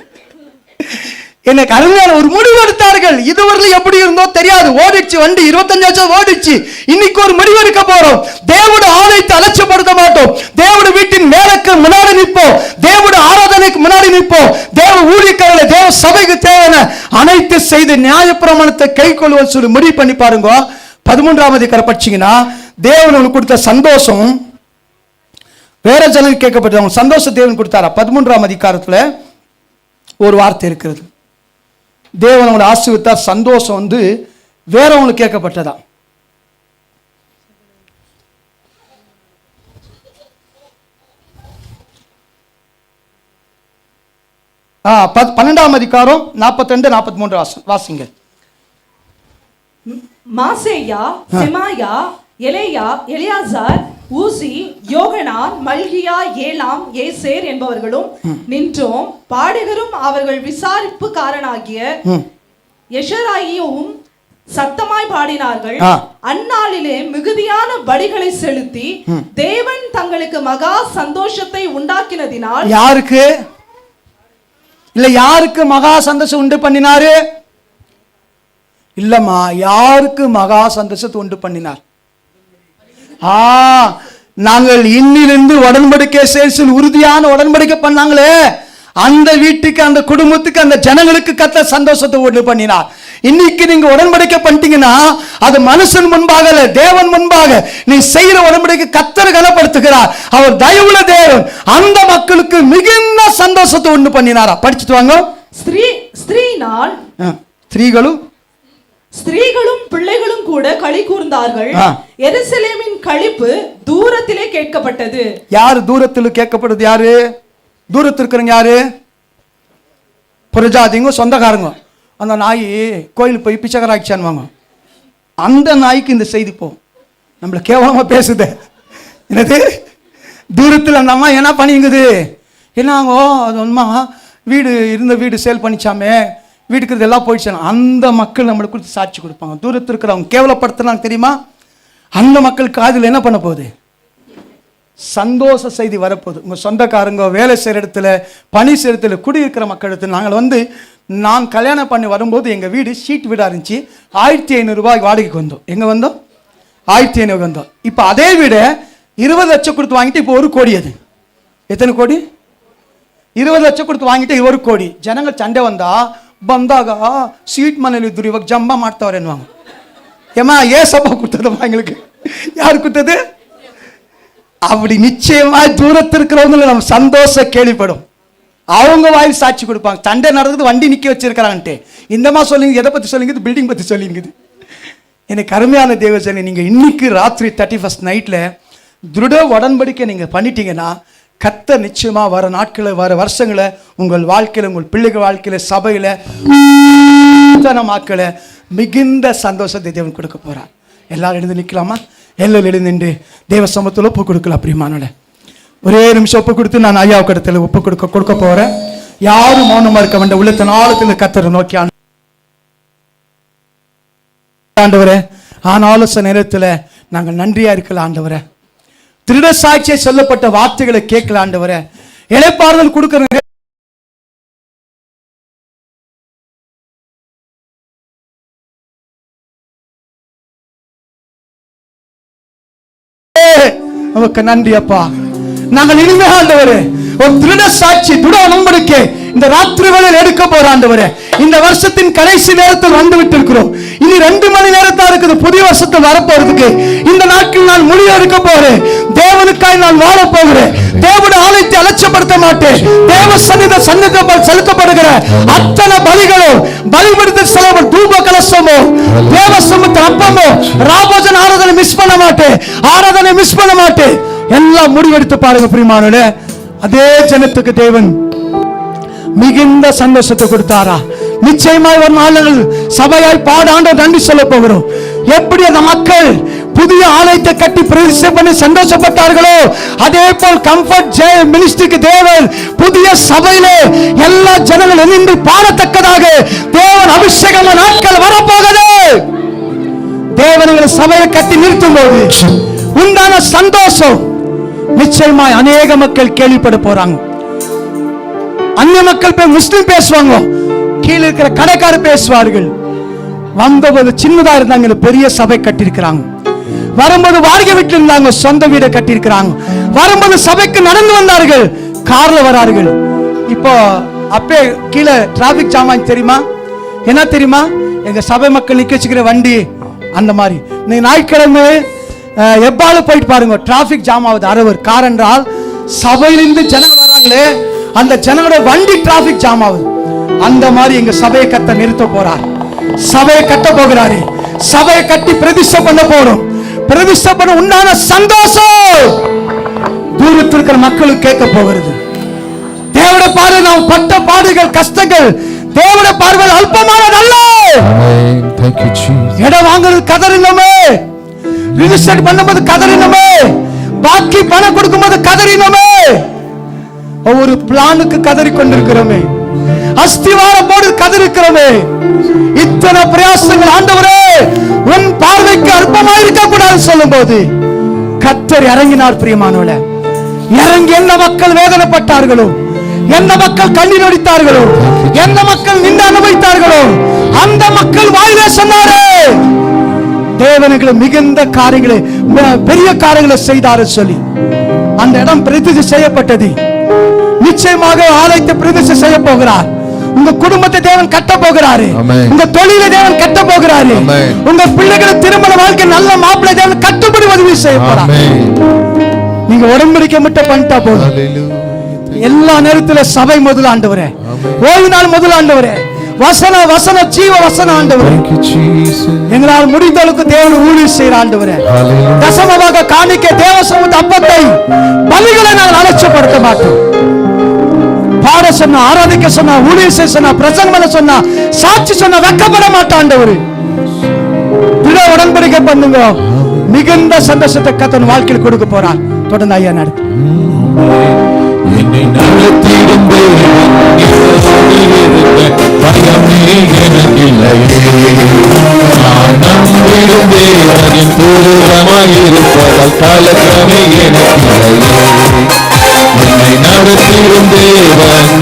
எனக்கு அருமையான ஒரு முடிவு எடுத்தார்கள். இதுவரையிலும் எப்படி இருந்தோ தெரியாது. ஓடிச்சு வண்டி 25 வருஷம் ஓடிச்சு. இன்னைக்கு ஒரு முடிவு எடுக்க போறோம். தேவோட ஆலயத்தை அலட்சியப்படுத்த மாட்டோம். தேவோட வீட்டின் மேலுக்கு முன்னாடி நிற்போம். தேவோட ஆராதனைக்கு முன்னாடி நிற்போம். தேவ ஊழியக்காரர்களை தேவ சபைக்கு தேவையான அனைத்து செய்து நியாயப்பிரமாணத்தை கை கொள்வது சொல்லி முடிவு பண்ணி பாருங்க. 13ஆம் அதிகாரம் படிச்சீங்கன்னா தேவன் உங்களுக்கு கொடுத்த சந்தோஷம் வேற ஜனங்களுக்கு கேட்கப்பட்டது. சந்தோஷம் தேவன் கொடுத்தாரா? 13ஆம் அதிகாரத்துல ஒரு வார்த்தை இருக்கிறது. தேவன் அவங்களை ஆசீர்வதித்தார். சந்தோஷம் வந்து வேறவங்களுக்கு கேட்கப்பட்டதா? ஆ 12ஆம் அதிகாரம் 42 43 வாசிங்க. மாசேயா, செமாயா, எலேயா, எலியாசார், ஊசி, யோகனான், மல்கியா, ஏலாம், ஏசேர் என்பவர்களும் நின்றோம். பாடகரும் அவர்கள் விசாரிப்புக்காரனாகிய யெஷராயியும் சத்தமாய் பாடினார்கள். அந்நாளிலே மிகுதியான பலிகளை செலுத்தி தேவன் தங்களுக்கு மகா சந்தோஷத்தை உண்டாக்கினதினால். யாருக்கு இல்ல, யாருக்கு மகா சந்தோஷம் உண்டு பண்ணினாரு? இல்லம்மா, யாருக்கு மகா சந்தோஷத்தை உண்டு பண்ணினார்? நாங்கள் இன்னிலிருந்து உடன்படிக்கை செய்து உறுதியான உடன்படிக்கை பண்ணாங்களே, அந்த வீட்டுக்கு, அந்த குடும்பத்துக்கு, அந்த ஜனங்களுக்கு கர்த்தர் சந்தோஷத்தை உண்டு பண்ணினார். இன்னைக்கு நீங்க உடன்படிக்கை பண்ணிட்டீங்கன்னா அது மனுஷன் முன்பாக இல்ல, தேவன் முன்பாக நீ செய்யற உடன்படிக்கை கர்த்தர் கனப்படுத்துகிறார். அவர் தயவுள்ள தேவன். அந்த மக்களுக்கு மிகுந்த சந்தோஷத்தை உண்டு பண்ணினாரா? படிச்சுட்டு வாங்க. ஸ்திரீகளும் பிள்ளைகளும் கூட களி கூர்ந்தார்கள். எருசலேமின் களிப்பு தூரத்திலே கேட்கப்பட்டது. யாரு தூரத்தில் கேட்கப்படுது? யாரு தூரத்தில் இருக்கிறவங்க? யாரு? புரஜாதிங்க, சொந்தக்காரங்க. அந்த நாய் கோயிலுக்கு போய் பிச்சைக்காராய்ச்சான்வாங்க. அந்த நாய்க்கு இந்த செய்தி போ நம்மள கேவலமா பேசுது. என்னது தூரத்தில் அந்த அம்மா என்ன பண்ணிங்குது? என்னாங்கோ அது அம்மா வீடு இருந்த வீடு சேல் பண்ணிச்சாமே, வீட்டுக்கு எல்லாம் போயிடுச்சாங்க. அந்த மக்கள் நம்மளை குறித்து சாட்சி கொடுப்பாங்க. தூரத்தில் இருக்கிறவங்க கேவலப்படுத்துறாங்க தெரியுமா? அந்த மக்களுக்கு அதில் என்ன பண்ண போகுது? சந்தோஷ செய்தி வரப்போகுது. உங்கள் சொந்தக்காரங்க, வேலை செய்கிற இடத்துல, பணி செய்கிற இடத்துல, குடியிருக்கிற மக்கள் இடத்துல. நாங்கள் நான் கல்யாணம் பண்ணி வரும்போது எங்கள் வீடு ஷீட் வீடாக இருந்துச்சு. 1500 ரூபாய் வாடகைக்கு வந்தோம். எங்கே வந்தோம்? 1500 வந்தோம். இப்போ அதே வீடு 20 லட்சம் கொடுத்து வாங்கிட்டு இப்போ 1 கோடி. அது எத்தனை கோடி? 20 லட்சம் கொடுத்து வாங்கிட்டு 1 கோடி. ಜನங்கள் ಚಂಡೆ ಬಂದಾಗ ಸೀಟ್ ಮನೇಲಿ ಇದ್ರು, ಇವಾಗ ಜಂಬ ಮಾಡ್ತಾವ್ರೆ ಅನ್ನುವಾಗ. ஏமா ஏசப்பா கொடுத்ததுமா எங்களுக்கு? யார் கொடுத்தது? அப்படி நிச்சயமா தூரத்தில் இருக்கிறவங்க நம்ம சந்தோஷம் கேள்விப்படும். அவங்க வாயில் சாட்சி கொடுப்பாங்க. சண்டை நடந்தது, வண்டி நிக்க வச்சிருக்கிறான்ட்டு. இந்தமா சொல்லிங்க, எதை பத்தி சொல்லிங்க? பில்டிங் பத்தி சொல்லிங்குது. எனக்கு அருமையான தேவசனே, நீங்க இன்னைக்கு ராத்திரி 31st நைட்ல திருட உடன்படிக்கை நீங்க பண்ணிட்டீங்கன்னா கர்த்தர் நிச்சயமா வர நாட்களை, வர வருஷங்களை உங்கள் வாழ்க்கையில, உங்கள் பிள்ளைகள் வாழ்க்கையில, சபையில மக்கள மிகுந்த சந்தோஷத்தை தேவன் கொடுக்க போறார். எல்லாரும் எழுந்து நிற்கலாமா? எல்லாரும் எழுந்து நின்று தேவ சமூகத்தில் ஒப்பு கொடுக்கலாம். பிரியமானோட ஒரே நிமிஷம் ஒப்பு கொடுத்து நான் ஐயா கடத்தில் ஒப்பு கொடுக்க போறேன். யாரும் மௌனமா இருக்க வேண்டாம். உள்ளத்தின் ஆழத்தில் கர்த்தரை நோக்கி ஆண்டவரே, ஆனாலும் சில நேரத்தில் நாங்கள் நன்றியா இருக்கலாம் ஆண்டவரே. திருட சாட்சியை சொல்லப்பட்ட வார்த்தைகளை கேட்கல ஆண்டவரே. இளைப்பாறுதல் கொடுக்கிற நமக்கு நன்றி அப்பா. நாங்கள் இனிமே ஆண்டவரே ஒரு திருட சாட்சி, துட உடன்படிக்கை இந்த ராத்திரி வேளையில் எடுக்க போற ஆண்டவரே. இந்த வருஷத்தின் கடைசி நேரத்தில் வந்து விட்டு இருக்கிறோம். இனி 2 மணி நேரத்தா இருக்குது புதிய வருஷத்தில் வரப்போறதுக்கு. இந்த நாட்கள் நான் முடிவு எடுக்க போறேன். தேவனுக்காய் நான் வாழ போகிறேன். தேவனுடைய ஆலயத்தை அலட்சியப்படுத்த மாட்டேன். தேவ சன்னிதம் செலுத்தப்படுகிற அத்தனை பலிகளும், பலிபடுத்த செலவு, தூப கலசமோ, தேவ சமூகத்தின் அப்பமோ, ராபோஜன் ஆராதனை மிஸ் பண்ண மாட்டேன். ஆராதனை மிஸ் பண்ண மாட்டேன். எல்லாம் முடிவெடுத்து பாருங்க பிரியமானவர்களே. அதே ஜனத்துக்கு தேவன் மிகுந்த சந்தோஷத்தை கொடுத்தாரா? நிச்சயமாய் ஒரு நாள் சபையாய் பாடாண்ட நன்றி சொல்ல போகிறோம். எப்படி அந்த மக்கள் புதிய ஆலயத்தை கட்டி பிரதிஷ்டை பண்ணி சந்தோஷப்பட்டார்களோ, அதே போல் கம்ஃபர்ட் ஜே மினிஸ்ட்ரிக்கு தேவன் புதிய சபையிலே எல்லா ஜனங்களும் நின்று பாடத்தக்கதாக தேவன் அபிஷேகம் நாட்கள் வரப்போகுது. தேவன் சபையை கட்டி நிறுத்தும் போது உண்டான சந்தோஷம் நிச்சயமாய் அநேக மக்கள் கேள்விப்பட போறாங்க. அந்நிய மக்கள் முஸ்லிம் பேசுவாங்க, கீழே இருக்கிற கடைக்காரர் பேசுவார்கள். வந்தபோது சின்னதா இருந்தாங்க, பெரிய சபை கட்டியிருக்கிறாங்க. வரும்போது வாடகை வீட்டில் இருந்தாங்க, சொந்த வீடை கட்டியிருக்கிறாங்க. வரும்போது சபைக்கு நடந்து வந்தார்கள், கார்ல வரார்கள். இப்போ அப்பே கீழே டிராபிக் ஜாம் ஆச்சு தெரியுமா? என்ன தெரியுமா, எங்க சபை மக்கள் நிக்க வச்சுக்கிற வண்டி அந்த மாதிரி. நீங்க ஞாயிற்றுக்கிழமை எப்பாலும் போயிட்டு பாருங்க, டிராபிக் ஜாம் ஆகுது அரவர். காரணம் என்றால் சபையிலிருந்து ஜனங்கள் வராங்களே, அந்த ஜனங்களோட வண்டி டிராபிக் ஜாம் ஆகுது. அந்த மாதிரி எங்க சபையை கட்ட நிறுத்த போறார், சபையை கட்ட போகிறாரு. சபையை கட்டி பிரதிஷ்டை பண்ண போறோம். பிரதிஷ்டை பண்ண உண்டான சந்தோஷம் தூரத்தில் இருக்கிற மக்களுக்கு கேட்க போகிறது. தேவனுடைய பார்வை நாம் பட்ட பாடுகள் கஷ்டங்கள் தேவனுடைய பார்வையில் அல்பமானதல்ல. இடம் வாங்குறது கதறினோமே, ரிஜிஸ்டர் பண்ணும்போது கதறினோமே, பாக்கி பணம் கொடுக்கும்போது கதறினோமே, ஒவ்வொரு பிளானுக்கு கதறி கொண்டிருக்கிறோமே, அஸ்திவாரம் போடு கதறிக்கிறோமே. இத்தனை பிரயாசங்கள் ஆண்டவரே உன் பார்வைக்கு அற்பமாக இருக்க கூடாது சொல்லும் போது கர்த்தர் இறங்கினார். பிரியமானவர்களே, இறங்கி என்ன மக்கள் வேதனைப்பட்டார்களோ, எந்த மக்கள் கண்ணீர் வடித்தார்களோ, எந்த மக்கள் நின்று அனுபவித்தார்களோ, அந்த மக்கள் வாயிலே சொன்னாரே தேவனுக்கு மிகுந்த காரியங்களை பெரிய காரியங்களை செய்தாரு சொல்லி அந்த இடம் பிரதிஷ்டை செய்யப்பட்டது. நிச்சயமாக ஆலயத்தை பிரதிஷ்டை செய்ய போகிறார். உங்க குடும்பத்தை தேவன் கட்ட போகிறாரு. உங்க தொழிலை தேவன் கட்ட போகிறாரு. உங்க பிள்ளைகளை திருமண வாழ்க்கை நல்ல மாப்பிள்ளை தேவன் கட்டுப்படி உதவி செய்ய போறார். நீங்க உடன்படிக்கை மட்டும் பண்ணிட்டா போதும். எல்லா நேரத்தில் சபை முதல் ஆண்டவரே, ஓய்வு நாள் முதல் ஆண்டவரே, வசன வசன ஜீவ வசன ஆண்டவரே, எங்களால் முடிந்த அளவுக்கு தேவன் ஊழியம் செய்கிற ஆண்டவரே, தசமமாக காணிக்க தேவ சமூக அப்பத்தை பலிகளை நாங்கள் அலட்சியப்படுத்த மாட்டோம். பாட சொன்னா, ஆராதிக்க சொன்னா, ஊழியம் செய்ய சொன்னா, பிரசங்கம் பண்ண சொன்னா, சாட்சி சொன்னா வெக்கப்பட மாட்டோம் ஆண்டவரே. திட உடன்படிக்கை பண்ணுங்க, மிகுந்த சந்தோஷத்தை கர்த்தர் வாழ்க்கையில் கொடுக்க போறார். தொடர்ந்து ஐயா நடத்து. என்னை நடத்திடும் பயமே எனக்கில்லையே, நான் நம்பிடும் தேவனின் பூர்வமாயிருப்பதால் கலக்கமே எனக்கில்லையே. என்னை நடத்திடும் தேவன்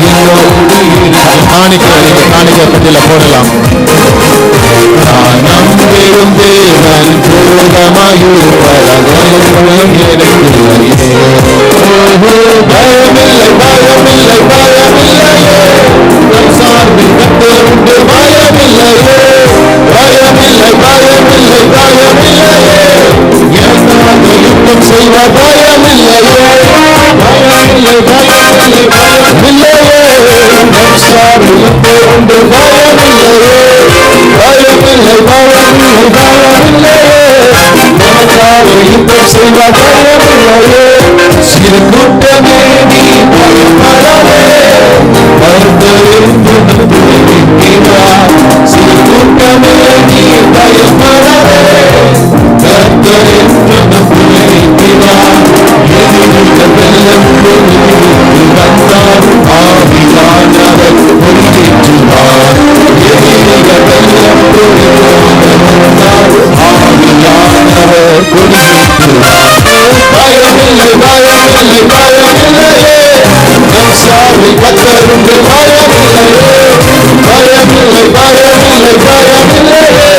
காணிக்கப்பட்டில போடலாம். நான் நம்பிடும் தேவன் பூர்வமாயிருப்பதால் கலக்கமே எனக்கில்லையே. பயமில்லை பயமில்லை பயமில்லையே, நம் சார்பில் கர்த்தர் உண்டு. பயமில்லையே பயமில்லை பயமில்லை பயமில்லையே, எனக்காக யுத்தம் செய்வார். பயமில்லையே பயமில்லை பயமில்லை பயமில்லையே, நம் சார்பில் கர்த்தர் உண்டு. பயமில்லையே பயமில்லை பயமில்லை பயமில்லையே, எனக்காக யுத்தம் செய்வார். பயமில்லையே. சிறு கூட்டமே நீ பயப்படாதே, கர்த்தரென்று நம்பியிருக்கிறார். சிறு கூட்டமே நீ பயப்படாதே, கர்த்தரென்று நம்பியிருக்கிறார். எதிரிக வெள்ளம் வந்தார், ஆவியானவர் பொறுப்பேற்றுவார். எதிரிக வெள்ளம் வந்தார், ஆவியானவர் பொறுப்பேற்றுவார். பயமில்லை பயமில்லை பயமில்லையே, நம் சார்பில் கர்த்தர் உண்டு. பயமில்லையே பயமில்லை பயமில்லை பயமில்லையே,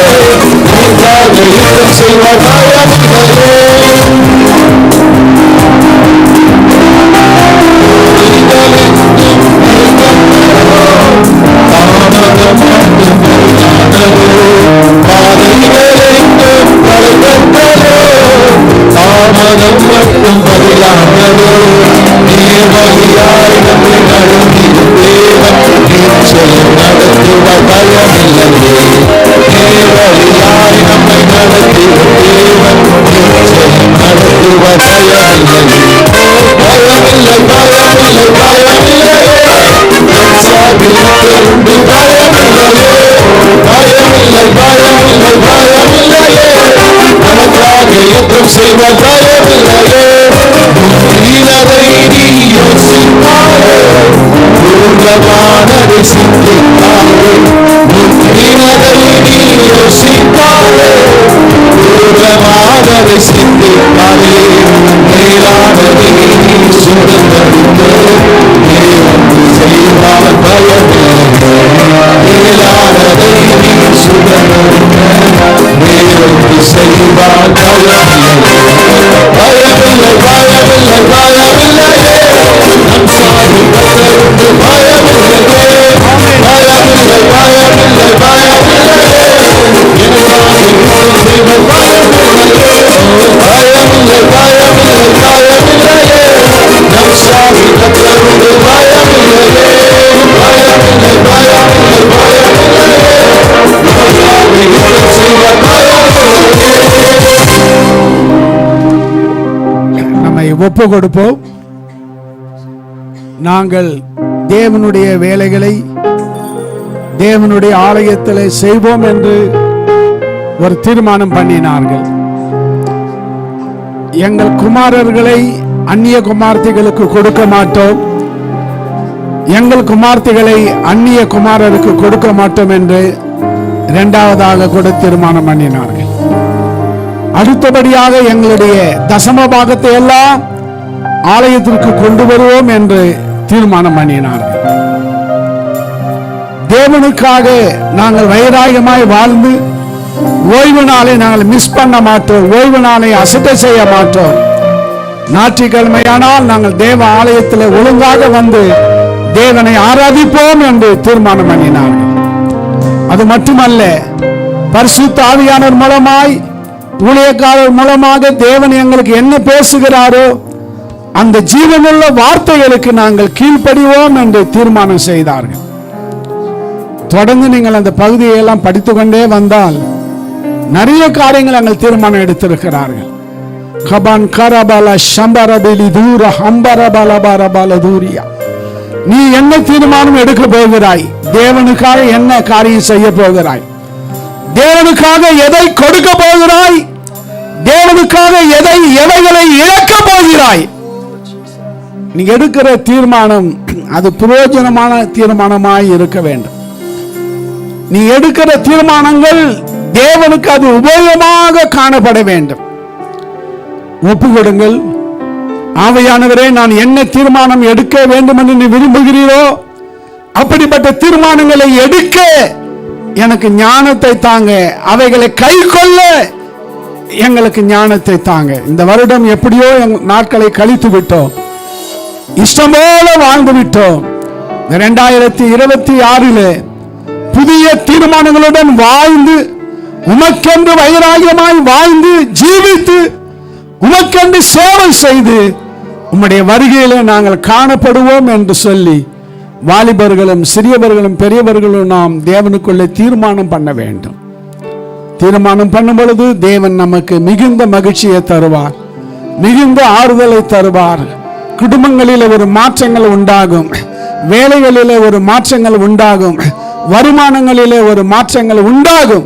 எனக்காக யுத்தம் செய்வார். பயமில்லையே தாமதம் மட்டும் பதிலானதோ, நேர்வழியாய் நம்மை நடத்திடும் தேவன் நிச்சயம் நடத்துவார். பயமில்லையே நேர்வழியாய் நம்மை நடத்திடும் தேவன் நிச்சயம் நடத்துவார். பயமில்லையே பயமில்லை பயமில்லை பயமில்லையே, நம் சார்பில் உண்டு. பயமில்லையே பயமில்லை பயமில்லை பயமில்லையே, நமக்காக யுத்தம் செய்வார். பயமில்லையே முந்தினதை நீ யோசித்தாரே, பூர்வமானதை சிந்தித்தாரே. முந்தினதை நீ யோசித்தாரே, பூர்வமானதை சிந்தித்தாரே. மேலானதை நீ சுதந்தரித்து தேவன் செய்வார். பயமில்லையே மேலானதை நீ சுதந்தரித்து தேவன் செய்வார். பயமில்லையே பயமில்லை ஒப்பு கொடுப்போம். நாங்கள் தேவனுடைய வேலைகளை தேவனுடைய ஆலயத்தில் செய்வோம் என்று ஒரு தீர்மானம் பண்ணினார்கள். எங்கள் குமாரர்களை அந்நிய குமார்த்திகளுக்கு கொடுக்க மாட்டோம், எங்கள் குமார்த்திகளை அந்நிய குமாரருக்கு கொடுக்க மாட்டோம் என்று இரண்டாவதாக கூட தீர்மானம் பண்ணினார்கள். அடுத்தபடியாக எங்களுடைய தசம பாகத்தை எல்லாம் ஆலயத்திற்கு கொண்டு வருவோம் என்று தீர்மானம் பண்ணினார்கள். தேவனுக்காக நாங்கள் வைராகியமாய் வாழ்ந்து ஓய்வு நாளை நாங்கள் மிஸ் பண்ண மாட்டோம், ஓய்வு நாளை அசட்டை செய்ய மாட்டோம். ஞாயிற்றுக்கிழமையானால் நாங்கள் தேவ ஆலயத்தில் ஒழுங்காக வந்து தேவனை ஆராதிப்போம் என்று தீர்மானம் பண்ணினார்கள். அது மட்டுமல்ல, பரிசுத்த ஆவியானவர் மூலமாய் ஊழியக்காரர் மூலமாக தேவன் எங்களுக்கு என்ன பேசுகிறாரோ அந்த ஜீவனுள்ள வார்த்தைகளுக்கு நாங்கள் கீழ்ப்படிவோம் என்று தீர்மானம் செய்தார்கள். தொடர்ந்து நீங்கள் அந்த பகுதியெல்லாம் படித்துக் கொண்டே வந்தால் நிறைய காரியங்கள் அங்கே தீர்மானம் எடுத்திருக்கிறார்கள். கபான் கரபால சம்பரபெலி தூர ஹம்பரபாலபாரபால தூரியா. நீ என்ன தீர்மானம் எடுக்க போகிறாய்? தேவனுக்காக என்ன காரியம் செய்ய போகிறாய்? தேவனுக்காக எதை கொடுக்க போகிறாய்? தேவனுக்காக எவைகளை இழக்க போகிறாய்? நீ எடுக்கிற தீர்மானம் அது பிரயோஜனமான தீர்மானமாய் இருக்க வேண்டும். நீ எடுக்கிற தீர்மானங்கள் தேவனுக்கு அது உபயோகமாக காணப்பட வேண்டும். ஒப்பு கொடுங்கள். ஆவியானவரே, நான் என்ன தீர்மானம் எடுக்க வேண்டும் என்று நீ விரும்புகிறீரோ அப்படிப்பட்ட தீர்மானங்களை எடுக்க எனக்கு ஞானத்தை தாங்க, அவைகளை கை கொள்ள எங்களுக்கு ஞானத்தை தாங்க. இந்த வருடம் எப்படியோ நாட்களை கழித்து விட்டோம், இஷ்டம் போல வாழ்ந்து விட்டோம். 2026 புதிய தீர்மானங்களுடன் வாழ்ந்து உமக்கென்று வைராகியமாய் வாழ்ந்து ஜீவித்து உமக்கென்று சேவை செய்து உம்முடைய வருகையிலே நாங்கள் காணப்படுவோம் என்று சொல்லி வாலிபர்களும் சிறியவர்களும் பெரியவர்களும் நாம் தேவனுக்குள்ளே தீர்மானம் பண்ண வேண்டும். தீர்மானம் பண்ணும் பொழுது தேவன் நமக்கு மிகுந்த மகிழ்ச்சியை தருவார், மிகுந்த ஆறுதலை தருவார். குடும்பங்களில் ஒரு மாற்றங்கள் உண்டாகும், வேலைகளிலே ஒரு மாற்றங்கள் உண்டாகும், வருமானங்களிலே ஒரு மாற்றங்கள் உண்டாகும்.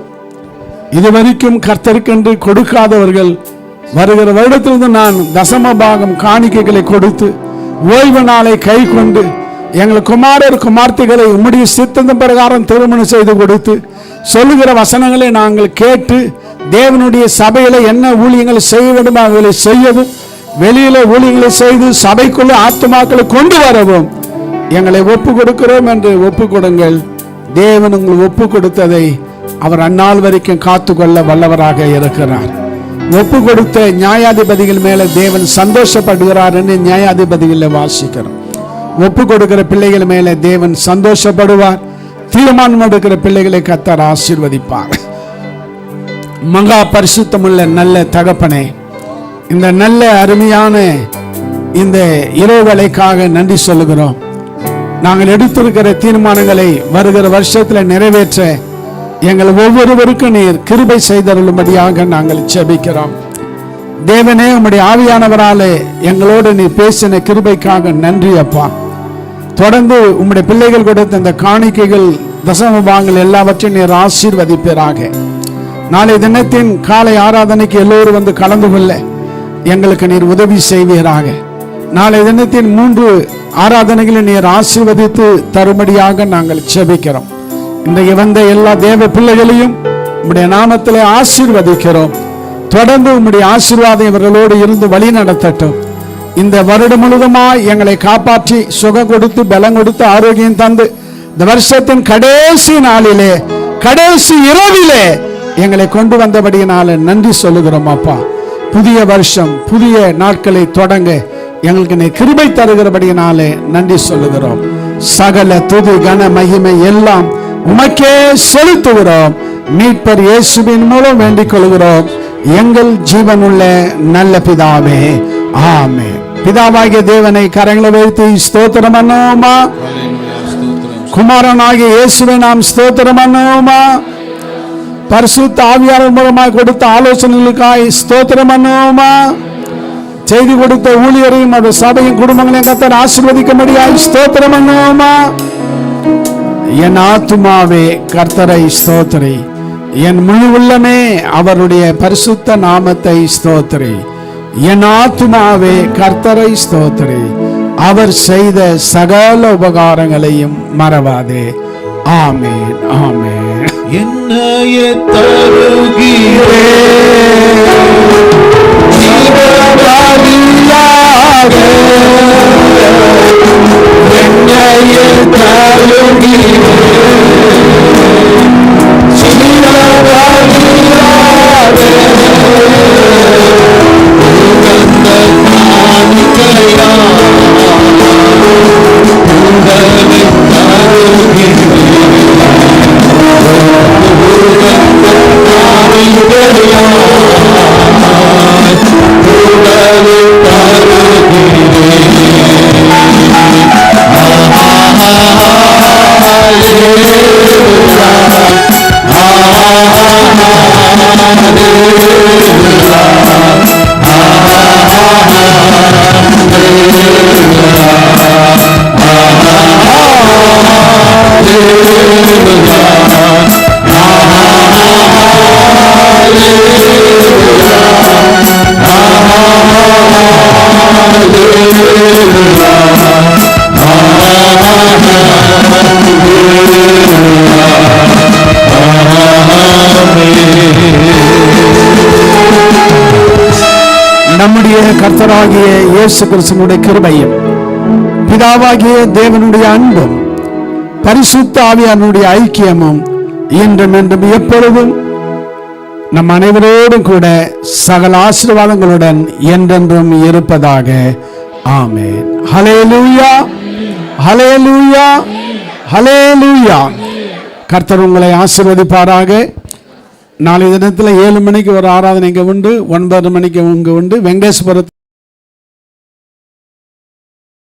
இதுவரைக்கும் கர்த்தருக்கென்று கொடுக்காதவர்கள் வருகிற வருடத்திலிருந்து நான் தசம பாகம் காணிக்கைகளை கொடுத்து ஓய்வு நாளை கை கொண்டு எங்கள் குமாரர் குமார்த்திகளை உம்முடைய சித்தந்த பிரகாரம் திருமணம் செய்து கொடுத்து சொல்லுகிற வசனங்களை நாங்கள் கேட்டு தேவனுடைய சபையில என்ன ஊழியங்களை செய்ய வேண்டும் அவர்களை செய்யவும், வெளியில ஊழியங்களை செய்து சபைக்குள்ள ஆத்துமாக்களை கொண்டு வரவும் எங்களை ஒப்பு கொடுக்கிறோம் என்று ஒப்பு கொடுங்கள். தேவன் உங்கள் ஒப்பு கொடுத்ததை அவர் அந்நாள் வரைக்கும் காத்துக்கொள்ள வல்லவராக இருக்கிறார். ஒப்பு கொடுத்த நியாயாதிபதிகள் மேல தேவன் சந்தோஷப்படுகிறார் என்று நியாயாதிபதிகளை வாசிக்கிறோம். ஒப்பு கொடுக்கிற பிள்ளைகள் மேல தேவன் சந்தோஷப்படுவார். தீர்மானம் எடுக்கிற பிள்ளைகளை கர்த்தர் ஆசீர்வதிப்பார். மகா பரிசுத்தமுள்ள நல்ல தகப்பனே, இந்த நல்ல அருமையான இந்த இரவுகளுக்காக நன்றி சொல்லுகிறோம். நாங்கள் எடுத்திருக்கிற தீர்மானங்களை வருகிற வருஷத்துல நிறைவேற்ற எங்கள் ஒவ்வொருவருக்கும் நீர் கிருபை செய்தருளும்படியாக நாங்கள் ஜெபிக்கிறோம். தேவனே, உம்முடைய ஆவியானவராலே எங்களோடு நீர் பேசின கிருபைக்காக நன்றி அப்பா. தொடர்ந்து உம்முடைய பிள்ளைகள் கொடுத்த இந்த காணிக்கைகள் தசம பாகங்கள் எல்லாவற்றையும் நீர் ஆசீர்வதிப்பீராக. நாளை தினத்தின் காலை ஆராதனைக்கு எல்லோரும் வந்து கலந்து கொள்ள எங்களுக்கு நீர் உதவி செய்வீராக. நாளை தினத்தின் 3 ஆராதனைகளை நீர் ஆசீர்வதித்து தரும்படியாக நாங்கள் ஜெபிக்கிறோம். இன்றைக்கு வந்த எல்லா தேவ பிள்ளைகளையும் உம்முடைய நாமத்திலே ஆசீர்வதிக்கிறோம். தொடர்ந்து உம்முடைய ஆசீர்வாதம் இவர்களோடு இருந்து வழி நடத்தட்டும். இந்த வருடம் முழுவதுமாய் எங்களை காப்பாற்றி சுகம் கொடுத்து பலம் கொடுத்து ஆரோக்கியம் தந்து இந்த வருஷத்தின் கடைசி நாளிலே கடைசி இரவிலே எங்களை கொண்டு வந்தபடியினால நன்றி சொல்லுகிறோம் அப்பா. புதிய வருஷம் புதிய நாட்களை தொடங்க எங்களுக்கு நீ கிருபை தருகிறபடியினாலே நன்றி சொல்லுகிறோம். சகல துதி கன மகிமை எல்லாம் உமக்கே செலுத்துகிறோம். மீட்பர் இயேசுவின் மூலம் வேண்டிக் கொள்கிறோம் எங்கள் ஜீவனுள்ள நல்ல பிதாவே, ஆமென். பிதாவாகிய தேவனை கரங்களை வைத்து ஸ்தோத்திரம் பண்ணுவோமா? குமாரனாகிய இயேசுவை நாம் ஸ்தோத்திரம் பண்ணுவோமா? பரிசுத்த ஆவியானவர் மூலமாக கொடுத்த ஆலோசனைகளுக்காய் ஸ்தோத்திரம் பண்ணுவோமா? செய்தி கொடுத்த ஊழியரையும் அந்த சபையின் குடும்பங்களையும் கர்த்தர் ஆசீர்வதிக்கும்படியாய் ஸ்தோத்திரம் பண்ணுவோமா. என் ஆத்துமாவே கர்த்தரை ஸ்தோத்திரி, என் முழு உள்ளமே அவருடைய பரிசுத்த நாமத்தை ஸ்தோத்திரி. என் ஆத்துமாவே கர்த்தரை ஸ்தோத்திரி, அவர் செய்த சகல உபகாரங்களையும் மறவாதே. ஆமென், ஆமென். என்னையே தருகிறே ஜீவபலியாக, என்னையே தருகிறே ஜீவபலியாக, உகந்த காணிக்கையா உங்களை தருகிறே. நம்முடைய கர்த்தராகிய இயேசு கிறிஸ்துவினுடைய கிருபையும் பிதாவாகிய தேவனுடைய அன்பும் பரிசுத்த ஆவியானுடைய ஐக்கியமும் இன்றும் என்றும் எப்பொழுதும் நம் அனைவரோடும் கூட சகல ஆசீர்வாதங்களுடன் என்றென்றும் இருப்பதாக. ஆமென். ஹல்லேலூயா, ஹல்லேலூயா, ஹல்லேலூயா. கர்த்தர் உங்களை ஆசீர்வதிப்பாராக. நாளை தினத்தில் 7 மணிக்கு ஒரு ஆராதனை இங்கே உண்டு, 9 மணிக்கு இங்கே உண்டு. வெங்கடேஸ்வரத்தில்